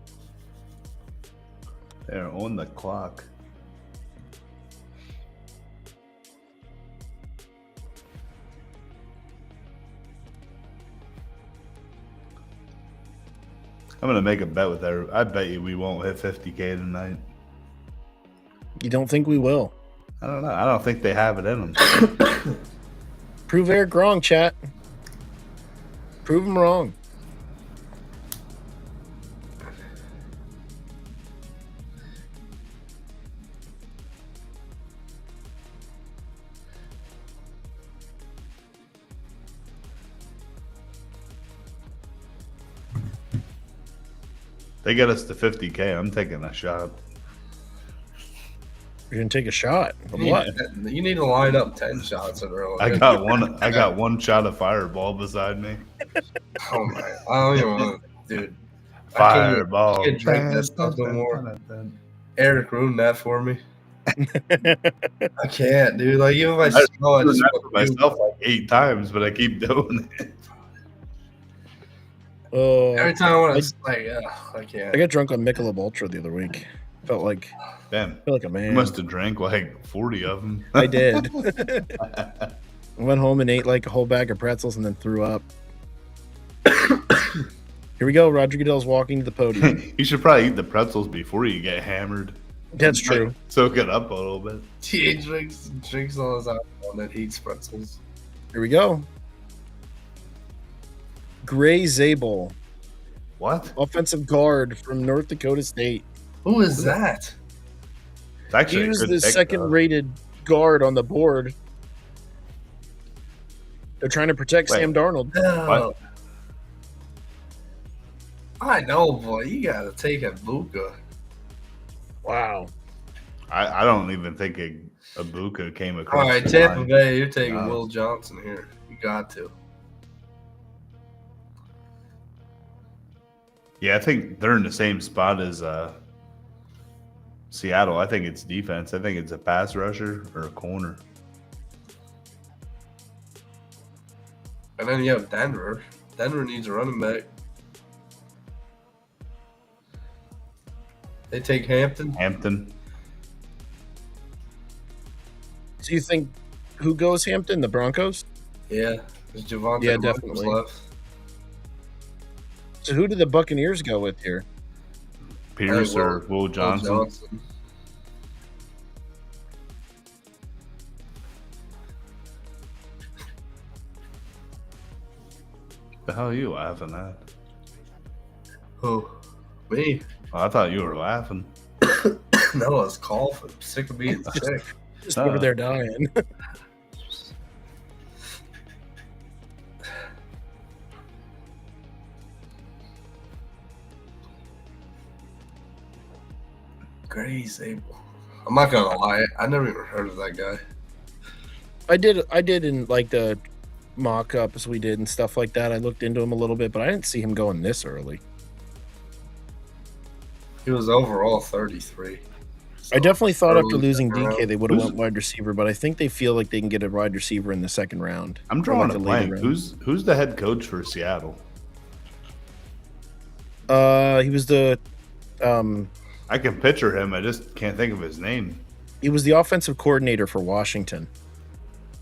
They're on the clock. I'm gonna make a bet with her. I bet you we won't hit 50K tonight. You don't think we will? I don't know. I don't think they have it in them. Prove Eric wrong, chat. Prove him wrong. They get us to 50K. I'm taking a shot. You're gonna take a shot. Of what? You need to line up 10 shots in a row. I got one. I got one shot of fireball beside me. Oh my! I don't even want to, dude. I can't Fireball. drink this stuff no more. Eric ruined that for me. I can't, dude. Like even if I I smell, I done just that want for to puke. myself like 8 times, but I keep doing it. Every time I want I- to, like, I can't. I got drunk on Michelob Ultra the other week. Felt like Damn, a you man. must have drank like 40 of them. I did. I went home and ate like a whole bag of pretzels and then threw up. Here we go. Roger Goodell's walking to the podium. You should probably eat the pretzels before you get hammered. That's Like, true. soak it up a little bit. He drinks all his alcohol and then eats pretzels. Here we go. Gray Zabel, What? offensive guard from North Dakota State. Who is that? It's actually He a was good the pick, second though. rated guard on the board. They're trying to protect Wait. Sam Darnold. No. I know, boy. You gotta take a Buka. Wow. I don't even think Ibuka came across. All right, the Tampa line. Bay. You're taking No. Will Johnson here. You got to. Yeah, I think they're in the same spot as Seattle. I think it's defense. I think it's a pass rusher or a corner. And then you have Denver. Denver needs a running back. They take Hampton. Hampton. So you think who goes Hampton? The Broncos? Yeah, there's Javante Yeah, Williams definitely. left. So who do the Buccaneers go with here? Pierce Will- or Will Johnson. Will Johnson. The hell are you laughing at? Who? Me? Oh, I thought you were laughing. No, I was coughing. I'm sick of being sick. Just over there dying. Crazy. I'm not gonna lie. I never even heard of that guy. I did in like the mock ups we did and stuff like that. I looked into him a little bit, but I didn't see him going this early. He was overall 33. I definitely thought after early losing second DK round. they would have Who's- went wide receiver, but I think they feel like they can get a wide receiver in the second round. I'm Or, drawing like, a the later blank. round. Who's the head coach for Seattle? He was the I can picture him. I just can't think of his name. he was the offensive coordinator for Washington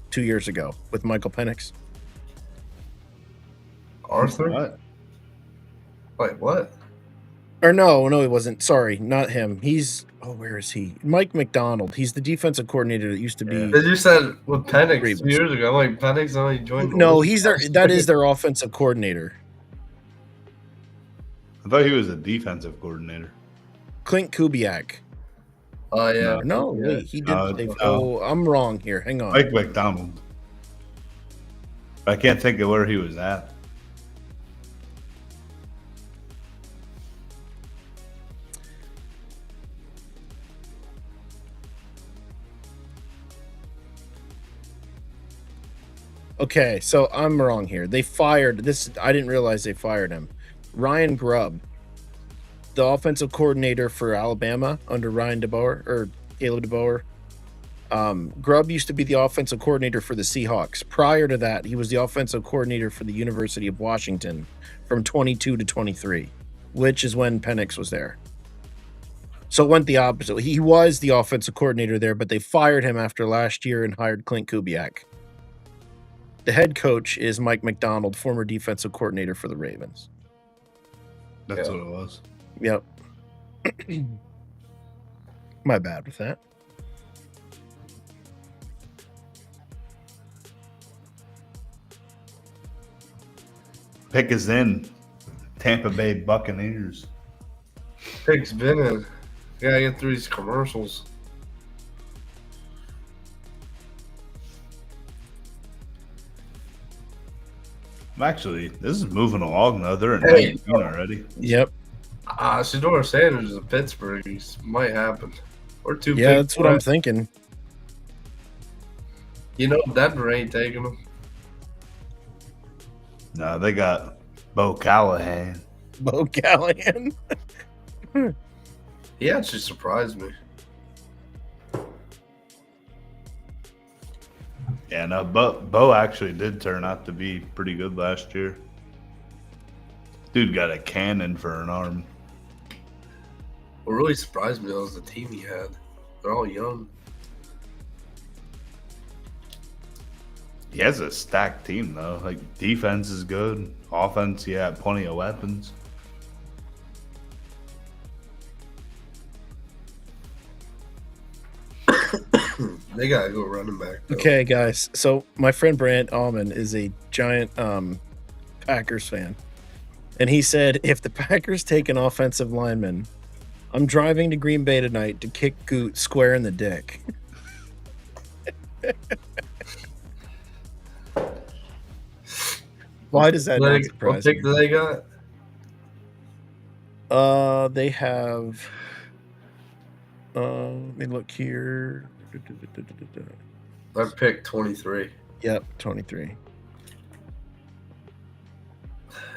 2 years ago with Michael Penix. Arthur? What? Wait, what? Or no, he wasn't. Sorry, not him. He's where is he? Mike McDonald. He's the defensive coordinator that used to be. Yeah. Did you said with Penix Ravens. 2 years ago? I'm like, Penix only joined. No, he's their. That is their offensive coordinator. I thought he was a defensive coordinator. Clint Kubiak. Oh, yeah. No, Yeah. wait, he did. No, they- no. Oh, I'm wrong here. Hang on. Mike McDonald. I can't think of where he was at. Okay, so I'm wrong here. They fired this. I didn't realize they fired him. Ryan Grubb, the offensive coordinator for Alabama under Ryan DeBoer or Caleb DeBoer. Grubb used to be the offensive coordinator for the Seahawks. Prior to that, he was the offensive coordinator for the University of Washington from 22 to 23, which is when Penix was there. So it went the opposite. He was the offensive coordinator there, but they fired him after last year and hired Clint Kubiak. The head coach is Mike McDonald, former defensive coordinator for the Ravens. That's Yeah. what it was. Yep. My bad with that. Pick is in. Tampa Bay Buccaneers. Pick's been in. Gotta get through these commercials. Actually, this is moving along though. They're at Hey, 19 already. Yep. Shador Sanders is in Pittsburgh. This might happen. Or two Yeah, picks that's what I'm away. thinking. You know, Denver ain't taking him. No, they got Bo Callahan. Bo Callahan. He actually surprised me. Yeah, no, Bo actually did turn out to be pretty good last year. Dude got a cannon for an arm. What really surprised me was the team he had. They're all young. He has a stacked team though. Like defense is good, offense, he had plenty of weapons. They gotta go running back. Though. Okay, guys. So my friend Brant Allman is a giant Packers fan. And he said, if the Packers take an offensive lineman, I'm driving to Green Bay tonight to kick Goot square in the dick. Why does that not surprise What pick me? do they got? They have. Let me look here. I picked 23. Yep, 23.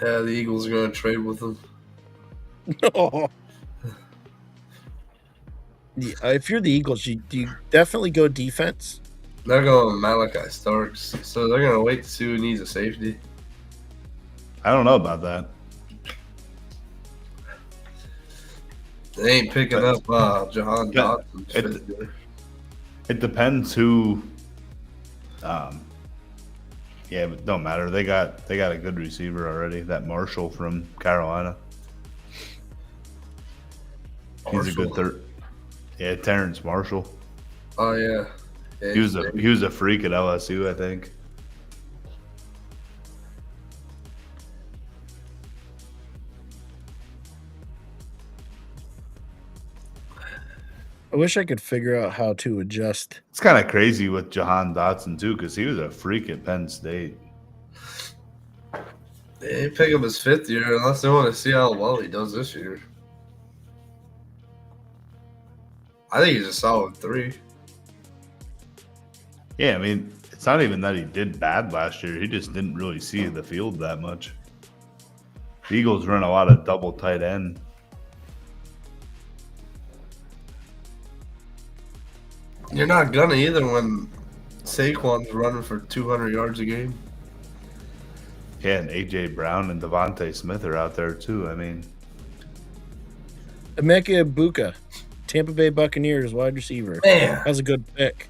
Yeah, the Eagles are going to trade with them. No. If you're the Eagles, do you definitely go defense? They're going Malachi Starks, so they're going to wait to see who needs a safety. I don't know about that. They ain't picking up Jahan Dotson. It depends who. Yeah, but don't matter. They got a good receiver already. That Marshall from Carolina. He's a good third. Yeah, Terrence Marshall. Oh yeah. He was a freak at LSU, I think. I wish I could figure out how to adjust. It's kind of crazy with Jahan Dotson too, because he was a freak at Penn State. They ain't pick up his 5th year unless they want to see how well he does this year. I think he's a solid 3. Yeah, I mean, it's not even that he did bad last year. He just didn't really see the field that much. The Eagles run a lot of double tight end. You're not gonna either when Saquon's running for 200 yards a game. Yeah, and A.J. Brown and Devontae Smith are out there too. I mean, Emeka Ibuka, Tampa Bay Buccaneers wide receiver. Man. That's a good pick.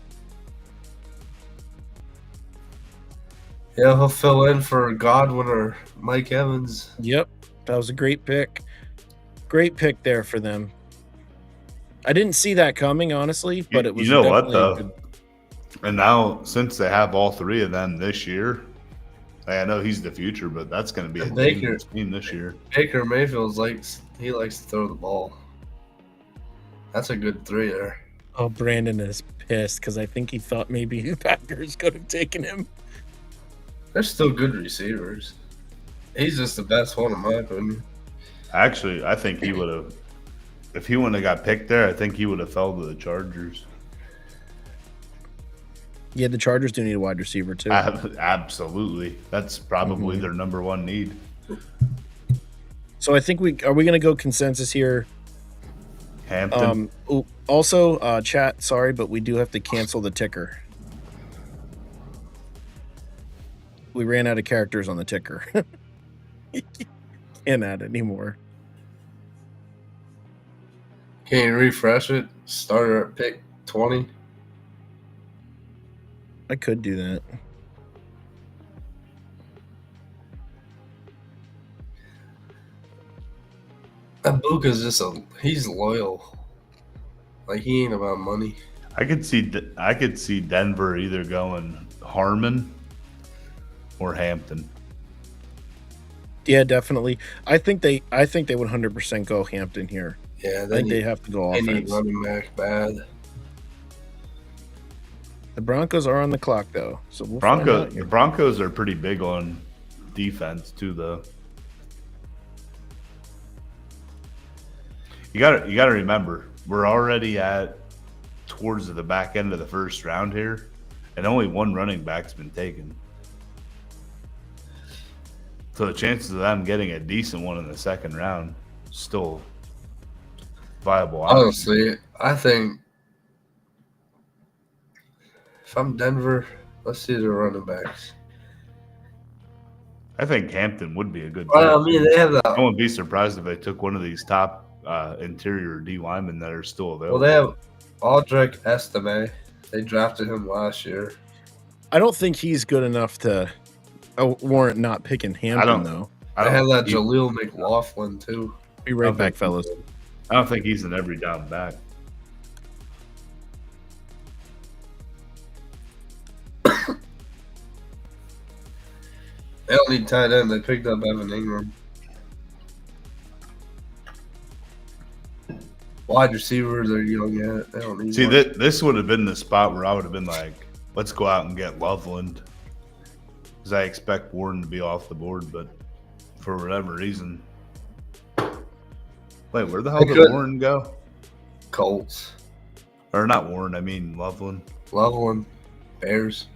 Yeah, he'll fill in for Godwin or Mike Evans. Yep, that was a great pick. Great pick there for them. I didn't see that coming, honestly, but it was. You know what definitely though? good. And now since they have all 3 of them this year, I know he's the future, but that's going to be a dangerous team this year. Baker Mayfield likes to throw the ball. That's a good 3 there. Oh, Brandon is pissed because I think he thought maybe the Packers could have taken him. They're still good receivers. He's just the best one in my opinion. Actually, I think he would have. If he wouldn't have got picked there, I think he would have fell to the Chargers. Yeah, the Chargers do need a wide receiver too. Absolutely, that's probably their number 1 need. So I think we going to go consensus here. Hampton. Also, chat. Sorry, but we do have to cancel the ticker. We ran out of characters on the ticker. Can't add anymore. Can you refresh it? Starter at pick 20. I could do that. Ibuka's he's loyal. Like he ain't about money. I could see Denver either going Harmon or Hampton. Yeah, definitely. I think they would 100% go Hampton here. Yeah, I think they have to go they need offense. running back bad. The Broncos are on the clock though, so we'll find out The here. Broncos are pretty big on defense too, though. You got to remember, we're already towards the back end of the first round here, and only 1 running back's been taken. So the chances of them getting a decent one in the second round still viable. Honestly, I think if I'm Denver, Let's see the running backs. I think Hampton would be a good. Well, I pick. mean, they have I the wouldn't be surprised if they took one of these top interior D linemen that are still available. well, they have Aldrich Estime. They drafted him last year. I don't think he's good enough to warrant not picking Hampton, don't- though. They have that he- Jaleel McLaughlin too. Be I right don't back, think- fellas. I don't think he's an every down back. They don't need tight end. They picked up Evan Ingram. Wide receivers are young yet. They don't need See, one. this would have been the spot where I would have been like, let's go out and get Loveland. Because I expect Warren to be off the board, but for whatever reason. Wait, where the hell They did could- Warren go? Colts, Or not Warren, I mean Loveland. Loveland, Bears.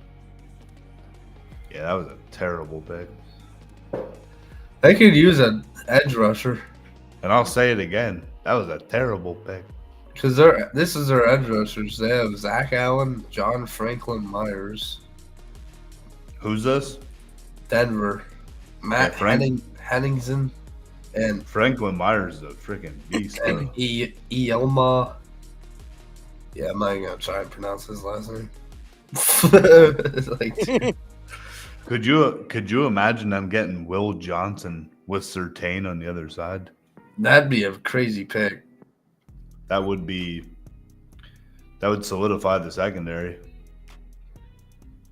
Yeah, that was a terrible pick. They could use an edge rusher And I'll say it again. That was a terrible pick. because this is their edge rushers. They have Zach Allen, John Franklin Myers, Who's this? Denver, Matt Yeah, Frank- Henningsen, and Franklin Myers is a freaking beast. and bro. Ielma. Yeah, I'm not even gonna try and pronounce his last name. It's like, Could you imagine them getting Will Johnson with Surtain on the other side? that'd be a crazy pick. That would solidify the secondary.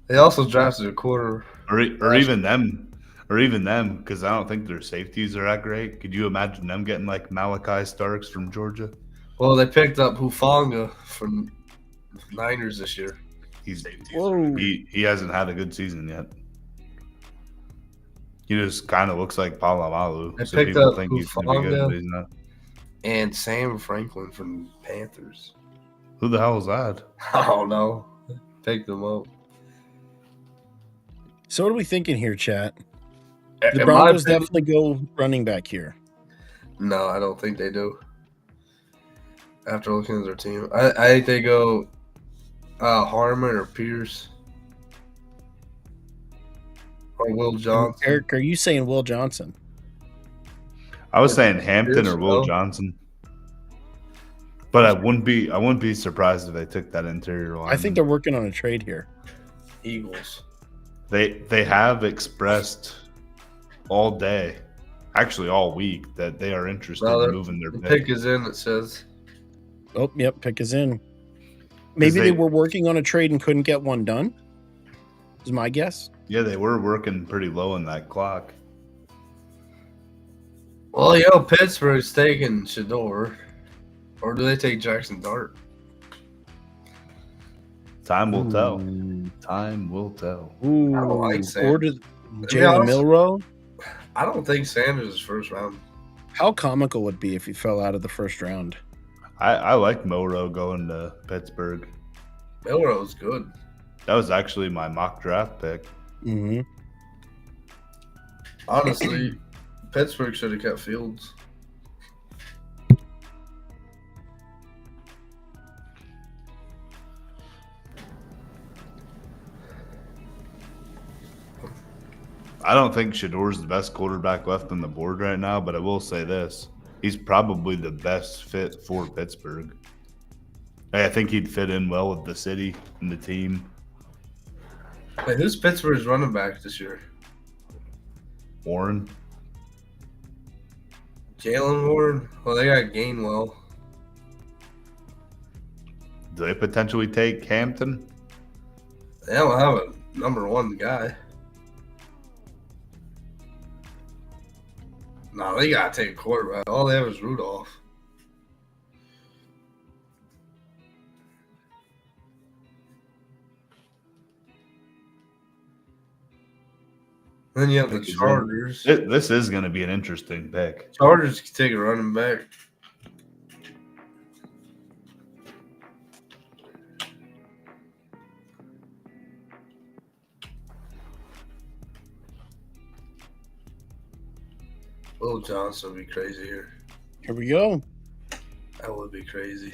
They also drafted a quarter. Or even them, because I don't think their safeties are that great. Could you imagine them getting like Malachi Starks from Georgia? Well, they picked up Hufanga from Niners this year. Whoa. He hasn't had a good season yet. He just kind of looks like Palamalu. They So picked people up think he's going to be good, Hufanga. but he's not. And Sam Franklin from Panthers. Who the hell is that? I don't know. Picked them up. So what are we thinking here, chat? In The my Broncos opinion- definitely go running back here. No, I don't think they do. After looking at their team, I think they go Harmon or Pierce or Will Johnson. Eric, are you saying Will Johnson? I was saying Hampton or Pierce, Will no. Johnson. But I wouldn't be surprised if they took that interior line. I think they're working on a trade here. Eagles. They have expressed all day, actually all week, that they are interested Brother, in moving their The pick. pick is in. It says Oh, yep, pick is in. Maybe they they- were working on a trade and couldn't get one done. Is my guess. Yeah, they were working pretty low in that clock. Well, Pittsburgh's taking Shador. Or do they take Jackson Dart? Time will tell. Time will tell. Ooh, I don't like Sanders. or did be Jalen honest- Milrow? I don't think Sanders is first round. How comical would it be if he fell out of the first round? I like Moro going to Pittsburgh. Milrow's good. That was actually my mock draft pick. Mm-hmm. Honestly, Pittsburgh should have kept Fields. I don't think Shador's the best quarterback left on the board right now, but I will say this. He's probably the best fit for Pittsburgh. I think he'd fit in well with the city and the team. Wait, who's Pittsburgh's running back this year? Warren. Jalen Warren? Well, they got Gainwell. Do they potentially take Hampton? They don't have a number one guy. No, they got to take a quarterback. All they have is Rudolph. Then you have the Chargers. This is going to be an interesting pick. Chargers can take a running back. Will Johnson would be crazy here. Here we go. That would be crazy.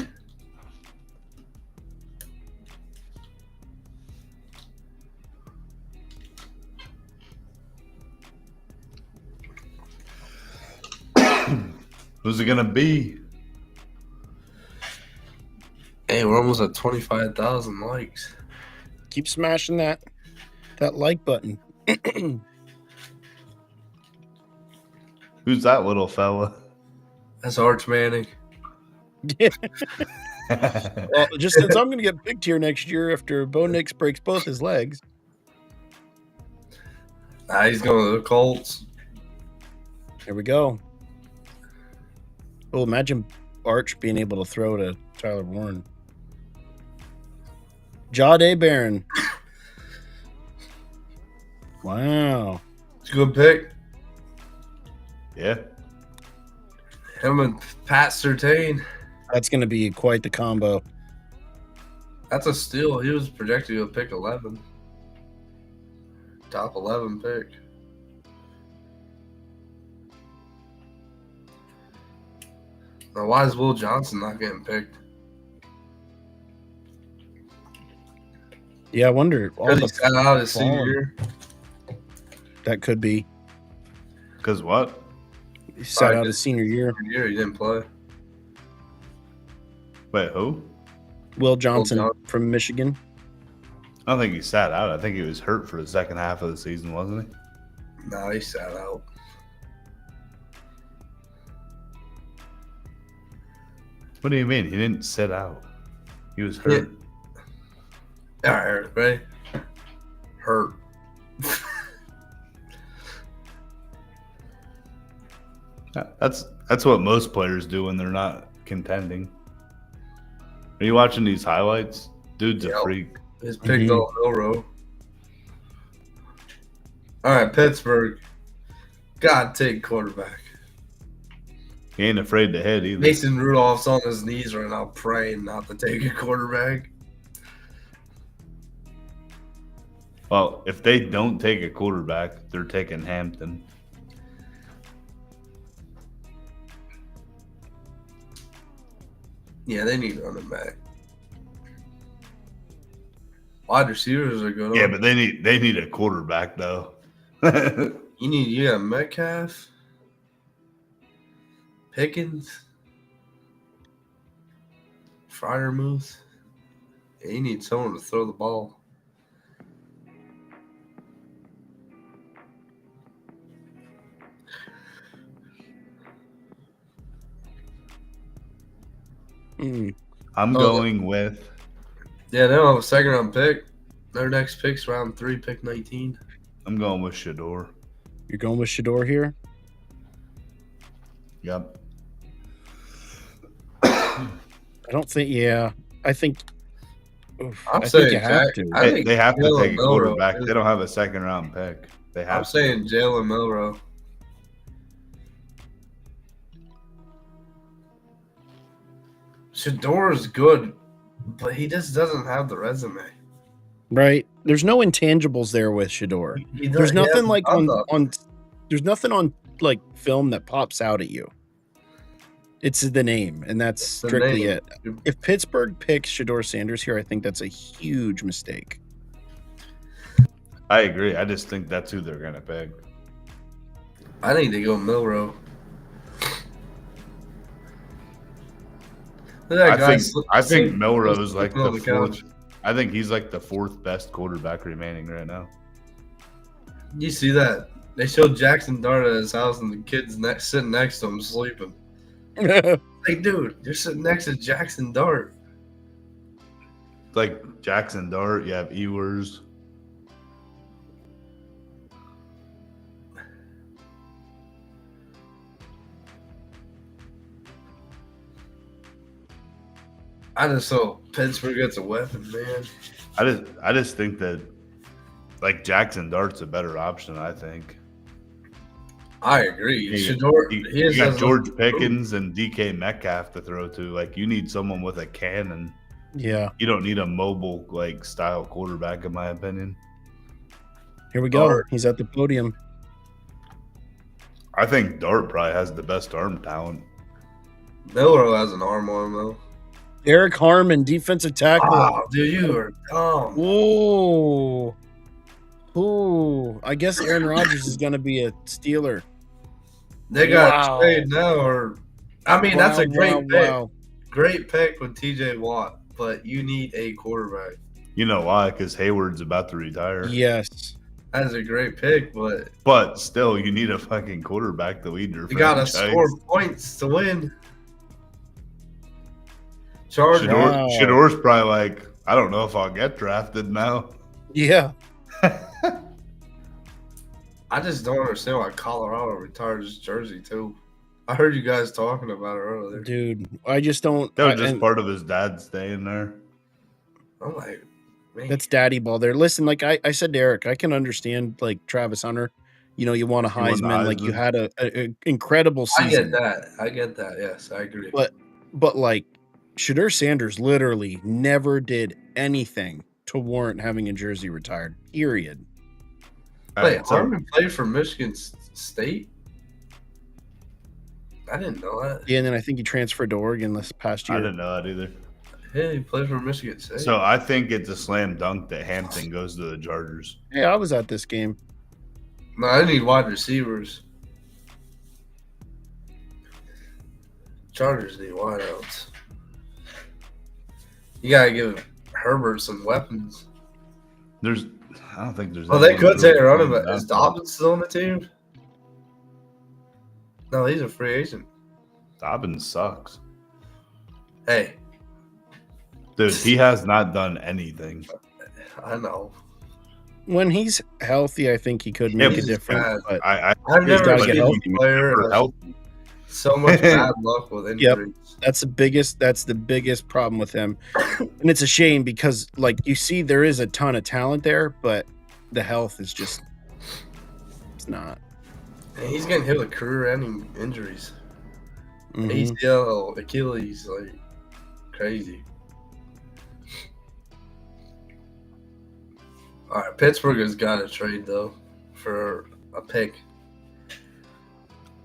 Who's it gonna be? Hey, we're almost at 25,000 likes. Keep smashing that like button. Who's that little fella? That's Arch Manning. Well, just since I'm going to get picked here next year after Bo Nix breaks both his legs. He's going to the Colts. Here we go. Oh, imagine Arch being able to throw to Tyler Warren. Jahdae Barron. Wow. It's a good pick. Yeah. Him and Pat Surtain. That's going to be quite the combo. That's a steal. He was projected to pick 11. Top 11 pick. Now, why is Will Johnson not getting picked? Yeah, I wonder. All Because he the sat out his falling. senior year. That could be. Because what? He sat Probably out his senior year. He didn't play. Wait, who? Will Johnson Johnson. from Michigan. I don't think he sat out. I think he was hurt for the second half of the season, wasn't he? No, he sat out. What do you mean? He didn't sit out. He was hurt. All right, ready? Hurt. That's what most players do when they're not contending. Are you watching these highlights? Dude's a Yep. freak. His picked all Milrow. All right, Pittsburgh. God, take quarterback. He ain't afraid to hit either. Mason Rudolph's on his knees right now praying not to take a quarterback. Well, if they don't take a quarterback, they're taking Hampton. Yeah, they need running back. Wide receivers are good. Yeah, but they need a quarterback though. You got Metcalf, Pickens, Fryermuth. Yeah, you need someone to throw the ball. Mm. I'm going with Yeah, they don't have a second round pick. Their next pick's round 3, pick 19. I'm going with Shador. You're going with Shador here? Yep. I don't think. Yeah, I think. I'm I saying think you have Jack- to. I think They have to Jalen take a Milrow quarterback. is- They don't have a second round pick. They have I'm to. saying Jalen Milrow. Shador is good, but he just doesn't have the resume. Right. There's no intangibles there with Shador. He There's he nothing hasn't like done on nothing. there's nothing on like film that pops out at you. It's the name, and that's It's the strictly name. it. If Pittsburgh picks Shador Sanders here, I think that's a huge mistake. I agree. I just think that's who they're gonna pick. I think they go Milrow. Look at that guy I think sleep- Milrow's like sleeping on the the fourth. couch. I think he's like the fourth best quarterback remaining right now. You see that? They showed Jackson Dart at his house, and the kid's sitting next to him sleeping. Like, dude, you're sitting next to Jackson Dart. Like Jackson Dart, you have Ewers. I just hope Pittsburgh gets a weapon, man. I just think that like Jackson Dart's a better option. I think I agree. you, Shador, you got George Pickens and DK Metcalf to throw to. Like you need someone with a cannon. Yeah. You don't need a mobile like style quarterback, in my opinion. Here we go. Dart. He's at the podium. I think Dart probably has the best arm talent. Milrow has an arm on him, though. Eric Harmon, defensive tackle. Oh, dude, you are dumb. Ooh. Ooh. I guess Aaron Rodgers is going to be a Steeler. They got Wow. trade now, or I mean, that's a great pick. Wow. Great pick with TJ Watt, but you need a quarterback. You know why? Because Hayward's about to retire. Yes. That's a great pick, but But still, you need a fucking quarterback to lead your you gotta franchise. score points to win. Chargers. Wow. Shador's probably like, I don't know if I'll get drafted now. Yeah. I just don't understand why Colorado retired his jersey too. I heard you guys talking about it earlier. Dude, I just don't. That was I- just and part of his dad staying there. I'm like, man, that's daddy ball there. Listen, like I said to Eric, I can understand like Travis Hunter. You know, you want a You want the Heisman, like you Heisman. had a incredible I season. get that. I get that. Yes, I agree. But like Shadur Sanders literally never did anything to warrant having a jersey retired. Period. All Wait, right, so Harmon played for Michigan State? I didn't know that. Yeah, and then I think he transferred to Oregon this past I year. didn't know that either. Hey, he played for Michigan State. So I think it's a slam dunk that Hampton goes to the Chargers. Hey, I was at this game. No, I need wide receivers. Chargers need wideouts. You gotta give Herbert some weapons. I don't think there's. Well, they anyone could take a really running back. playing Is that Dobbins still on the team? No, he's a free agent. well. Dobbins sucks, Hey, dude. He has not done anything. I know. When he's healthy, I think he could Yeah, make a he's difference. bad. But I I've he's never gotta seen get a healthy. player never have healthy. so much bad luck with injuries. that's the biggest problem with him. And it's a shame because like you see there is a ton of talent there, but the health is just it's not. And he's getting hit with career-ending injuries. Mhm. ACL, Achilles, like crazy. All right, Pittsburgh has got to trade though for a pick.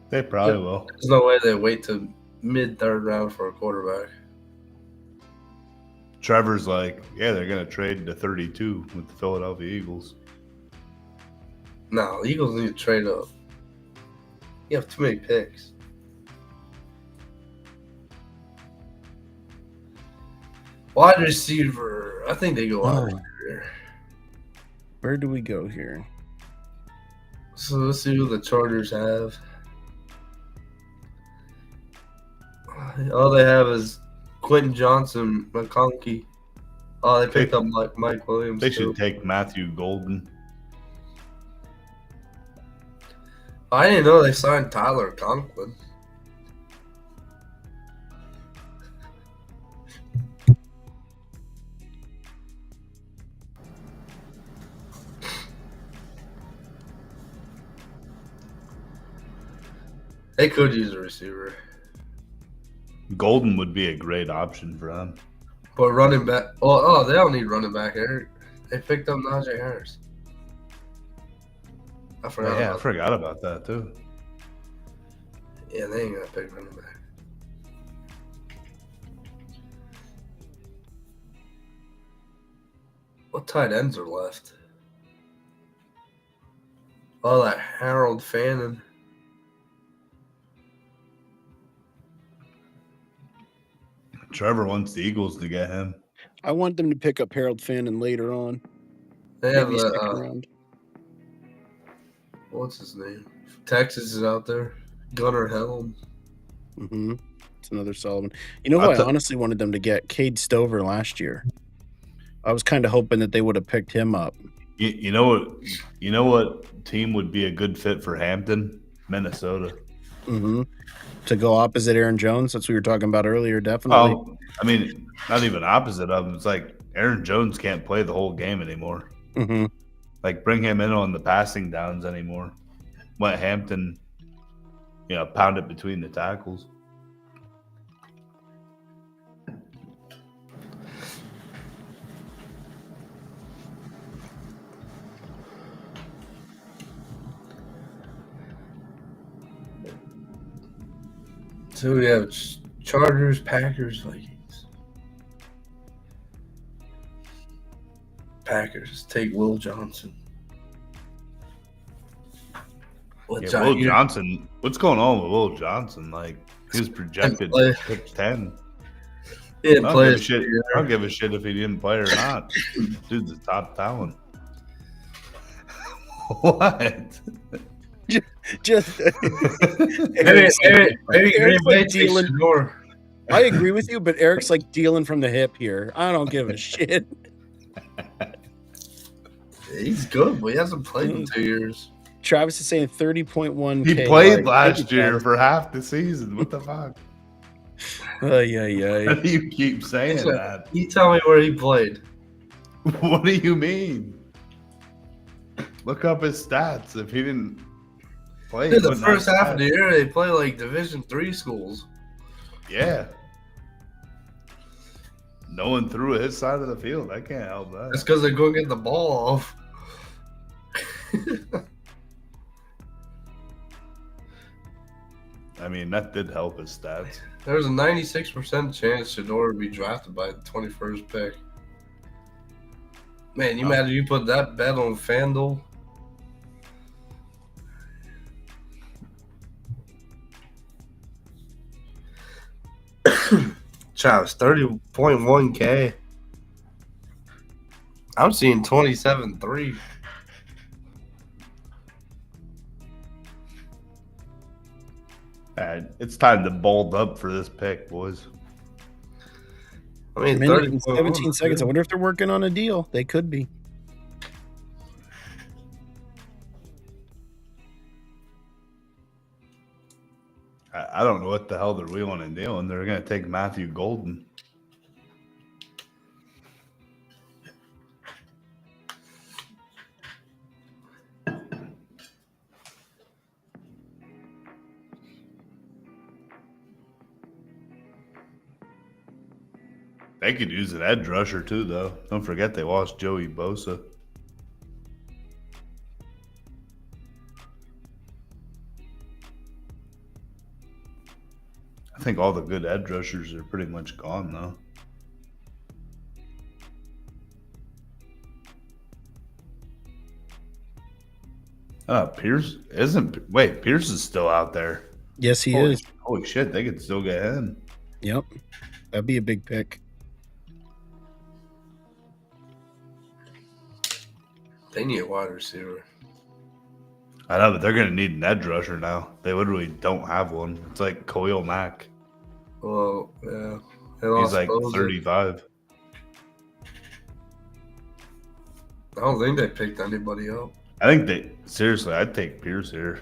They probably will. There's no way they wait to mid-third round for a quarterback. Trevor's like, yeah, they're gonna trade to 32 with the Philadelphia Eagles. No, the Eagles need to trade up. You have too many picks. Wide receiver, I think they go wide Oh. receiver. Where do we go here? So let's see who the Chargers have. All they have is Quentin Johnson, McConkey. Oh, they picked up Mike Williams. They too. should take Matthew Golden. I didn't know they signed Tyler Conklin. They could use a receiver, Golden would be a great option for them. but running back. Oh, they don't need running back. Eric. They picked up Najee Harris. I forgot. Yeah, I about forgot about that too. that. Yeah, they ain't gonna pick running back. What tight ends are left? Oh, that Harold Fannin. Trevor wants the Eagles to get him. I want them to pick up Harold Fannin later on. They have Maybe the second round. what's his name? Texas is out there. Gunnar Helm. Mm-hmm. It's another solid one. You know who I'll I tell- honestly wanted them to get? Cade Stover last year. I was kind of hoping that they would have picked him up. You know what? You know what team would be a good fit for Hampton? Minnesota. Mm-hmm. To go opposite Aaron Jones. That's what we were talking about earlier. Definitely. Oh, I mean, not even opposite of him. It's like Aaron Jones can't play the whole game anymore. Mm-hmm. Like bring him in on the passing downs anymore. Let Hampton, pound it between the tackles. So we have Chargers, Packers, Vikings. Packers take Will Johnson. Yeah, Will Johnson. What's going on with Will Johnson? Like, He was projected play. pick 10. He didn't I play don't give a his shit. year. I don't give a shit if he didn't play or not. Dude's a top talent. What? Just Maybe Eric's Green Eric's Bay like takes dealing. Shador. I agree with you, but Eric's like dealing from the hip here. I don't give a shit. He's good, but he hasn't played in 2 years. Travis is saying 30.1. He played last year for half the season. What the fuck? Yeah. How do you keep saying that? You tell me where he played. What do you mean? Look up his stats. If he didn't play, Dude, he the wouldn't first have half of stats. the year, they play like Division III schools. Yeah. No one threw his side of the field. I can't help that. That's because they're going to get the ball off. I mean, that did help his stats. There's a 96% chance Shador would be drafted by the 21st pick. Man, you imagine you put that bet on FanDuel? Travis, 30.1K. I'm seeing 27.3. It's time to bold up for this pick, boys. I mean, Minute and 30.1 17 seconds. I good. wonder if they're working on a deal. They could be. I don't know what the hell they're wheeling and dealing. They're going to take Matthew Golden. They could use an edge rusher too, though. Don't forget they lost Joey Bosa. I think all the good edge rushers are pretty much gone, though. Pierce isn't. Wait, Pierce is still out there. Yes, he holy, is. Holy shit, they could still get him. Yep. That'd be a big pick. They need a wide receiver. I know, but they're going to need an edge rusher now. They literally don't have one. It's like Khalil Mack. Well, yeah. He's like 35. I don't think they picked anybody up. I think they seriously. I'd take Pierce here.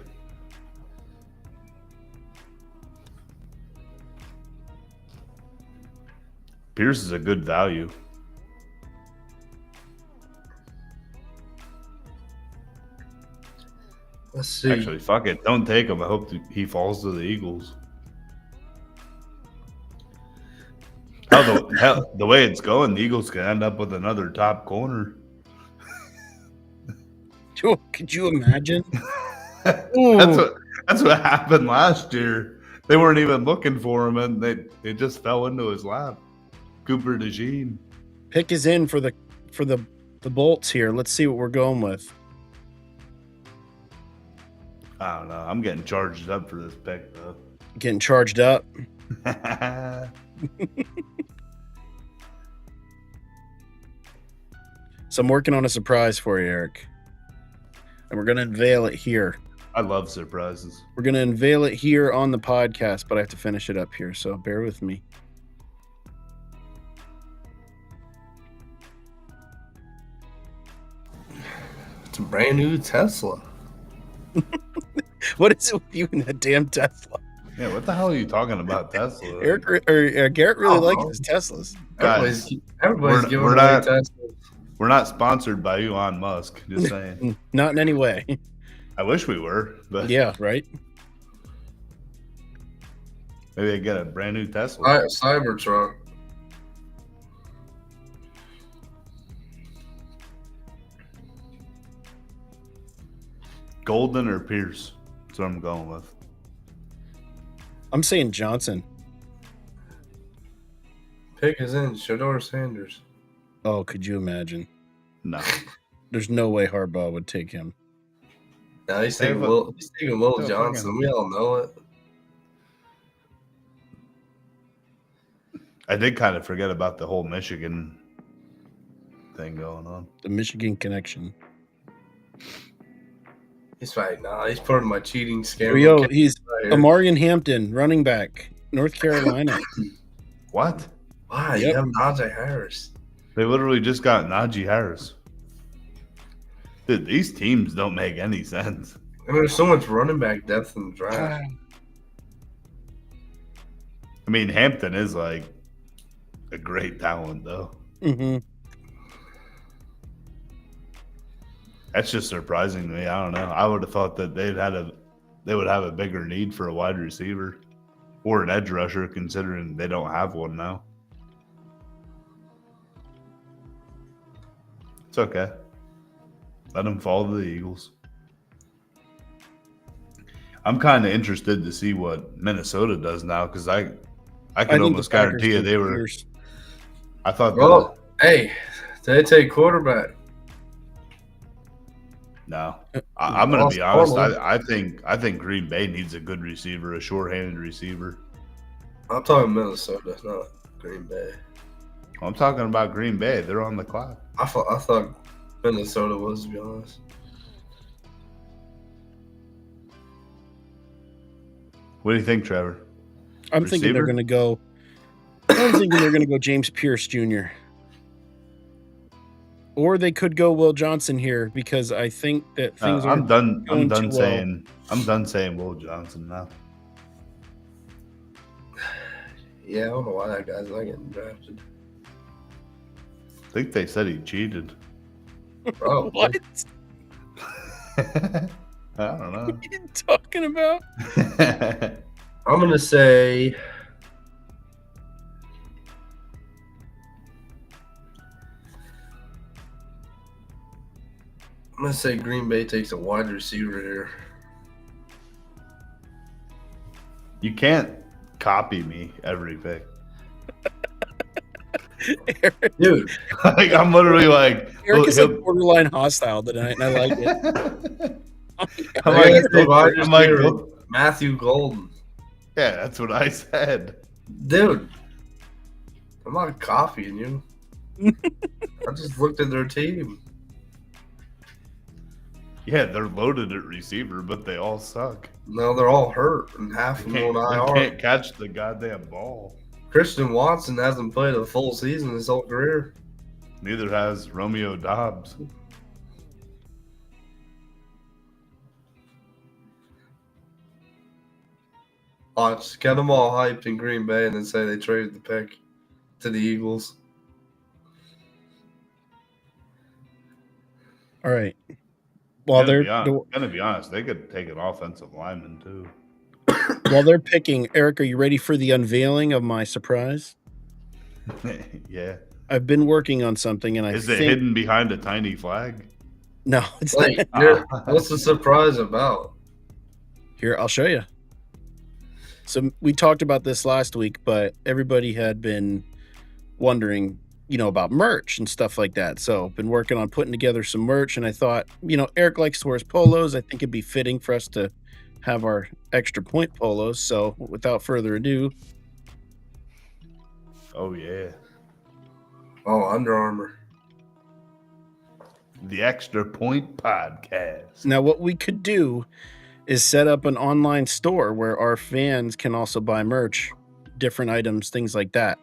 Pierce is a good value. Let's see. Actually, fuck it. Don't take him. I hope he falls to the Eagles. Hell, the way it's going, the Eagles could end up with another top corner. Could you imagine? That's what happened last year. They weren't even looking for him, and they just fell into his lap. Cooper DeJean. Pick is in for the Bolts here. Let's see what we're going with. I don't know. I'm getting charged up for this pick, though. Getting charged up. So I'm working on a surprise for you, Eric. And we're going to unveil it here. I love surprises. We're going to unveil it here on the podcast, but I have to finish it up here, so bear with me. It's a brand new Tesla. What is it with you and that damn Tesla? Yeah, what the hell are you talking about, Tesla? Garrett really likes his Teslas. Guys, Everybody's giving we're away not- Teslas. We're not sponsored by Elon Musk. Just saying. Not in any way. I wish we were, but Yeah, right? maybe I get a brand new Tesla. Cybertruck. Golden or Pierce? That's what I'm going with. I'm saying Johnson. Pick is in. Shador Sanders. Oh, could you imagine? No. There's no way Harbaugh would take him. Now he's Hey, taking but- Will Still Johnson. We all know it. I did kind of forget about the whole Michigan thing going on. The Michigan connection. He's right now. He's part of my cheating Here we go. scandal. He's Right here. Amarian Hampton, running back, North Carolina. What? Why? Yep. You have Najee Harris. They literally just got Najee Harris. Dude, these teams don't make any sense. I mean, there's so much running back depth in the draft. I mean, Hampton is like a great talent, though. Mm-hmm. That's just surprising to me. I don't know. I would have thought that they would have a bigger need for a wide receiver or an edge rusher, considering they don't have one now. It's okay. Let them fall to the Eagles. I'm kind of interested to see what Minnesota does now, because I can think the almost Packers guarantee you take they were. Pierce. I thought Well, hey, they take quarterback. no. I'm going to be Lost honest. Arnold. I think Green Bay needs a good receiver, a short-handed receiver. I'm talking Minnesota, not Green Bay. I'm talking about Green Bay. They're on the clock. I thought Minnesota was, to be honest. What do you think, Trevor? I'm thinking they're Receiver? going to go. I'm thinking they're going to go James Pierce Jr. Or they could go Will Johnson here, because I think that things are I'm done. I'm going done too saying. I'm done saying Will Johnson now. Yeah, I don't know why that guy's not getting drafted. I think they said he cheated. Bro, What? I don't know. What are you talking about? I'm going to say Green Bay takes a wide receiver here. You can't copy me every pick. Dude, Like I'm literally like, Eric is he'll- like borderline hostile tonight, and I like it. I'm they're like, gonna take wide I'm like, receiver, Matthew Golden. yeah, that's what I said. Dude, I'm not copying you. I just looked at their team. Yeah, they're loaded at receiver, but they all suck. No, they're all hurt, and half of They them on can't IR. catch the goddamn ball. Christian Watson hasn't played a full season his whole career. Neither has Romeo Dobbs. Watch, get them all hyped in Green Bay and then say they traded the pick to the Eagles. All right. While they're Gonna be honest, they could take an offensive lineman too. while they're picking, Eric, are you ready for the unveiling of my surprise? Yeah. I've been working on something, and I Is think it hidden behind a tiny flag? no, it's Wait, not. what's the surprise about? Here, I'll show you. So we talked about this last week, but everybody had been wondering, about merch and stuff like that. So been working on putting together some merch, and I thought, Eric likes to wear his polos. I think it'd be fitting for us to have our extra point polos. So without further ado, Oh yeah. Oh, Under Armour. The Extra Point Podcast. now what we could do is set up an online store where our fans can also buy merch, different items, things like that.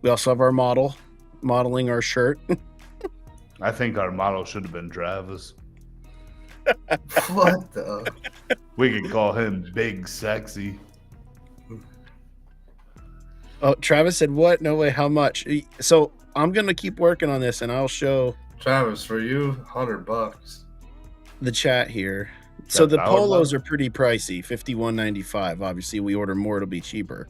We also have our modeling our shirt. I think our model should have been Travis. What the? We could call him Big Sexy. Oh, Travis said, what? No way. How much? So I'm going to keep working on this, and I'll show Travis, for you, $100. the chat here. So the $1 polos bucks? are pretty pricey, $51.95. Obviously, we order more, it'll be cheaper.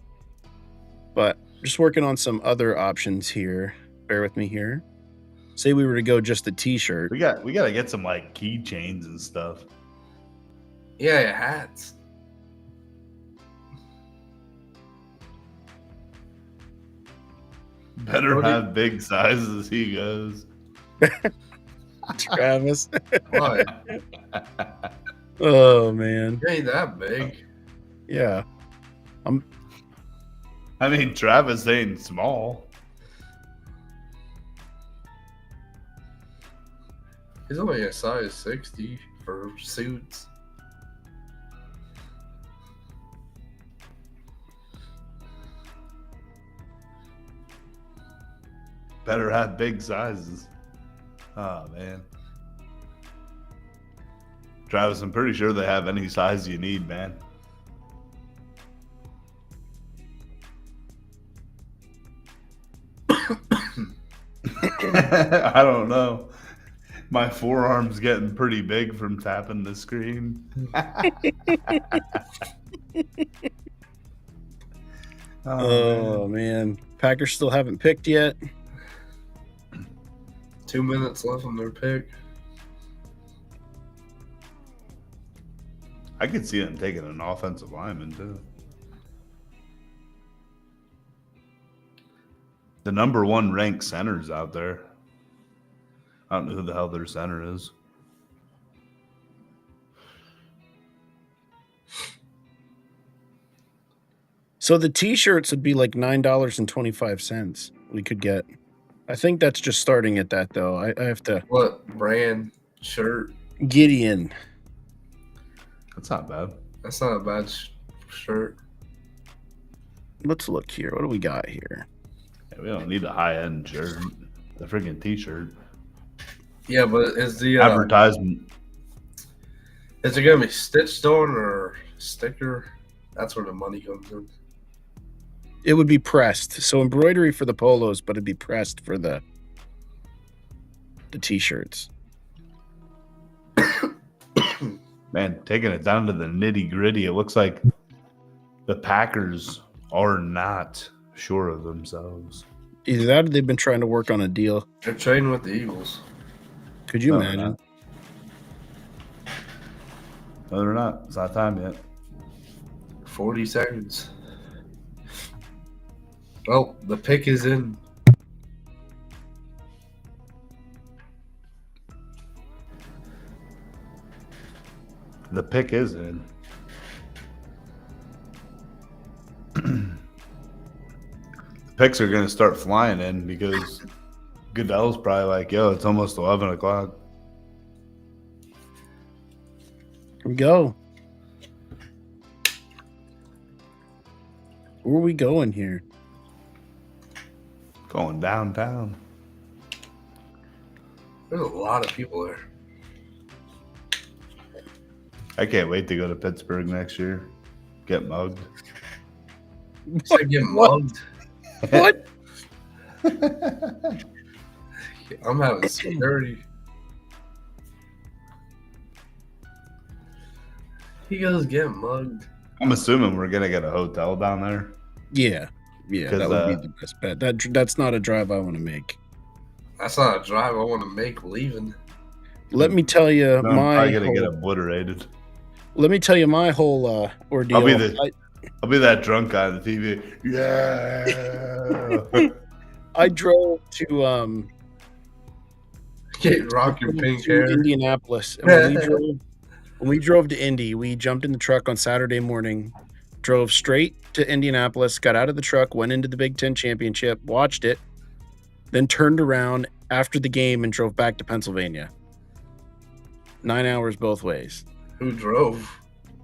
But just working on some other options here. Bear with me here. Say we were to go just a t-shirt. We got to get some like keychains and stuff. Yeah, hats. Better What do you- have big sizes, he goes. Travis. Why? Oh, man. You ain't that big. Yeah. I mean, Travis ain't small. He's only a size 60 for suits. Better have big sizes. Oh, man. Travis, I'm pretty sure they have any size you need, man. I don't know. My forearm's getting pretty big from tapping the screen. Oh, man. Packers still haven't picked yet. 2 minutes left on their pick. I could see them taking an offensive lineman, too. The number 1 ranked center's out there. I don't know who the hell their center is. So the T-shirts would be like $9.25 we could get. I think that's just starting at that, though. I have to... What brand shirt? Gideon. That's not bad. That's not a bad shirt. Let's look here. What do we got here? Yeah, we don't need a high-end shirt. The freaking T-shirt. Yeah, but is the Advertisement. is it gonna be stitched on or sticker? That's where the money comes in. It would be pressed. So embroidery for the polos, but it'd be pressed for the T-shirts. Man, taking it down to the nitty-gritty, it looks like the Packers are not sure of themselves. Either that or they've been trying to work on a deal. They're trading with the Eagles. Could you No, they're imagine? not. No, they're not. It's not time yet. 40 seconds. Well, the pick is in. The pick is in. The picks are going to start flying in because Goodell's probably like, yo, it's almost 11 o'clock. Here we go. Where are we going here? Going downtown. There's a lot of people there. I can't wait to go to Pittsburgh next year. Get mugged. You said get mugged. What? I'm having security. He goes get mugged. I'm assuming we're going to get a hotel down there. Yeah. Yeah, 'Cause, that would be the best bet. That's not a drive I want to make. That's not a drive I want to make leaving. Let me tell you I'm probably going to get whole, obliterated. let me tell you my whole ordeal. I'll be that drunk guy on the TV. Yeah. I drove to Get rock your pink hair. Indianapolis. And when we drove to Indy, we jumped in the truck on Saturday morning, drove straight to Indianapolis, got out of the truck, went into the Big Ten Championship, watched it, then turned around after the game and drove back to Pennsylvania. 9 hours both ways. Who drove?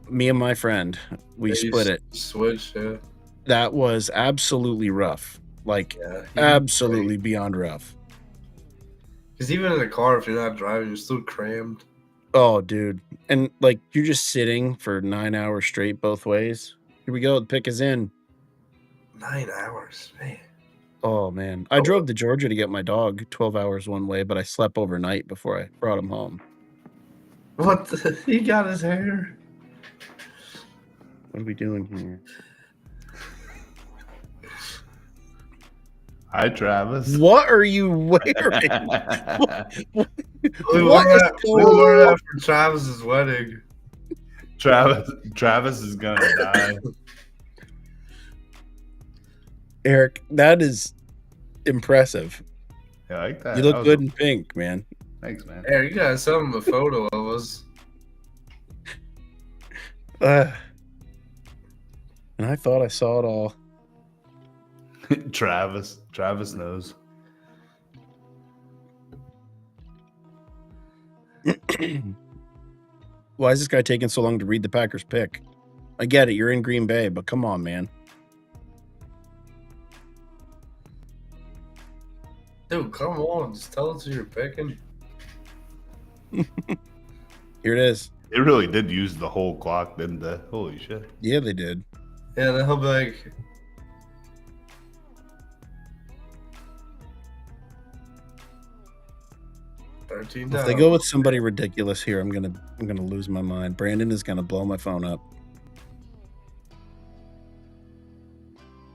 Me and my friend, we Yeah, split it. Switch, yeah. That was absolutely rough. Like, Yeah. absolutely beyond rough. Because even in the car, if you're not driving, you're still crammed. Oh, dude. And, like, you're just sitting for 9 hours straight both ways. Here we go. The pick is in. 9 hours, man. Oh, man. I drove to Georgia to get my dog 12 hours one way, but I slept overnight before I brought him home. What? He got his hair. What are we doing here? Hi, Travis. What are you wearing? We What wore is that, we going wore on? that for Travis's wedding. Travis is going to die. Eric, that is impressive. Yeah, I like that. You That look was good in pink, man. Thanks, man. Hey, you gotta send him a photo of us. And I thought I saw it all. Travis knows. Why is this guy taking so long to read the Packers pick? I get it. You're in Green Bay, but come on, man. Dude, come on. Just tell us who you're picking. Here it is. They really did use the whole clock, didn't they? Holy shit. Yeah, they did. Yeah, then he'll be like, $13. If they go with somebody ridiculous here, I'm gonna lose my mind. Brandon is gonna blow my phone up.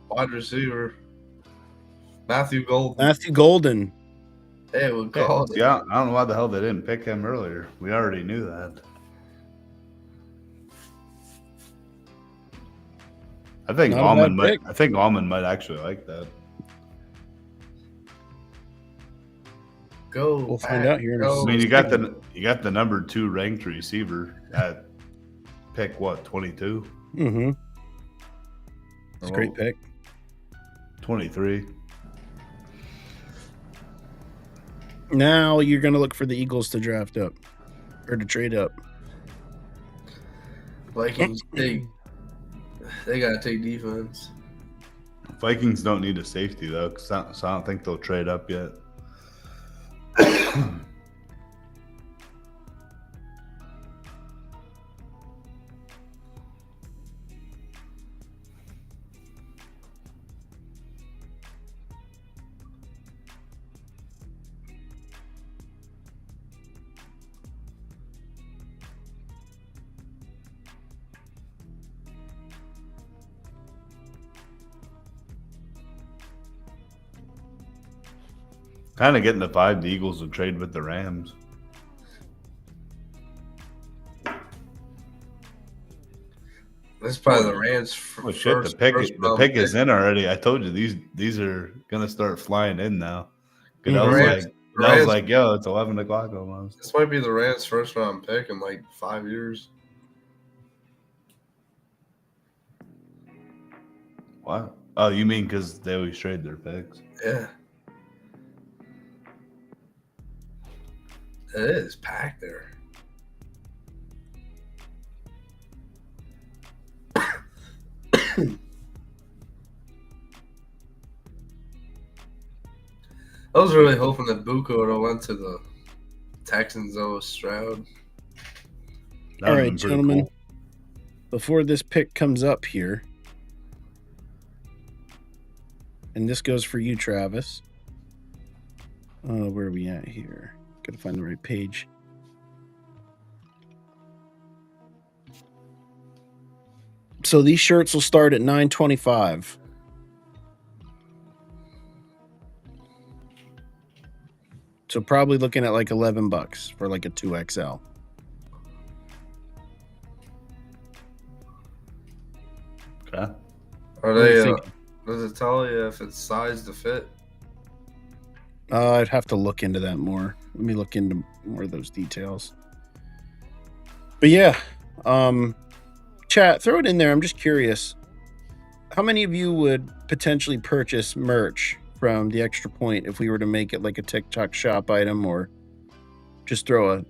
Wide receiver. Matthew Gold. Matthew Golden. Hey, we called it. Yeah, I don't know why the hell they didn't pick him earlier. We already knew that. I think Not a Almond bad might. pick. I think Almond might actually like that. Go. We'll find Pack, out here in a go. I mean, you got the number 2 ranked receiver at pick what 22. Mm-hmm. It's a Oh. great pick. 23. Now you're gonna look for the Eagles to draft up or to trade up. Vikings they gotta take defense. Vikings don't need a safety though, so I don't think they'll trade up yet. Kind of getting the vibe the Eagles will trade with the Rams. That's probably the Rams. Oh shit! The pick is in already. I told you these are gonna start flying in now. Cause I was Rams- like, I was Rams- like, yo, it's 11 o'clock almost. This might be the Rams' first round pick in like 5 years. What? Oh, you mean because they always trade their picks? Yeah. It is packed there. I was really hoping that Buka would have went to the Texans though with Stroud. That All would've right, been pretty gentlemen. cool. Before this pick comes up here, and this goes for you, Travis. Where are we at here? Gotta find the right page. So these shirts will start at $9.25. So probably looking at like $11 for like a 2XL. Okay. Are What do you they? think? Does it tell you if it's size to fit? I'd have to look into that more. Let me look into more of those details. But yeah, chat, throw it in there. I'm just curious. How many of you would potentially purchase merch from the Extra Point if we were to make it like a TikTok shop item or just throw a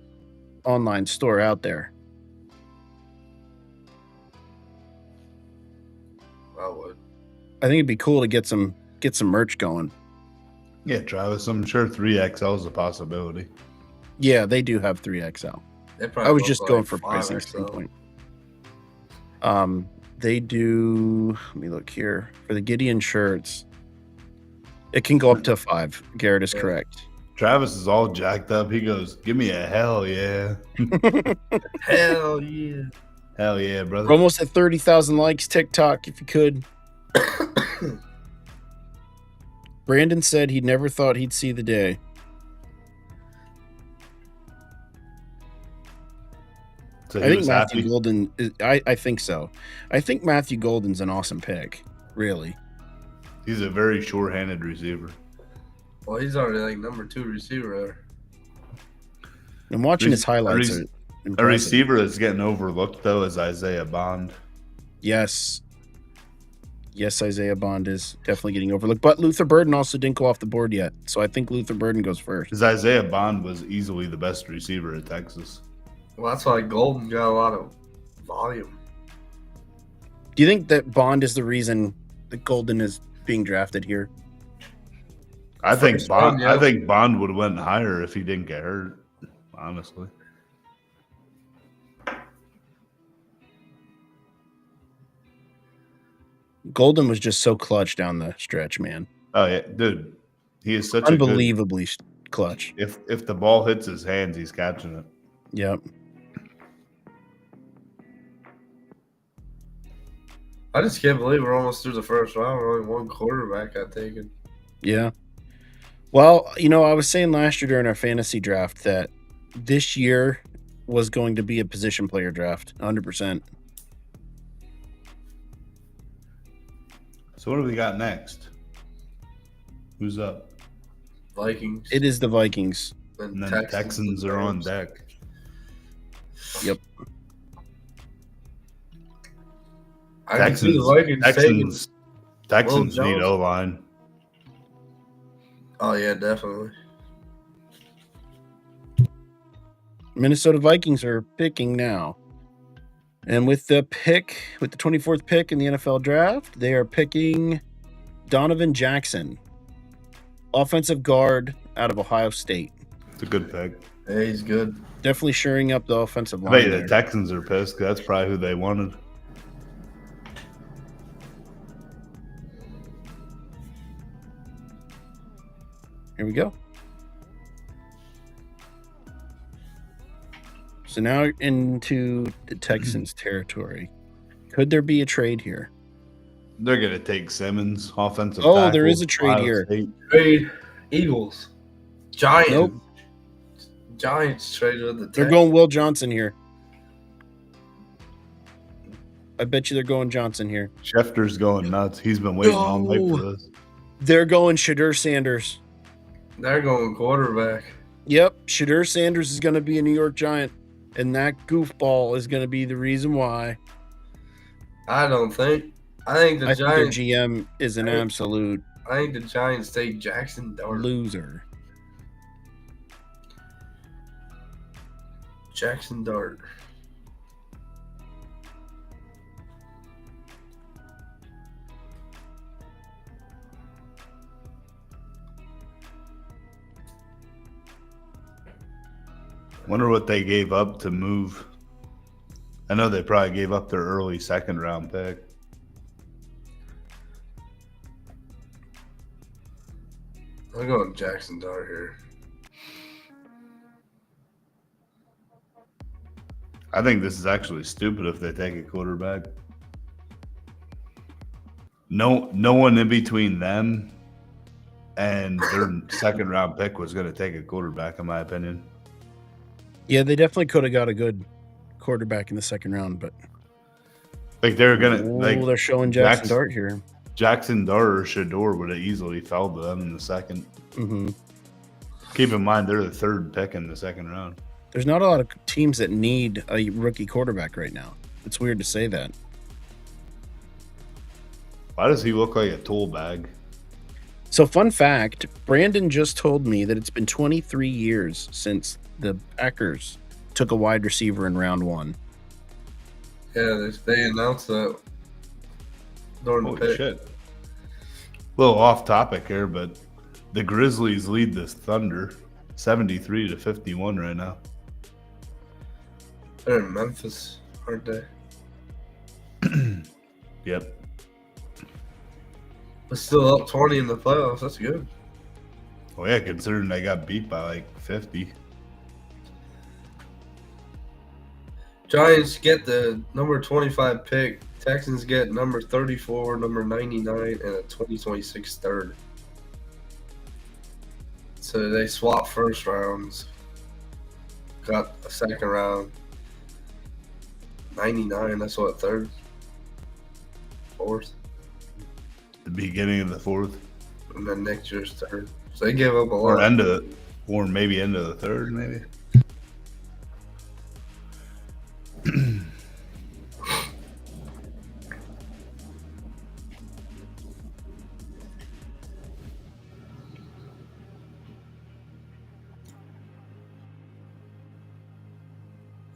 online store out there? I would. I think it'd be cool to get some merch going. Yeah, Travis, I'm sure 3XL is a possibility. Yeah, they do have 3XL. They probably I was go just for, going like, for 5 pricing XL. standpoint. They do. Let me look here for the Gideon shirts. It can go up to 5. Garrett is Yeah. correct. Travis is all jacked up. He goes, "Give me a hell yeah, Hell yeah! hell yeah, brother." We're almost at 30,000 likes. TikTok, if you could. Brandon said he never thought he'd see the day. So I he think was Matthew happy. Golden. I think so. I think Matthew Golden's an awesome pick. Really. He's a very sure-handed receiver. Well, he's already like number 2 receiver there. I'm watching his highlights. A are impressive. receiver that's getting overlooked though is Isaiah Bond. Yes. Yes, Isaiah Bond is definitely getting overlooked, but Luther Burden also didn't go off the board yet, so I think Luther Burden goes first. Because Isaiah Bond was easily the best receiver at Texas. Well, that's why Golden got a lot of volume. Do you think that Bond is the reason that Golden is being drafted here? I think First round, Bond. yeah. I think Bond would have went higher if he didn't get hurt. Honestly, Golden was just so clutch down the stretch, man. oh yeah, dude, he is such a good. Unbelievably clutch. If the ball hits his hands, he's catching it. Yep. I just can't believe we're almost through the first round. Only one quarterback got taken. Yeah. Well, I was saying last year during our fantasy draft that this year was going to be a position player draft, 100%. So what do we got next? Who's up? Vikings. It is the Vikings. And then Texans are on deck. Yep. I can see the Vikings Texans Will need Jones. O-line. Oh yeah, definitely. Minnesota Vikings are picking now. And with the 24th pick in the NFL draft, they are picking Donovan Jackson, offensive guard out of Ohio State. It's a good pick. Yeah, he's good. Definitely shoring up the offensive I line. bet the there. Texans are pissed 'cause that's probably who they wanted. Here we go. So now into the Texans territory. Could there be a trade here? They're gonna take Simmons, offensive. Oh, there tackle, is a trade Ohio here. State. Trade Eagles. Giants. Nope. Giants traded with the They're Texans. going Will Johnson here. I bet you they're going Johnson here. Schefter's going nuts. He's been waiting all night No. for this. They're going Shadur Sanders. They're going quarterback. Yep, Shadur Sanders is going to be a New York Giant, and that goofball is going to be the reason why. I don't think. I think the I think their Giants. GM is an absolute I think the Giants take Jackson Dart. loser. Jackson Dart. Wonder what they gave up to move. I know they probably gave up their early second round pick. I'm going Jackson Dart here. I think this is actually stupid if they take a quarterback. No one in between them and their second round pick was going to take a quarterback, in my opinion. Yeah, they definitely could have got a good quarterback in the second round, but Like they're gonna they're showing Jackson Dart here. Jackson Dart or Shador would have easily fell to them in the second. Mm-hmm. Keep in mind they're the third pick in the second round. There's not a lot of teams that need a rookie quarterback right now. It's weird to say that. Why does he look like a tool bag? So, fun fact, Brandon just told me that it's been 23 years since the Packers took a wide receiver in round one. Yeah, they announced that during the Holy pick. shit. A little off topic here, but the Grizzlies lead the Thunder 73-51 right now. They're in Memphis, aren't they? Yep. But still up 20 in the playoffs. That's good. Well, yeah, considering they got beat by like 50. Giants get the number 25 pick. Texans get number 34, number 99, and a 2026 third. So they swap first rounds. Got a second round. 99, that's what, third? Fourth? The beginning of the fourth. And then next year's third. So they gave up a Or lot. or maybe end of the third, maybe.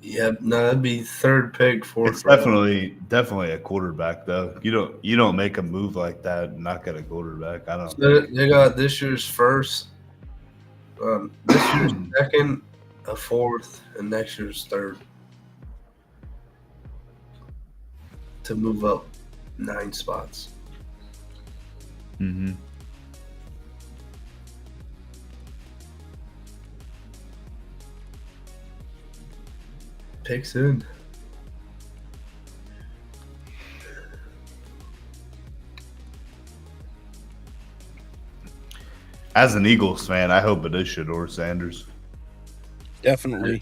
Yep, no, that'd be third pick, fourth. It's definitely a quarterback though. You don't make a move like that and not get a quarterback. I don't So think. they got this year's first, this year's second, a fourth, and next year's third to move up 9 spots. Mm-hmm. Picks in. As an Eagles fan, I hope it is Shedeur Sanders. Definitely.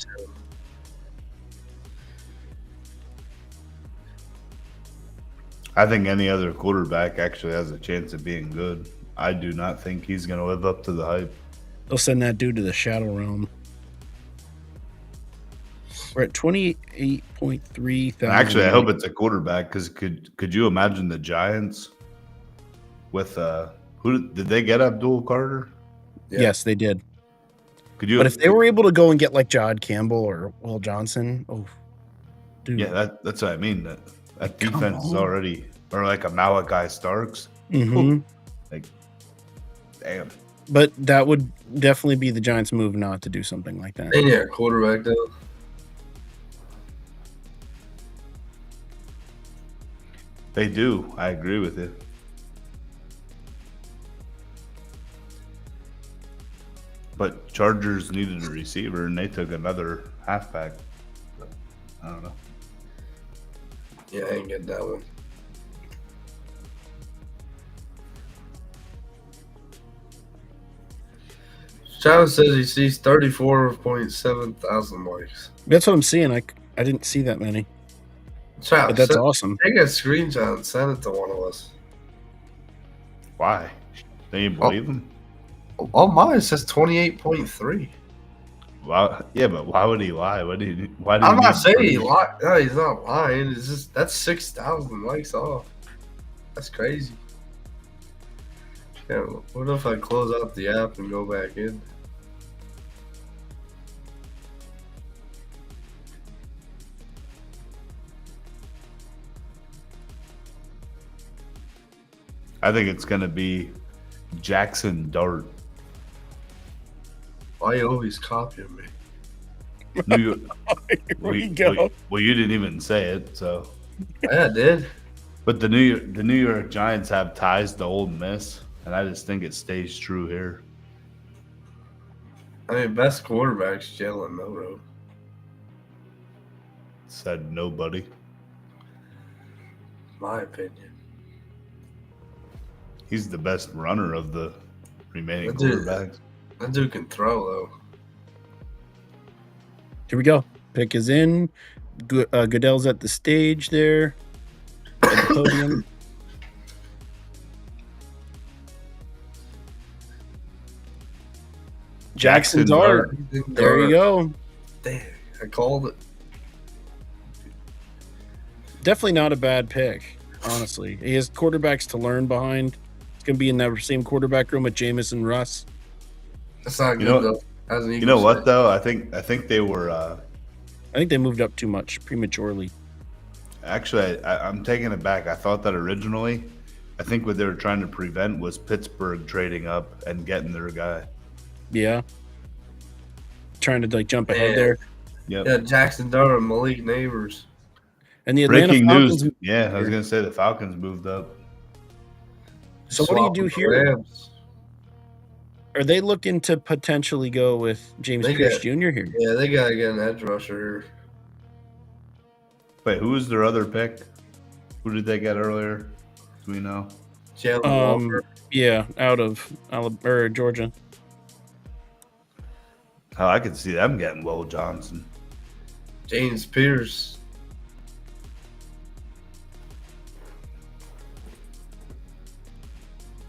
I think any other quarterback actually has a chance of being good. I do not think he's going to live up to the hype. They'll send that dude to the Shadow Realm. We're at 28.3 thousand. Actually, I hope it's a quarterback because could you imagine the Giants with who did they get? Abdul Carter? Yeah. Yes, they did. Could you? But if they were able to go and get like Jod Campbell or Will Johnson, oh, dude. Yeah, that's what I mean. That Come defense is on. already, or like a Malachi Starks. Mhm. Like, damn. But that would definitely be the Giants' move not to do something like that. They need a quarterback though. They do. I agree with you. But Chargers needed a receiver, and they took another halfback. I don't know. Yeah, I ain't get that one. Travis says he sees 34.7 thousand likes. That's what I'm seeing. I didn't see that many, Travis, but that's awesome. take a screenshot and send it to one of us. Why? They didn't believe him? Oh, mine says 28.3. Why? Yeah, but why would he lie? Why do you I'm not need saying he permission? lied. No, he's not lying. It's just that's 6,000 likes off. That's crazy. Yeah, what if I close out the app and go back in? I think it's gonna be Jackson Dart. Why you always copying me? New York. Here we go. Well, you didn't even say it, so. Yeah, I did. But the New York Giants have ties to Ole Miss, and I just think it stays true here. I mean, best quarterback's Jalen Milroe. Said nobody. My opinion. He's the best runner of the remaining That dude- quarterbacks. That dude can throw though. Here we go. Pick is in. Goodell's at the stage there. At the podium. Jackson Dart. There you go. Dang, I called it. Definitely not a bad pick, honestly. He has quarterbacks to learn behind. He's going to be in that same quarterback room with Jameis and Russ. That's not You good know- though. As an You Eagles know what fan. though? I think they were I think they moved up too much prematurely. actually. I'm taking it back. I thought that originally. I think what they were trying to prevent was Pittsburgh trading up and getting their guy. Yeah. Trying to like jump ahead Yeah. there. Yep. Yeah, Jackson Dart and Malik Neighbors. And the Atlanta Breaking Falcons. news. Yeah, I was gonna say the Falcons moved up. So what do you do Swap with the here? Rams. Are they looking to potentially go with James They Pierce got- Jr. here? Yeah, they gotta get an edge rusher here. Wait, who was their other pick? Who did they get earlier? Do we know? Jalen Walker. Yeah, out of Alabama or Georgia. Oh, I could see them getting Will Johnson. James Pierce.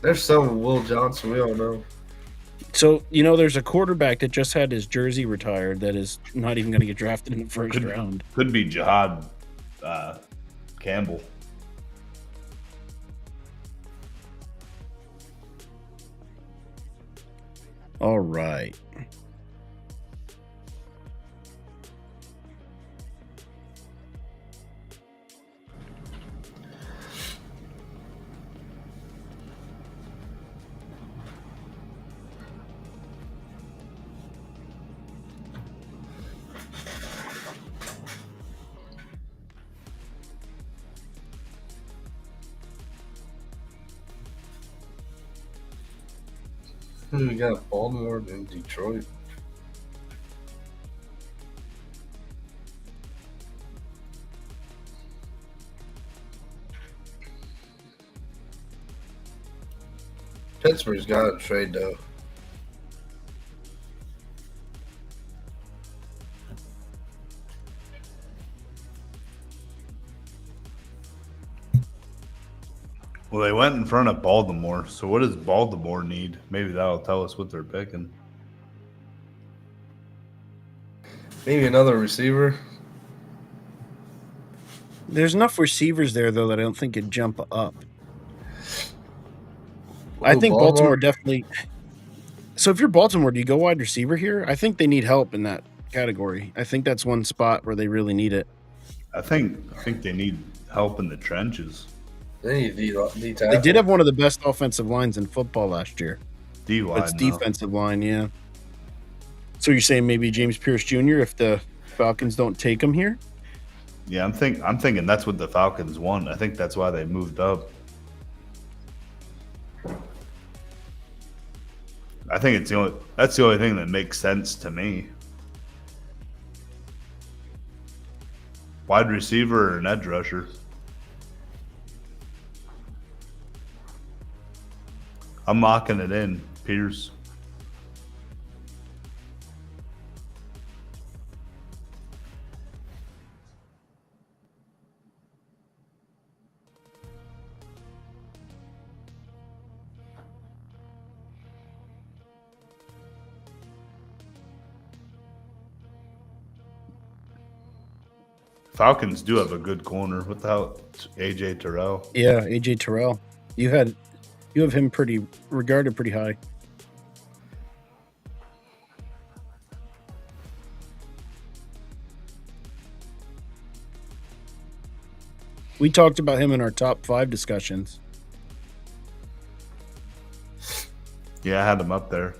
There's some Will Johnson we don't know. So, there's a quarterback that just had his jersey retired that is not even going to get drafted in the first round. Could be Jihad Campbell. All right. We got Baltimore and Detroit. Pittsburgh's got to trade though. Well, they went in front of Baltimore. So what does Baltimore need? Maybe that'll tell us what they're picking. Maybe another receiver. There's enough receivers there though that I don't think it'd jump up. I Ooh, think Baltimore definitely. So if you're Baltimore, do you go wide receiver here? I think they need help in that category. I think that's one spot where they really need it. I think they need help in the trenches. They need D tackle. They did have one of the best offensive lines in football last year. D But line. it's defensive line, yeah. So you're saying maybe James Pierce Jr. if the Falcons don't take him here? Yeah, I'm thinking that's what the Falcons want. I think that's why they moved up. I think that's the only thing that makes sense to me. Wide receiver or an edge rusher. I'm locking it in, Pierce. Falcons do have a good corner without AJ Terrell. Yeah, AJ Terrell. You have him regarded pretty high. We talked about him in our top 5 discussions. Yeah, I had him up there.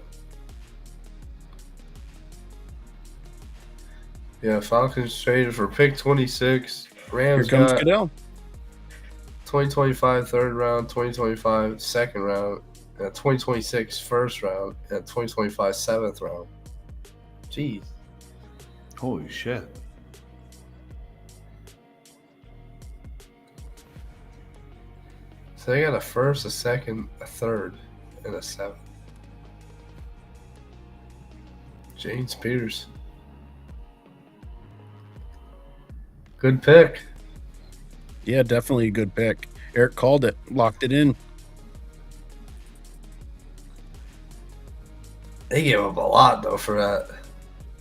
Yeah, Falcons traded for pick 26. Here Rams comes got Goodell. 2025 third round, 2025 second round, and 2026 first round, and 2025 seventh round. Jeez. Holy shit. So they got a first, a second, a third, and a seventh. James Peters. Good pick. Yeah, definitely a good pick. Eric called it, locked it in. They gave up a lot though for that.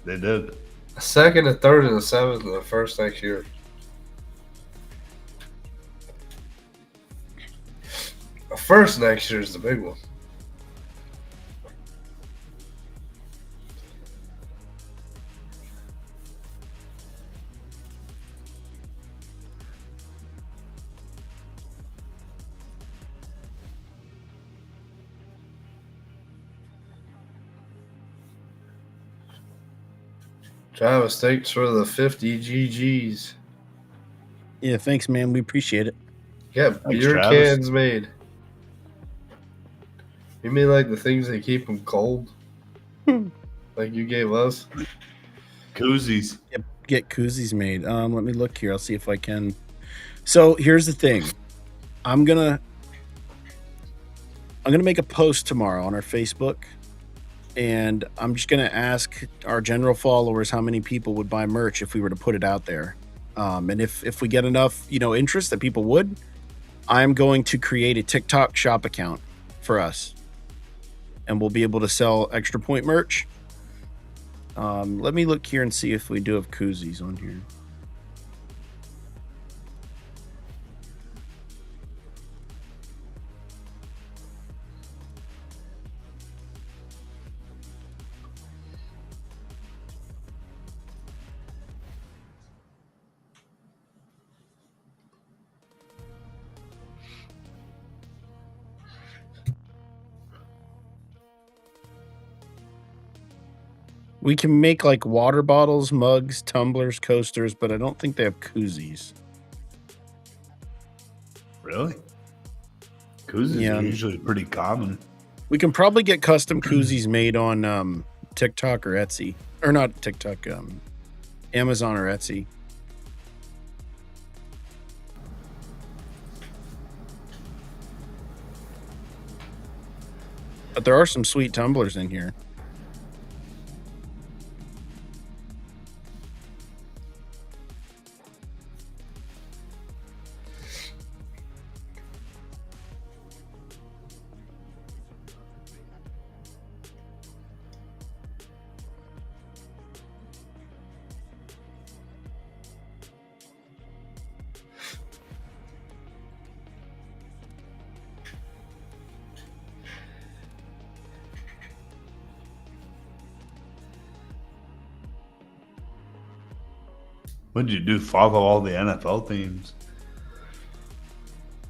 They did. A second, a third, and a seventh, and the first next year. A first next year is the big one. Travis, thanks for the 50 GGs. Yeah, thanks, man. We appreciate it. Yeah, Thanks, beer Travis. cans made. You mean like the things that keep them cold? Like you gave us? Koozies. Get koozies made. Let me look here. I'll see if I can. So here's the thing. I'm gonna make a post tomorrow on our Facebook, and I'm just gonna ask our general followers how many people would buy merch if we were to put it out there. And if we get enough, interest that people would, I'm going to create a TikTok shop account for us, and we'll be able to sell Extra Point merch. Let me look here and see if we do have koozies on here. We can make like water bottles, mugs, tumblers, coasters, but I don't think they have koozies. Really? Koozies Yeah. are usually pretty common. We can probably get custom koozies made on TikTok or Etsy. Or not TikTok, Amazon or Etsy. But there are some sweet tumblers in here. What'd you do? Follow all the NFL teams,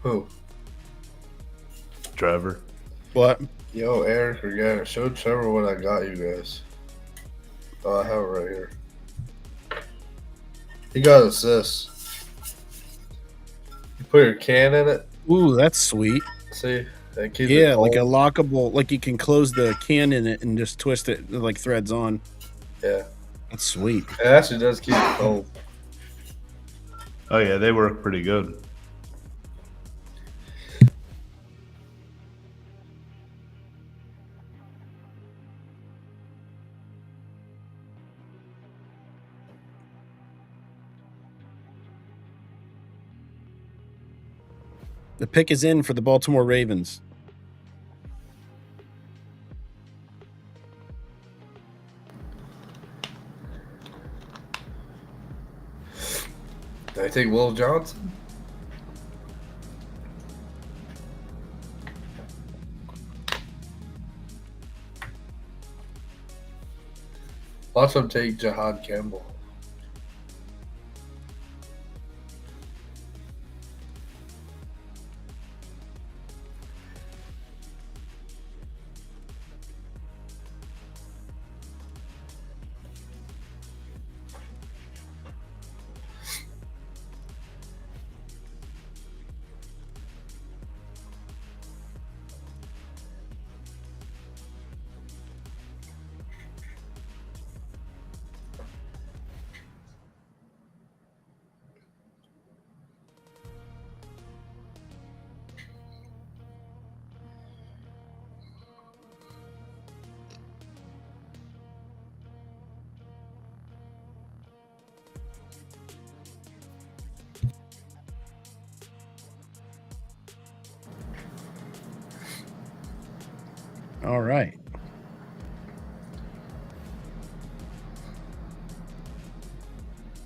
Who? Trevor? What? Yo, Eric, again, show Trevor what I got you guys. Oh, I have it right here. He got assists. You put your can in it. Ooh, that's sweet. See? That keeps Yeah, it like a cold. lockable, like you can close the can in it and just twist it like threads on. Yeah. That's sweet. It actually does keep it cold. Oh yeah, they work pretty good. The pick is in for the Baltimore Ravens. Did I take Will Johnson? Watch him take Jahad Campbell. All right.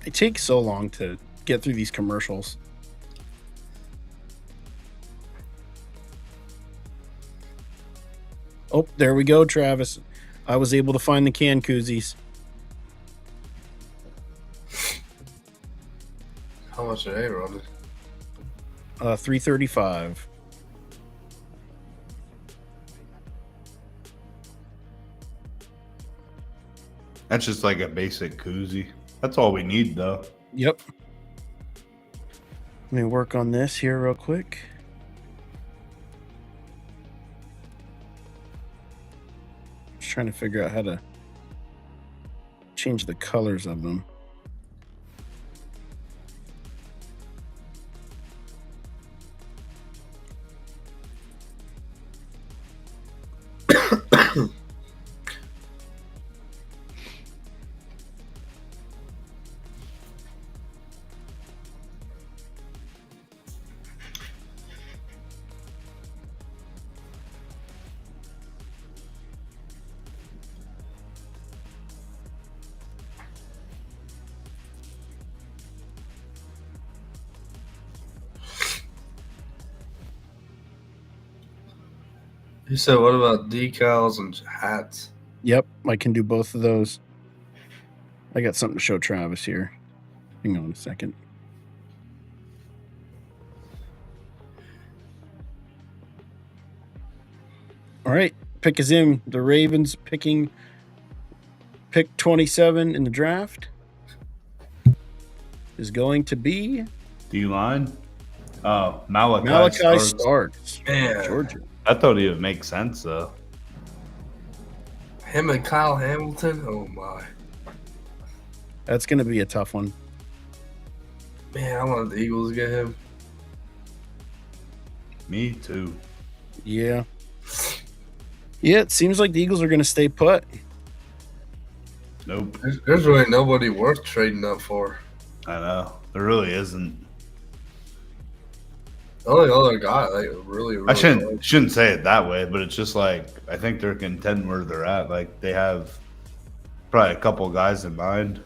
It takes so long to get through these commercials. Oh, there we go, Travis. I was able to find the can koozies. How much are they running? 335. That's just like a basic koozie. That's all we need, though. Yep. Let me work on this here real quick. Just trying to figure out how to change the colors of them. You said, what about decals and hats? Yep, I can do both of those. I got something to show Travis here. Hang on a second. All right, pick is in. The Ravens picking pick 27 in the draft is going to be D-line? Oh, Malachi Malachi Starks. Starks, Man. Georgia. I thought he would make sense, though. Him and Kyle Hamilton. Oh my That's going to be a tough one. man, I wanted the Eagles to get him. Me too. Yeah. Yeah, it seems like the Eagles are going to stay put. Nope. There's really nobody worth trading up for. I know. There really isn't. The only other guy, like really I like. shouldn't say it that way, but it's just like I think they're content where they're at. Like they have probably a couple guys in mind.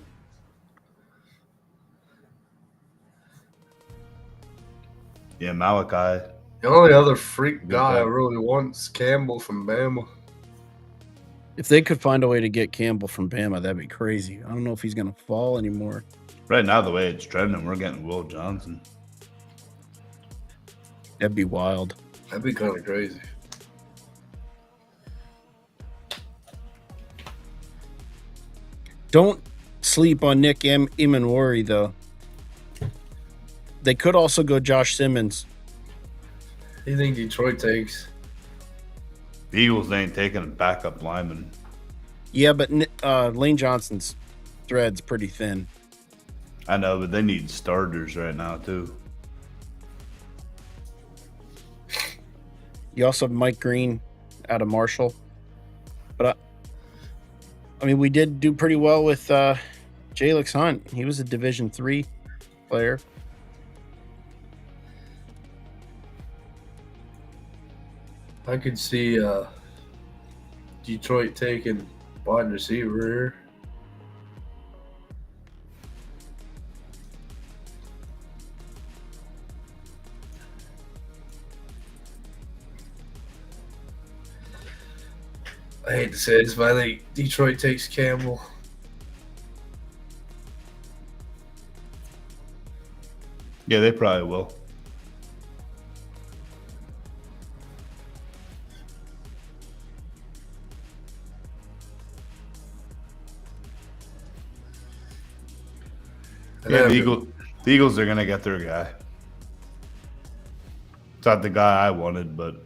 Yeah, Malachi. The only other freak Good guy I pick. really want's Campbell from Bama. If they could find a way to get Campbell from Bama, that'd be crazy. I don't know if he's going to fall anymore. Right now, the way it's trending, we're getting Will Johnson. That'd be wild. That'd be kind of crazy. Don't sleep on Nick Imanwari, though. They could also go Josh Simmons. Who do you think Detroit takes? The Eagles ain't taking a backup lineman. Yeah, but Lane Johnson's thread's pretty thin. I know, but they need starters right now too. You also have Mike Green out of Marshall. But, I mean, we did do pretty well with Jalix Hunt. He was a Division III player. I could see Detroit taking wide receiver here. I hate to say this, but I think Detroit takes Campbell. Yeah, they probably will. Yeah, the Eagles are gonna get their guy. It's not the guy I wanted, but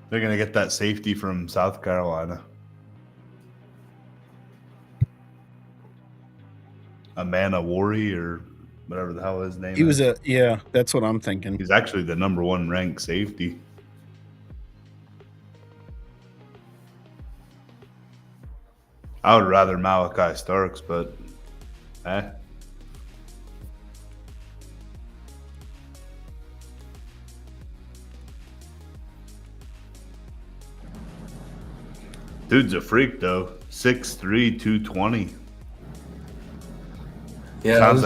they're gonna get that safety from South Carolina. Amana Wari or whatever the hell his name is. He was yeah, that's what I'm thinking. He's actually the number 1 ranked safety. I would rather Malachi Starks, but Dude's a freak though. 6'3", 220. Yeah, Sounds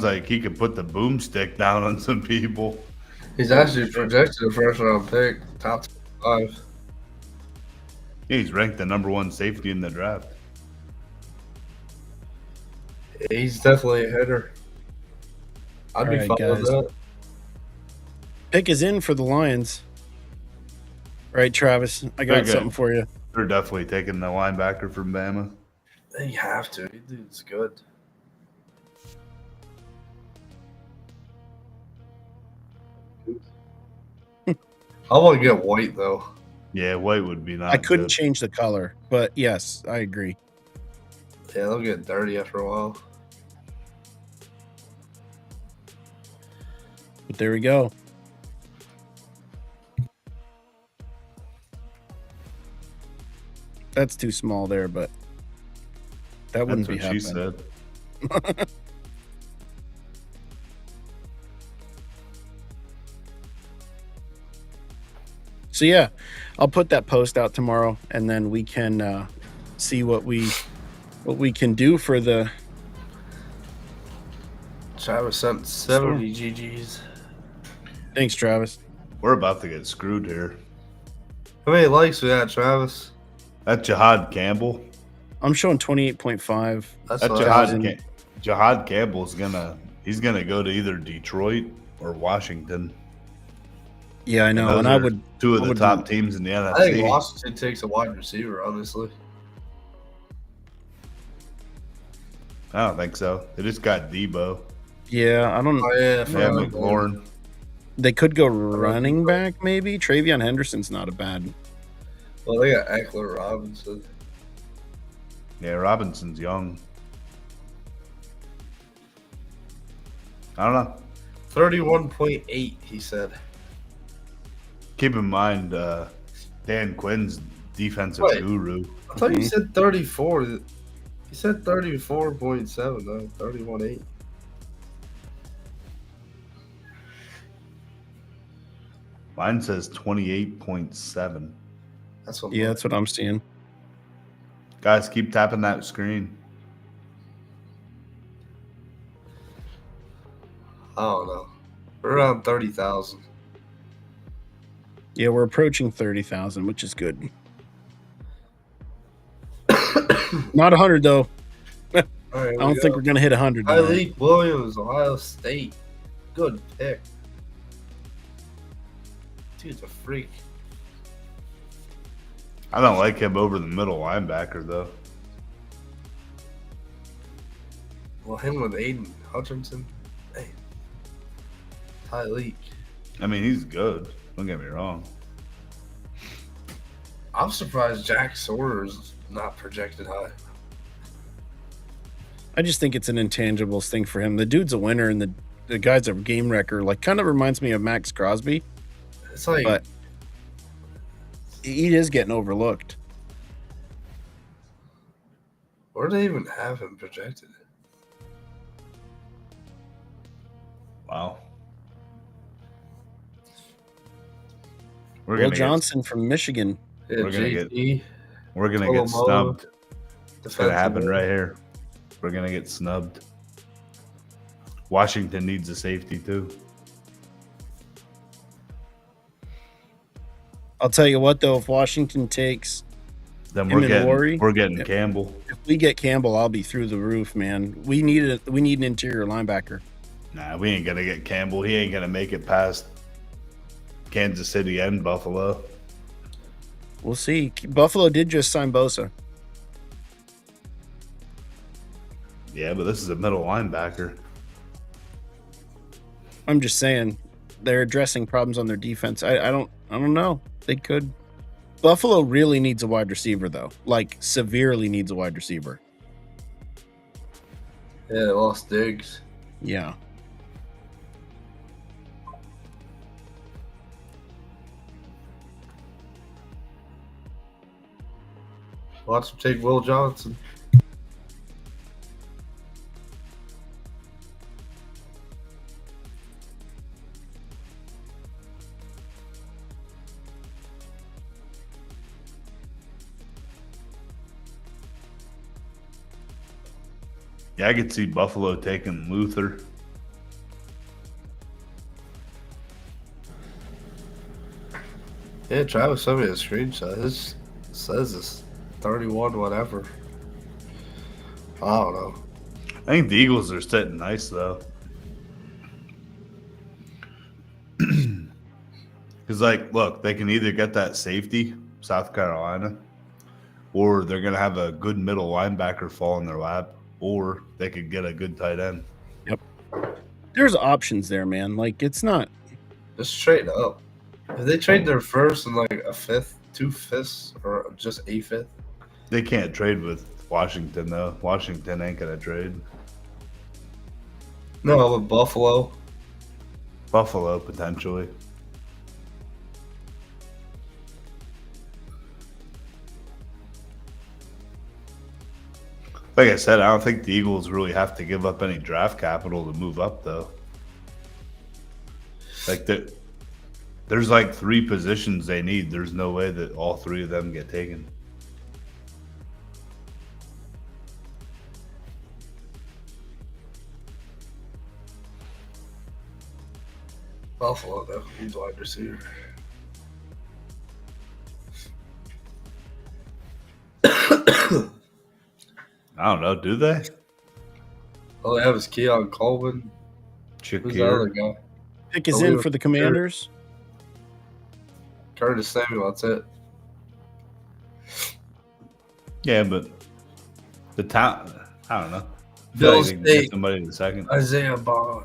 like he could put the boomstick down on some people. he's actually projected a first round pick, top 5. He's ranked the number 1 safety in the draft. He's definitely a hitter. I'd be All right, fine with guys. that. Pick is in for the Lions. All right, Travis, I They're got good. something for you. They're definitely taking the linebacker from Bama. They have to. Dude's good. I want to get White though. Yeah, White would be not I couldn't good. change the color, but yes, I agree. Yeah, they'll get dirty after a while. But there we go. That's too small there, but that wouldn't That's be what she happening. said. So yeah, I'll put that post out tomorrow, and then we can see what we can do for the. Travis sent 70 GGs. Thanks, Travis. We're about to get screwed here. How many likes we got, Travis? That Jihad Campbell. I'm showing 28.5. That's That what I was- Jihad Campbell's he's gonna go to either Detroit or Washington. Yeah, I know, those and I are would. two of I the would- top teams in the I think NFC. Washington takes a wide receiver, honestly. I don't think so. They just got Debo. Yeah, I don't. Oh, yeah, I Yeah, forgot about that. McLaurin. They could go running back, maybe. Travion Henderson's not a bad. Well, they got Eckler Robinson. Yeah, Robinson's young. I don't know. 31.8, he said. Keep in mind, Dan Quinn's defensive Wait. guru. I thought you Mhm. said 34. You said 34.7, no, 31.8. Mine says 28.7. That's what. Yeah, mine- that's what I'm seeing. Guys, keep tapping that screen. I don't know. We're around 30,000. Yeah, we're approaching 30,000, which is good. Not 100 though. All right, I don't think we're gonna hit 100 tonight. Tyreek Williams, Ohio State. Good pick. Dude's a freak. I don't like him over the middle linebacker, though. Well, him with Aiden Hutchinson. Hey. Tyreek. I mean, he's good. Don't get me wrong. I'm surprised Jack Sorter's not projected high. I just think it's an intangibles thing for him. The dude's a winner, and the guy's a game wrecker. Like, kind of reminds me of Max Crosby, It's like but he is getting overlooked. where do they even have him projected? Wow. We're Will gonna Johnson from Michigan. Yeah, We're gonna get- JT, we're gonna get Tolomola, snubbed. It's gonna defensive happen end. right here. We're gonna get snubbed. Washington needs a safety too. I'll tell you what, though, if Washington takes, Then Him and Worry? we're getting Yep. Campbell. if we get Campbell, I'll be through the roof, man. We need an interior linebacker. Nah, we ain't gonna get Campbell. He ain't gonna make it past Kansas City and Buffalo. We'll see. Buffalo did just sign Bosa. Yeah, but this is a middle linebacker. I'm just saying they're addressing problems on their defense. I don't know. They could. Buffalo really needs a wide receiver though. Like severely needs a wide receiver. Yeah, they lost Diggs. Yeah. Watch him take Will Johnson. Yeah, I could see Buffalo taking Luther. Yeah, Travis sent me a screenshot. This says it's 31 whatever. I don't know. I think the Eagles are sitting nice though. Because, like, look, they can either get that safety, South Carolina, or they're going to have a good middle linebacker fall in their lap, or they could get a good tight end. There's options there, man. Like it's not Just trade up. If they trade their first and like a fifth, 2 fifths, or just a fifth, They can't trade with Washington, though. Washington ain't going to trade. no, with Buffalo. Buffalo, potentially. Like I said, I don't think the Eagles really have to give up any draft capital to move up, though. Like, there's like 3 positions they need. There's no way that all 3 of them get taken. Buffalo though, he's wide receiver. I don't know. Do they? All they have is Keon Coleman. Who's the other Shakir. guy? pick is Oh, in yeah. for the Commanders. Curtis Samuel. That's it. Yeah, but the talent, I don't know. I feel Bill like they can get State. somebody in the second. Isaiah Bond.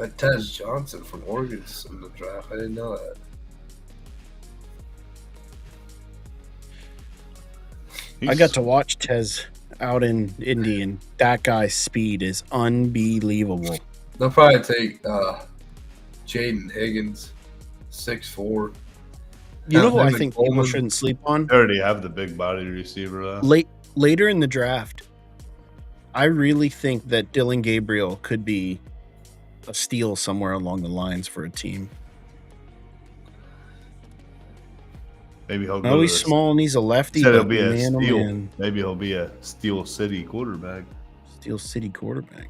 Tez Johnson from Oregon's in the draft. I didn't know that. I got to watch Tez out in Indy, and that guy's speed is unbelievable. They'll probably take Jaden Higgins, 6'4". You know who I David think people Coleman. shouldn't sleep on? They already have the big body receiver. Later in the draft, I really think that Dylan Gabriel could be a steal somewhere along the lines for a team. Maybe he'll I go know to he's small and he's a lefty, Said he'll but be a man, oh steal. man, Maybe he'll be a Steel City quarterback. Steel City quarterback.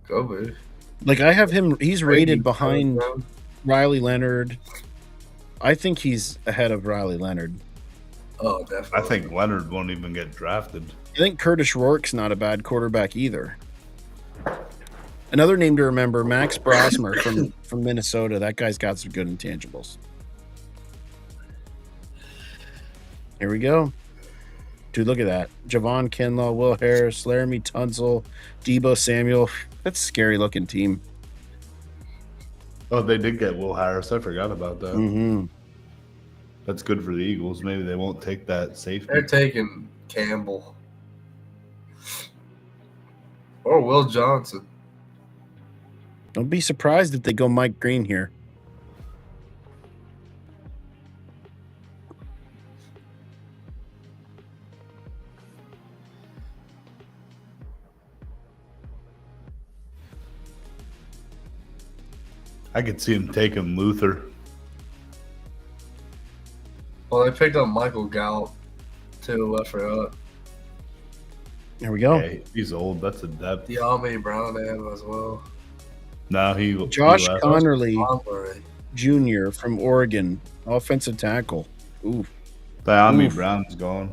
Go, baby. Like I have him, he's rated behind Brown. Riley Leonard. I think he's ahead of Riley Leonard. Oh, definitely. I think Leonard won't even get drafted. I think Curtis Rourke's not a bad quarterback either. Another name to remember, Max Brosmer from Minnesota. That guy's got some good intangibles. Here we go. Dude, look at that. Javon Kinlaw, Will Harris, Laramie Tunsil, Debo Samuel. That's a scary looking team. Oh, they did get Will Harris. I forgot about that. Mm-hmm. That's good for the Eagles. Maybe they won't take that safety. They're taking Campbell. Or Will Johnson. Don't be surprised if they go Mike Green here. I could see him taking Luther. Well, they picked up Michael Gallup, too. I forgot. There we go. Yeah, he's old. That's a depth. De'Ami Brown they have as well. No, he Josh he left. Connerly Conway. Jr. from Oregon, offensive tackle. Ooh, Diami Oof. Brown's gone.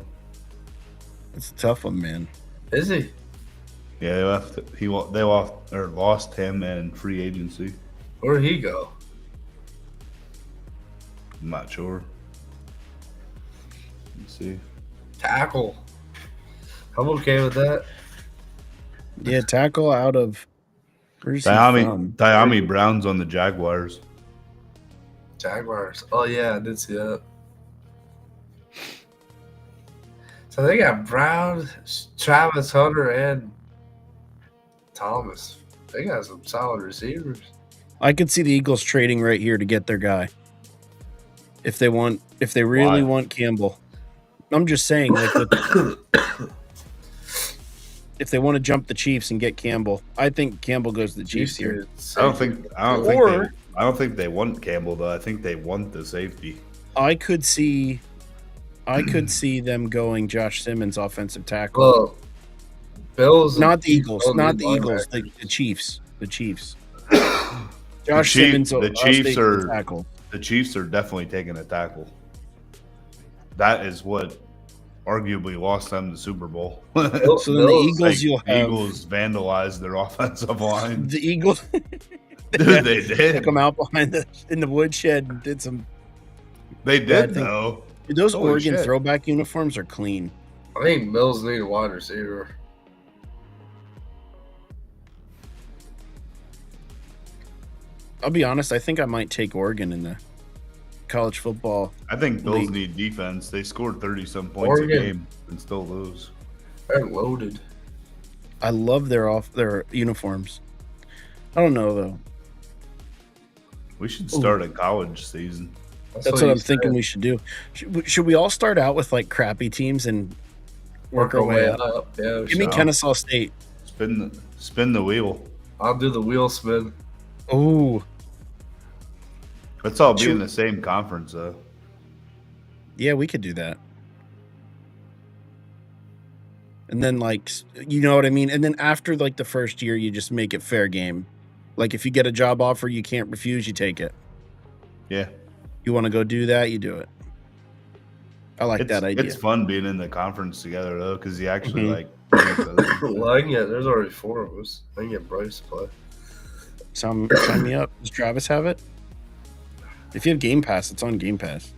that's a tough one, man. Is he? Yeah, they left. They lost him in free agency. Where'd he go? I'm not sure. Let's see. Tackle. I'm okay with that. Yeah, tackle out of where's he from? Diami Brown's on the Jaguars. Jaguars. Oh, yeah, I did see that. So they got Brown, Travis Hunter, and Thomas. They got some solid receivers. I could see the Eagles trading right here to get their guy. If they really Why? want Campbell. I'm just saying, like, if they want to jump the Chiefs and get Campbell, I think Campbell goes to the Chiefs here. I don't think they want Campbell though. I think they want the safety. I could see them going Josh Simmons, offensive tackle. Well, Bills. Not the Eagles, don't not need the Eagles, linebackers. the Chiefs. The Chiefs. The Josh Chief- Simmons. the I'll Chiefs take are- tackle. The Chiefs are definitely taking a tackle. That is what arguably lost them the Super Bowl. So then the Bills, Eagles, Like, you'll have Eagles vandalized their offensive line. the Eagles. Dude, they did. Took them out behind in the woodshed and did some. They Yeah, I did think- though. Dude, those Holy Oregon shit. throwback uniforms are clean. I think Mills need a wide receiver. I'll be honest. I think I might take Oregon in the college football. I think Bills League. need defense. They scored 30-some points Oregon. a game and still lose. They're loaded. I love their uniforms. I don't know though. We should start a college season. That's what you I'm thinking said. we should do. Should we all start out with like crappy teams and work our way up? Yeah, we Give me should. Kennesaw State. Spin the wheel. I'll do the wheel spin. Oh, Let's all be Shoot. in the same conference though. yeah, we could do that. And then like, you know what I mean? And then after like the first year, you just make it fair game. Like if you get a job offer, you can't refuse, you take it. Yeah. You want to go do that, you do it. I like that idea. It's fun being in the conference together though, because you actually Mhm. like play each other. Well, I can get, there's already 4 of us. I can get Bryce to play. Sign me up. Does Travis have it? If you have Game Pass, it's on Game Pass.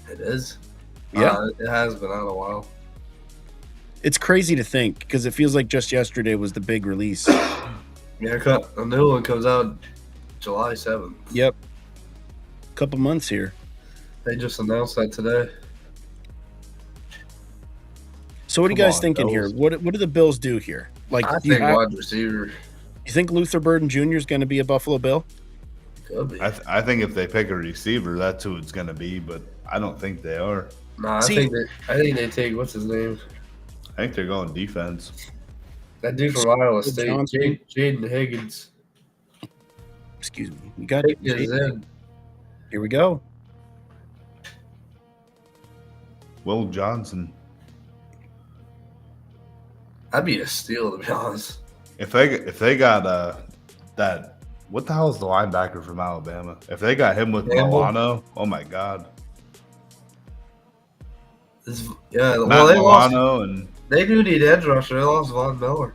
It is. Yeah. It has been out a while. It's crazy to think because it feels like just yesterday was the big release. Yeah, a new one comes out July 7th. Yep. Couple months here. They just announced that today. So what are you Come guys on, thinking here? Bills. What do the Bills do here? Like, I do you think have, wide receiver you think Luther Burden Jr. is going to be a Buffalo Bill? could be. I think if they pick a receiver, that's who it's going to be. But I don't think they are. Nah, See- I think they take what's his name? I think they're going defense. That dude from Iowa State, Johnson. Jaden Higgins. Excuse me. You got Take his in. Here we go. Will Johnson. That'd be a steal, to be honest. If they got that, what the hell is the linebacker from Alabama? If they got him with Campbell? Milano, oh my God. Yeah, well, Matt they lost. Milano and They do need edge rusher. They lost Von Miller.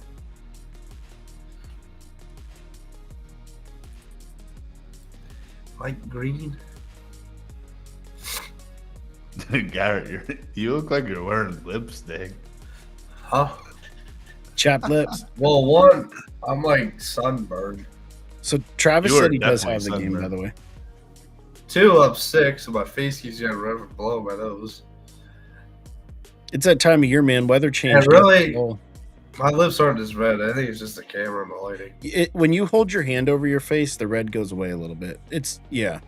Mike Green. Garrett, you look like you're wearing lipstick. Huh? Chapped lips. Well, one, I'm like sunburned. So Travis You are said he does have definitely the game, by sunburned. the way. 2 up 6, so my face keeps getting red from below my nose. It's that time of year, man. Weather change. really- Oh. My lips aren't as red. I think it's just the camera and the lighting. When you hold your hand over your face, the red goes away a little bit. It's Yeah,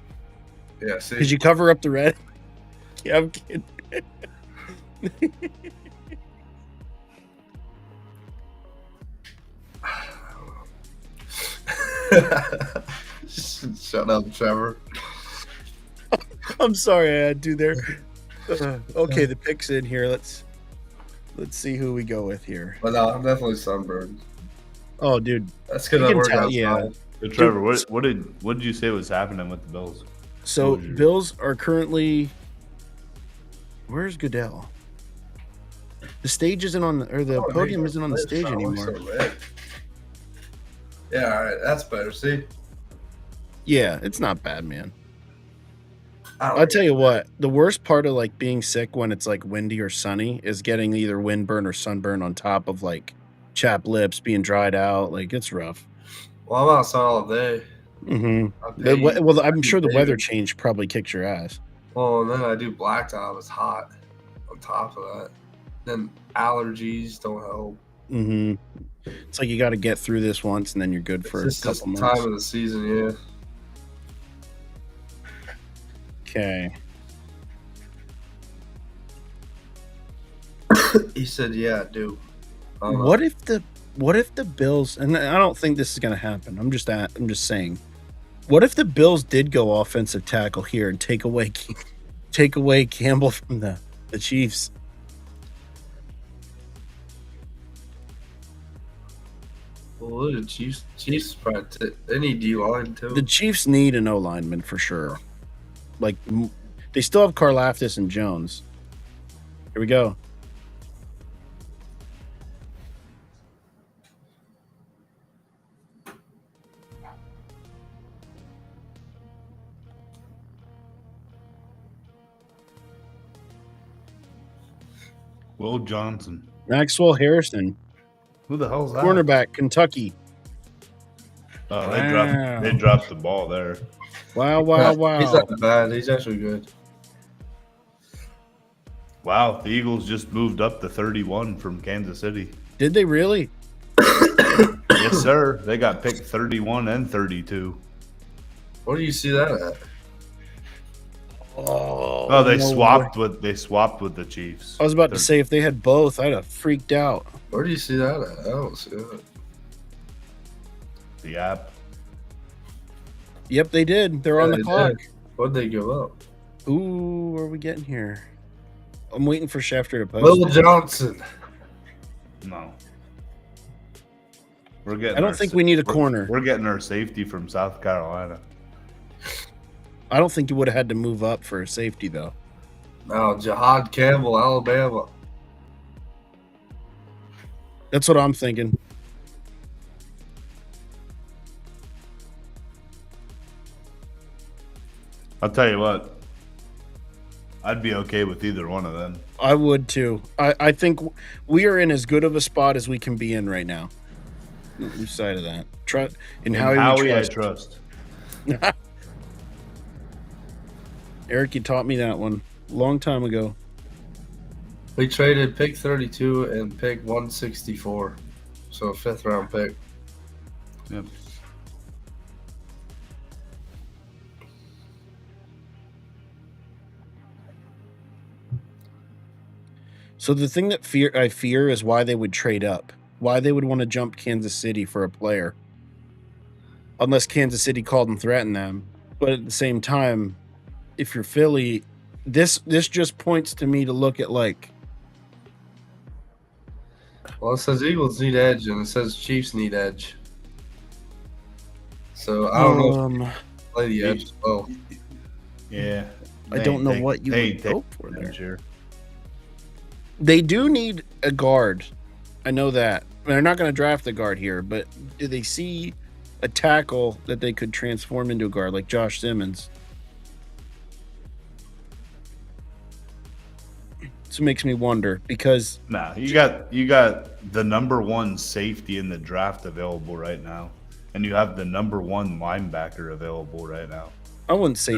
because see? you cover up the red. Yeah, I'm kidding. Shut up, Trevor. I'm sorry I had to there. Okay, the pick's in here. Let's see who we go with here. But no, I'm definitely sunburned. Oh, dude. That's because You I can work tell, outside. yeah. So Trevor, what did you say was happening with the Bills? So Closure. Bills are currently. Where's Goodell? The stage isn't on, or the Oh, podium man, isn't on the it's stage not anymore. so red. Yeah, all right, that's better. See, Yeah, it's not bad, man. I don't I'll like tell you what, the worst part of like being sick when it's like windy or sunny is getting either windburn or sunburn on top of like chapped lips, being dried out. Like it's rough. Well, I'm outside all day. Mm-hmm. Well, I'm sure the David. weather change probably kicks your ass. Well, and then I do blacktop. It's hot. On top of that, then allergies don't help. Mm-hmm. It's like you got to get through this once and then you're good for a It's just couple the months. time of the season, yeah. Okay. He said, "Yeah, I do." I don't know. What if the Bills, and I don't think this is going to happen. I'm just saying. What if the Bills did go offensive tackle here and take away Campbell from the Chiefs? Well, look at Chiefs. Chiefs probably they need D line too. The Chiefs need an O lineman for sure. Like they still have Karlaftis and Jones. Here we go. Will Johnson. Maxwell Harrison, Who the hell's that? cornerback, Kentucky. Oh, Wow. they dropped the ball there. Wow, He's not bad. He's actually good. Wow, the Eagles just moved up to 31 from Kansas City. Did they really? Yes, sir. They got picked 31 and 32. Where do you see that at? Oh, they no swapped way. with the Chiefs. I was about to They're- say if they had both, I'd have freaked out. Where do you see that at? I don't see that. the app. Yep, they did. They're on Yeah, the they clock. did. What'd they give up? Ooh, what are we getting here? I'm waiting for Schefter to post. Will it. Johnson. No. We're getting I don't our think sa- we need a we're- corner. We're getting our safety from South Carolina. I don't think you would have had to move up for a safety though. Now, Jahad Campbell, Alabama. That's what I'm thinking. I'll tell you what. I'd be okay with either one of them. I would too. I think we are in as good of a spot as we can be in right now. Don't lose sight of that. Trust in And Howie, we I trust. trust. Eric, you taught me that one a long time ago. We traded pick 32 and pick 164. So a 5th round pick. Yep. So the thing that I fear is why they would trade up. Why they would want to jump Kansas City for a player. Unless Kansas City called and threatened them. But at the same time, if you're Philly, this just points to me to look at like, Well, it says Eagles need edge and it says Chiefs need edge. So I don't know if they play the edge as well. Yeah. I don't know what you would go for there. Sure. They do need a guard. I know that. They're not going to draft a guard here, but do they see a tackle that they could transform into a guard like Josh Simmons? So it makes me wonder because Nah, you got the number 1 safety in the draft available right now, and you have the number 1 linebacker available right now. I wouldn't say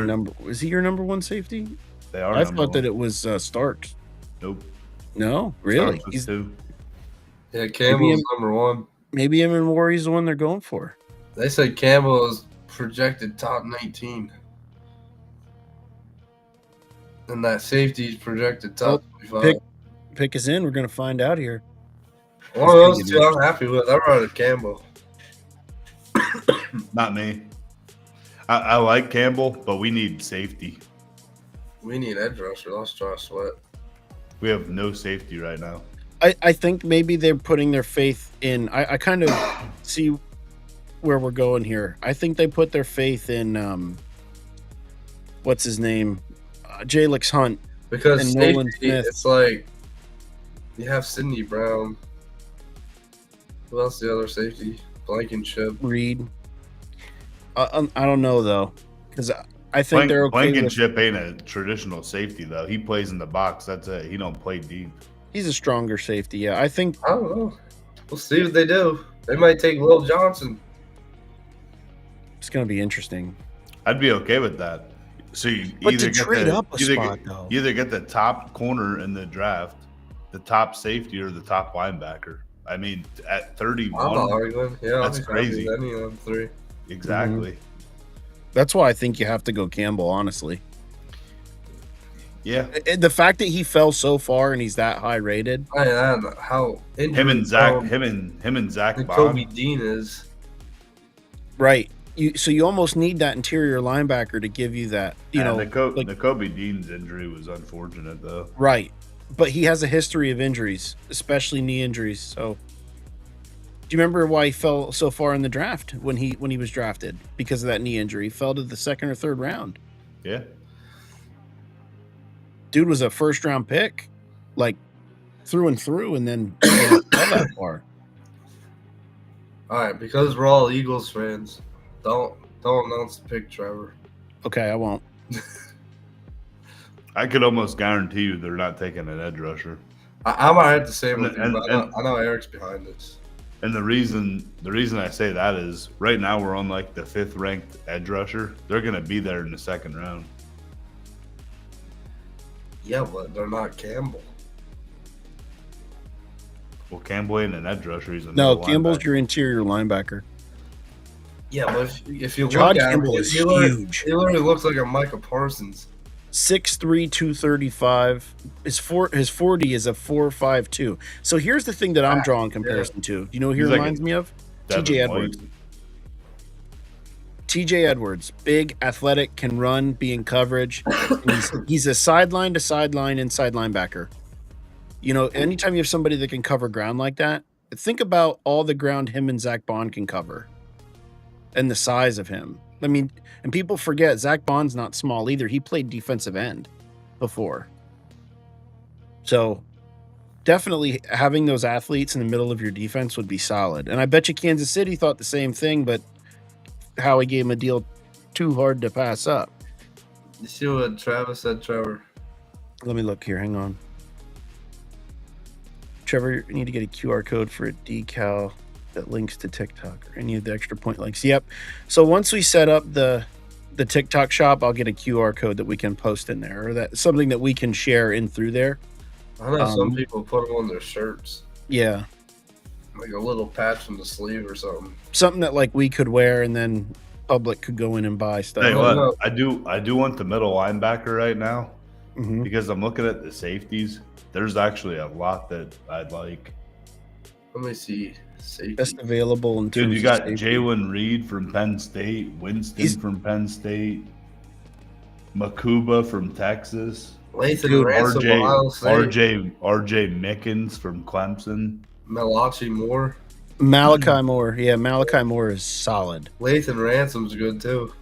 is he your number 1 safety? They are. I thought that it was Starks. Nope. No, really? Starks was 2. Yeah, Campbell's number 1. Maybe Evan Warry's the one they're going for. They said Campbell is projected top 19. And that safety's projected top 25. Pick us in. We're going to find out here. One of those two I'm happy with. I'd rather Campbell. Not me. I like Campbell, but we need safety. We need edge rusher. Let's try Sweat. We have no safety right now. I think maybe they're putting their faith in. I kind of see where we're going here. I think they put their faith in what's his name? Jalix Hunt. Because and safety, Nolan Smith. it's like you have Sidney Brown. Who else? The other safety? Blankenship. Reed. I don't know though, because I think they're okay. Blankenship ain't a traditional safety though. He plays in the box. That's it. He don't play deep. He's a stronger safety. Yeah, I think. I don't know. We'll see what they do. They might take Will Johnson. It's going to be interesting. I'd be okay with that. So you But either to get trade the, up a either spot, get, though. you either get the top corner in the draft, the top safety, or the top linebacker. I mean, at I'm 31, not arguing. Yeah, that's I'm crazy. with any of them 3. Exactly. That's why I think you have to go Campbell, honestly. Yeah. The fact that he fell so far and he's that high rated. I don't know how Him and Zach Kobe Bond. Dean is. Right. So you almost need that interior linebacker to give you that, the Kobe Dean's injury was unfortunate though. Right. But he has a history of injuries, especially knee injuries. So do you remember why he fell so far in the draft when he was drafted? Because of that knee injury. He fell to the 2nd or 3rd round. Yeah. Dude was a 1st round pick, like through and through, and then fell that far. All right, because we're all Eagles fans, don't announce the pick, Trevor. Okay, I won't. I could almost guarantee you they're not taking an edge rusher. I might have to say with you, And- but I know Eric's behind this. And the reason I say that is right now we're on like the 5th ranked edge rusher. They're gonna be there in the 2nd round. Yeah, but they're not Campbell. Well, Campbell ain't an edge rusher. He's a No, middle Campbell's linebacker. your interior linebacker. Yeah, but if you John look at Campbell him, is he literally- huge. He literally looks like a Micah Parsons. 6'3", 235. His 40 is a 4.52. So here's the thing that I'm drawing comparison to. You know who he He's like reminds me of? Devin TJ White. Edwards. TJ Edwards, big, athletic, can run, be in coverage. And he's a sideline to sideline inside linebacker. You know, anytime you have somebody that can cover ground like that, think about all the ground him and Zach Bond can cover and the size of him. I mean, and people forget Zach Bond's not small either. He played defensive end before. So definitely having those athletes in the middle of your defense would be solid. And I bet you Kansas City thought the same thing, but Howie gave him a deal too hard to pass up. You see what Travis said, Trevor? Let me look here. Hang on. Trevor, you need to get a QR code for a decal. that links to TikTok or any of the extra point links. Yep. So once we set up the TikTok shop, I'll get a QR code that we can post in there, or that something that we can share in through there. I know some people put them on their shirts, Yeah. like a little patch on the sleeve or something. Something that like we could wear and then public could go in and buy stuff. Hey, don't know. what? I do want the middle linebacker right now Mhm. because I'm looking at the safeties. There's actually a lot that I'd like. Let me see. Safety. Best available in Dude, terms you of got safety. Jalen Reed from Penn State, Winston He's- from Penn State, Makuba from Texas, Lathan Dude, Ransom, Ohio State. RJ Mickens from Clemson. Malachi Moore. Malachi Moore. Yeah, Malachi Moore is solid. Lathan Ransom's good too.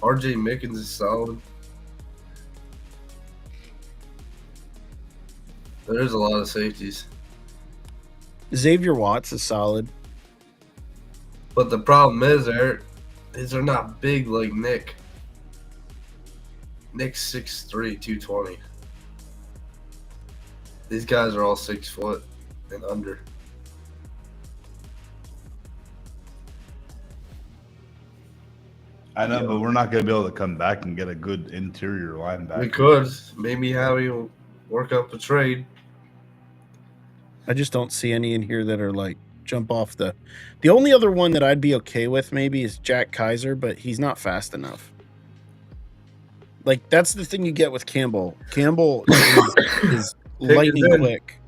RJ Mickens is solid. There's a lot of safeties. Xavier Watts is solid. But the problem is, Eric, is they're not big like Nick. Nick's 6'3", 220. These guys are all 6 foot and under. I know, but we're not going to be able to come back and get a good interior linebacker. We could. Maybe Howie will work up a trade. I just don't see any in here that are like jump off the. The only other one that I'd be okay with maybe is Jack Kaiser, but he's not fast enough. Like that's the thing you get with Campbell. Campbell is lightning in. quick.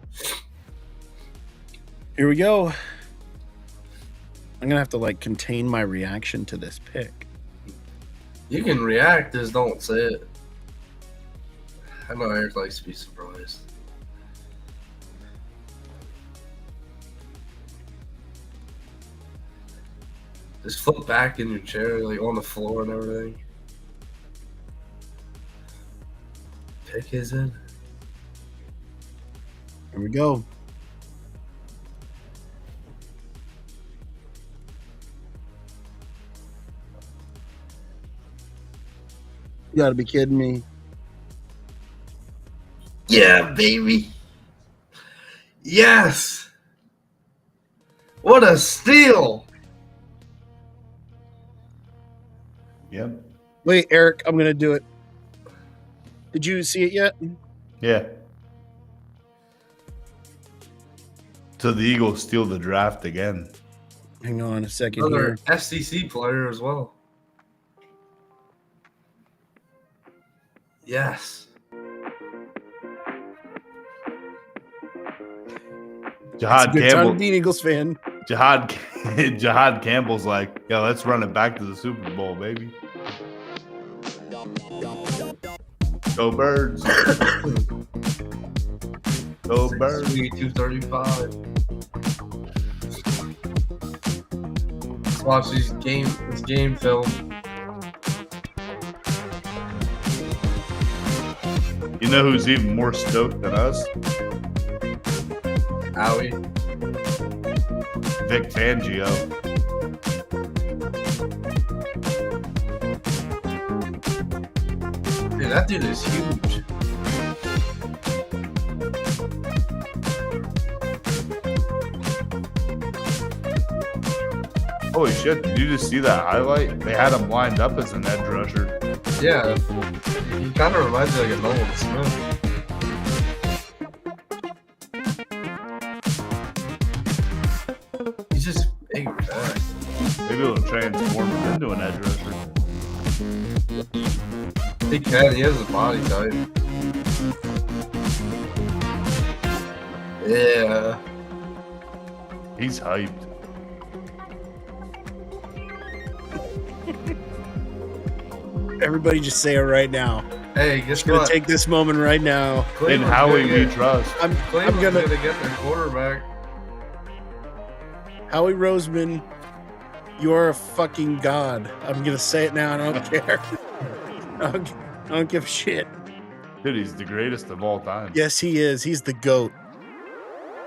Here we go. I'm gonna have to like contain my reaction to this pick. You can react, just don't say it. I know Eric likes to be surprised. Just flip back in your chair, like on the floor and everything. Pick his in. Here we go. You gotta be kidding me. Yeah, baby. Yes. What a steal. Yep. Wait, Eric, I'm gonna do it. Did you see it yet? Yeah. So the Eagles steal the draft again. Hang on a second Another here. FCC player as well. Yes. It's a Jihad good time to Campbell. be an Eagles fan. Jihad Campbell's like, yeah, let's run it back to the Super Bowl, baby. Go Birds. Go Birds. 235. Let's watch this game film. You know who's even more stoked than us? Howie. Vic Fangio. Dude, that dude is huge. Holy shit, did you just see that highlight? They had him lined up as an edge rusher. Yeah. He kind of reminds me like a Nolan Smith. He's just big and fast. Maybe it'll transform him into an edge rusher. He can. He has a body type. Yeah. He's hyped. Everybody just say it right now. Hey, guess Just gonna what? take this moment right now. In Cleveland's Howie gonna we get- trust. I'm Cleveland's gonna gonna get their quarterback. Howie Roseman, you are a fucking god. I'm gonna say it now and I don't care. I don't give a shit. Dude, he's the greatest of all time. Yes, he is. He's the GOAT.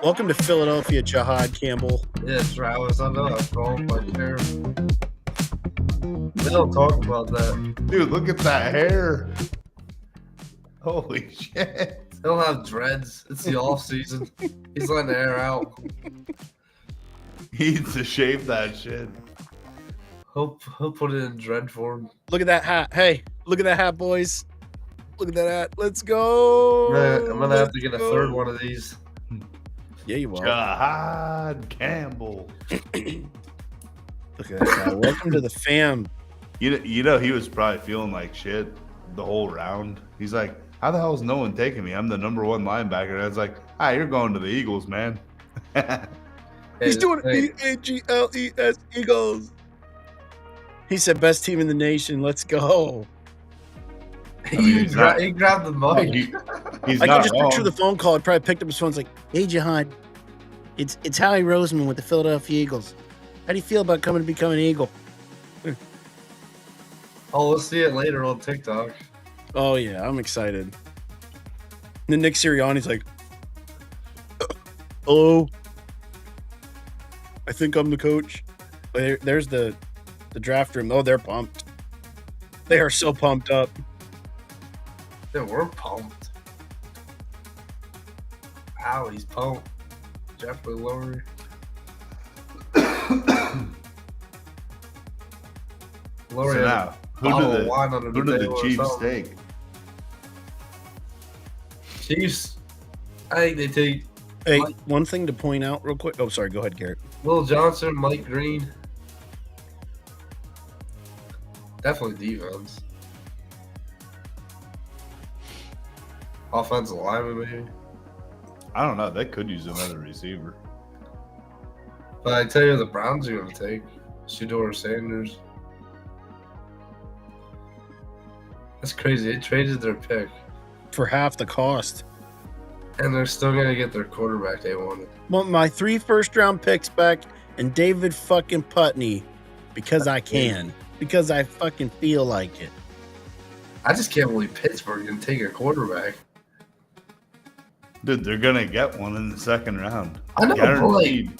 Welcome to Philadelphia, Jihad Campbell. Yeah, Travis. I know. I'm calling my care. They don't talk about that. Dude, look at that hair. Holy shit. He'll have dreads. It's the off season. He's letting the air out. He needs to shave that shit. He'll put it in dread form. Look at that hat. Hey, look at that hat, boys. Look at that hat. Let's go. I'm gonna have to get a Let's third go. one of these. Yeah, you will. Jahad Campbell. Look at that guy. Welcome to the fam. You know he was probably feeling like shit the whole round. He's like, how the hell is no one taking me? I'm the number one linebacker. And I was like, you're going to the Eagles, man. He's Hey, doing hey, EAGLES Eagles. He said, best team in the nation. Let's go. I mean, he's not- he grabbed the mic. He's I can not just wrong. picture the phone call. I probably picked up his phone. It's like, hey, Jahad, it's Howie Roseman with the Philadelphia Eagles. How do you feel about coming to become an Eagle? Oh, we'll see it later on TikTok. Oh, yeah, I'm excited. And then Nick Sirianni's like, hello. I think I'm the coach. There's the draft room. Oh, they're pumped. They are so pumped up. Yeah, we're pumped. Ow, he's pumped. Jeffrey Lurie. So Lurie had a now, who bottle do of wine under the table or Chiefs something. take? Chiefs. I think they take Hey, Mike- one thing to point out real quick. Oh, sorry. Go ahead, Garrett. Will Johnson, Mike Green. Definitely defense. Offensive lineman, maybe. I don't know. They could use another receiver. But I tell you, the Browns are going to take Shedeur Sanders. That's crazy. They traded their pick, For half the cost. and they're still going to get their quarterback they wanted. Want my 3 first-round picks back and David fucking Putney because I can. Because I fucking feel like it. I just can't believe Pittsburgh can take a quarterback. Dude, they're gonna get one in the second round. I know, but like, Guaranteed.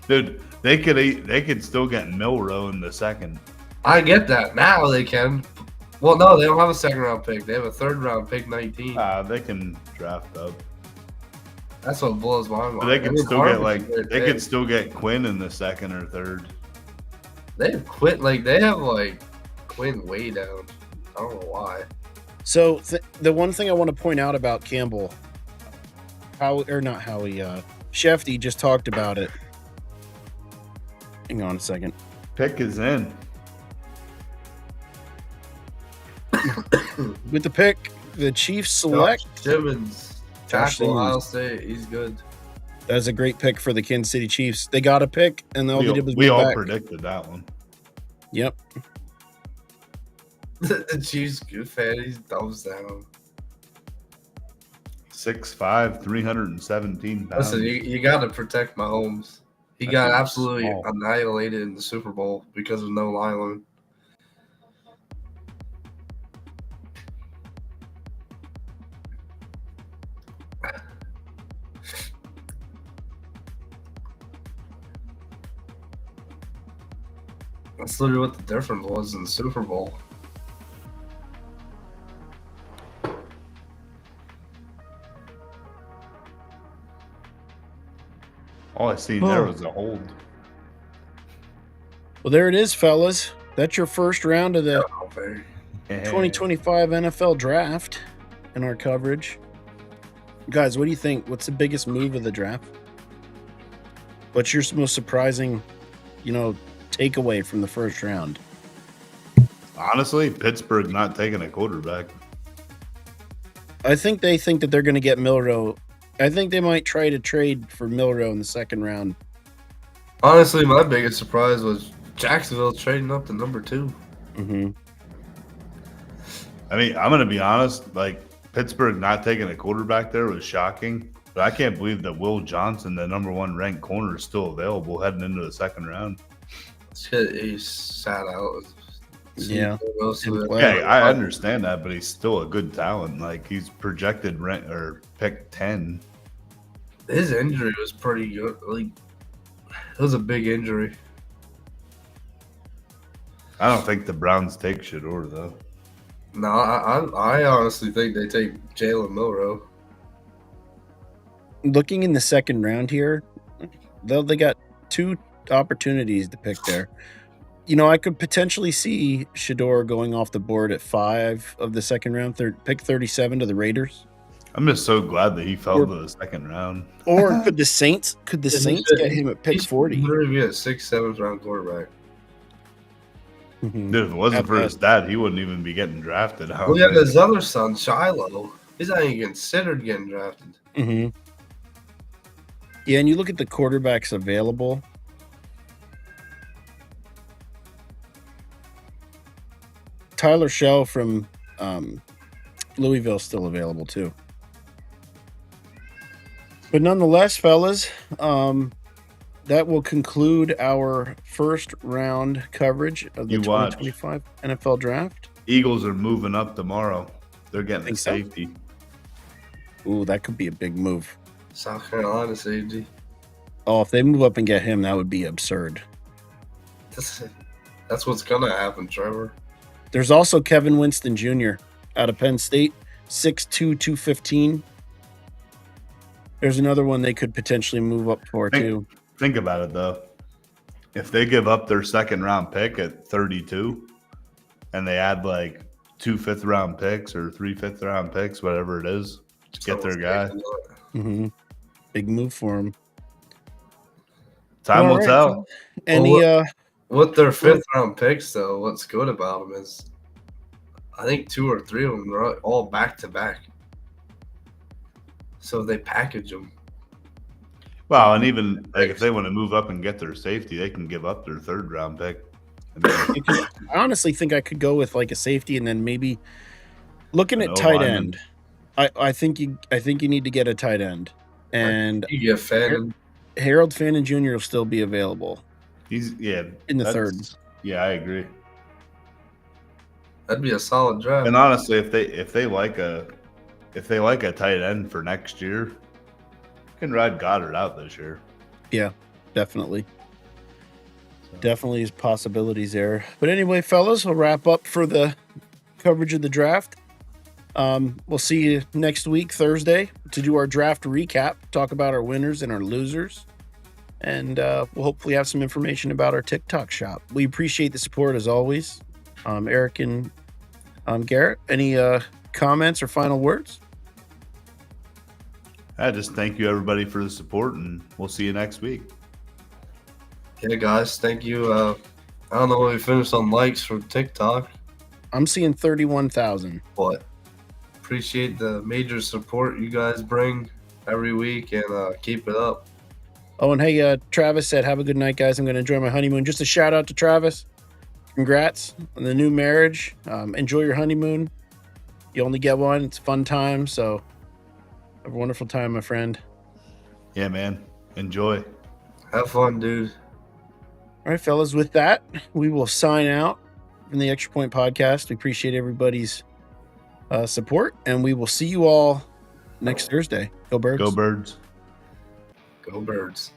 Dude, they could still get Milrow in the second. I get that. Now they can. Well, no, they don't have a second round pick. They have a third round pick, 19. They can draft up. That's what blows my mind. But they I could mean, still get Harvin's a great they pick. could still get Quinn in the second or third. They've quit. Like they have like Quinn way down. I don't know why. So the one thing I want to point out about Campbell, Shefty just talked about it. Hang on a second. Pick is in. With the pick, the Chiefs select. Josh Simmons, Josh tackle Ohio Simmons. State. He's good. That's a great pick for the Kansas City Chiefs. They got a pick, and all they did was We move all back. predicted that one. Yep. The Chiefs good fan. He's thumbs down. 6'5", 317 pounds. Listen, you got to protect Mahomes. He That got dude's absolutely small. annihilated in the Super Bowl because of no Lylan. That's literally what the difference was in the Super Bowl. All I seen there Oh. was a hold. Well, there it is, fellas. That's your first round of the Oh, very. 2025 NFL draft in our coverage. Guys, what do you think? What's the biggest move of the draft? What's your most surprising, takeaway from the first round? Honestly, Pittsburgh not taking a quarterback. I think they think that they're going to get Milrow. I think they might try to trade for Milrow in the second round. Honestly, my biggest surprise was Jacksonville trading up to number 2. Mm-hmm. I mean, I'm going to be honest. Like, Pittsburgh not taking a quarterback there was shocking. But I can't believe that Will Johnson, the number 1 ranked corner, is still available heading into the second round. He sat out. Yeah. Most of it. Well, Yeah, I understand that, but he's still a good talent. Like, he's projected pick 10. His injury was pretty good. Like, it was a big injury. I don't think the Browns take Shedeur, though. No, I honestly think they take Jalen Milrow. Looking in the second round here, they got two opportunities to pick there. You know, I could potentially see Shador going off the board at 5 of the second round, pick 37 to the Raiders. I'm just so glad that he fell Or- to the second round. Or could the Saints get him at pick 40? He's literally be a 6th, 7th round quarterback. Mhm. Dude, if it wasn't At for his best. dad, he wouldn't even be getting drafted. I don't Well, yeah, think. his other son, Shiloh, he's not even considered getting drafted. Mhm. Yeah, and you look at the quarterbacks available. Tyler Shell from Louisville still available too. But nonetheless, fellas, that will conclude our first round coverage of the You watch. 2025 NFL Draft. Eagles are moving up tomorrow. They're getting a Think so? safety. Ooh, that could be a big move. South Carolina safety. Oh, if they move up and get him, that would be absurd. That's what's gonna happen, Trevor. There's also Kevin Winston Jr. out of Penn State, 6'2", 215. There's another one they could potentially move up for too. Think about it though. If they give up their second round pick at 32 and they add like 2 5th-round picks or 3 5th-round picks, whatever it is, to get their guy. Mm-hmm. Big move for him. Time All will right, tell. so any With their 5th round picks, though, what's good about them is I think 2 or 3 of them are all back to back. So they package them. Well, and even like if they want to move up and get their safety, they can give up their 3rd-round pick. And then I honestly think I could go with like a safety and then maybe looking An at tight O-lineman. end. I think you need to get a tight end. And You get Fannin. Harold Fannin Jr. will still be available he's in the that's- third. Yeah, I agree. That'd be a solid draft. And honestly, if they like a tight end for next year, you can ride Goddard out this year. Yeah, definitely. So, Definitely is possibilities there. But anyway, fellas, we'll wrap up for the coverage of the draft. We'll see you next week, Thursday, to do our draft recap, talk about our winners and our losers. And we'll hopefully have some information about our TikTok shop. We appreciate the support as always. Eric and Garrett, any comments or final words? I just thank you everybody for the support, and we'll see you next week. Yeah, guys, thank you. I don't know what we finished on likes for TikTok, I'm seeing 31,000. but appreciate the major support you guys bring every week, and keep it up. Oh, and hey, Travis said, have a good night, guys. I'm going to enjoy my honeymoon. Just a shout out to Travis. Congrats on the new marriage. Enjoy your honeymoon. You only get one. It's a fun time. So have a wonderful time, my friend. Yeah, man. Enjoy. Have fun, dude. All right, fellas. With that, we will sign out from the Extra Point Podcast. We appreciate everybody's support, and we will see you all next Thursday. Go Birds. Go Birds. Go Birds.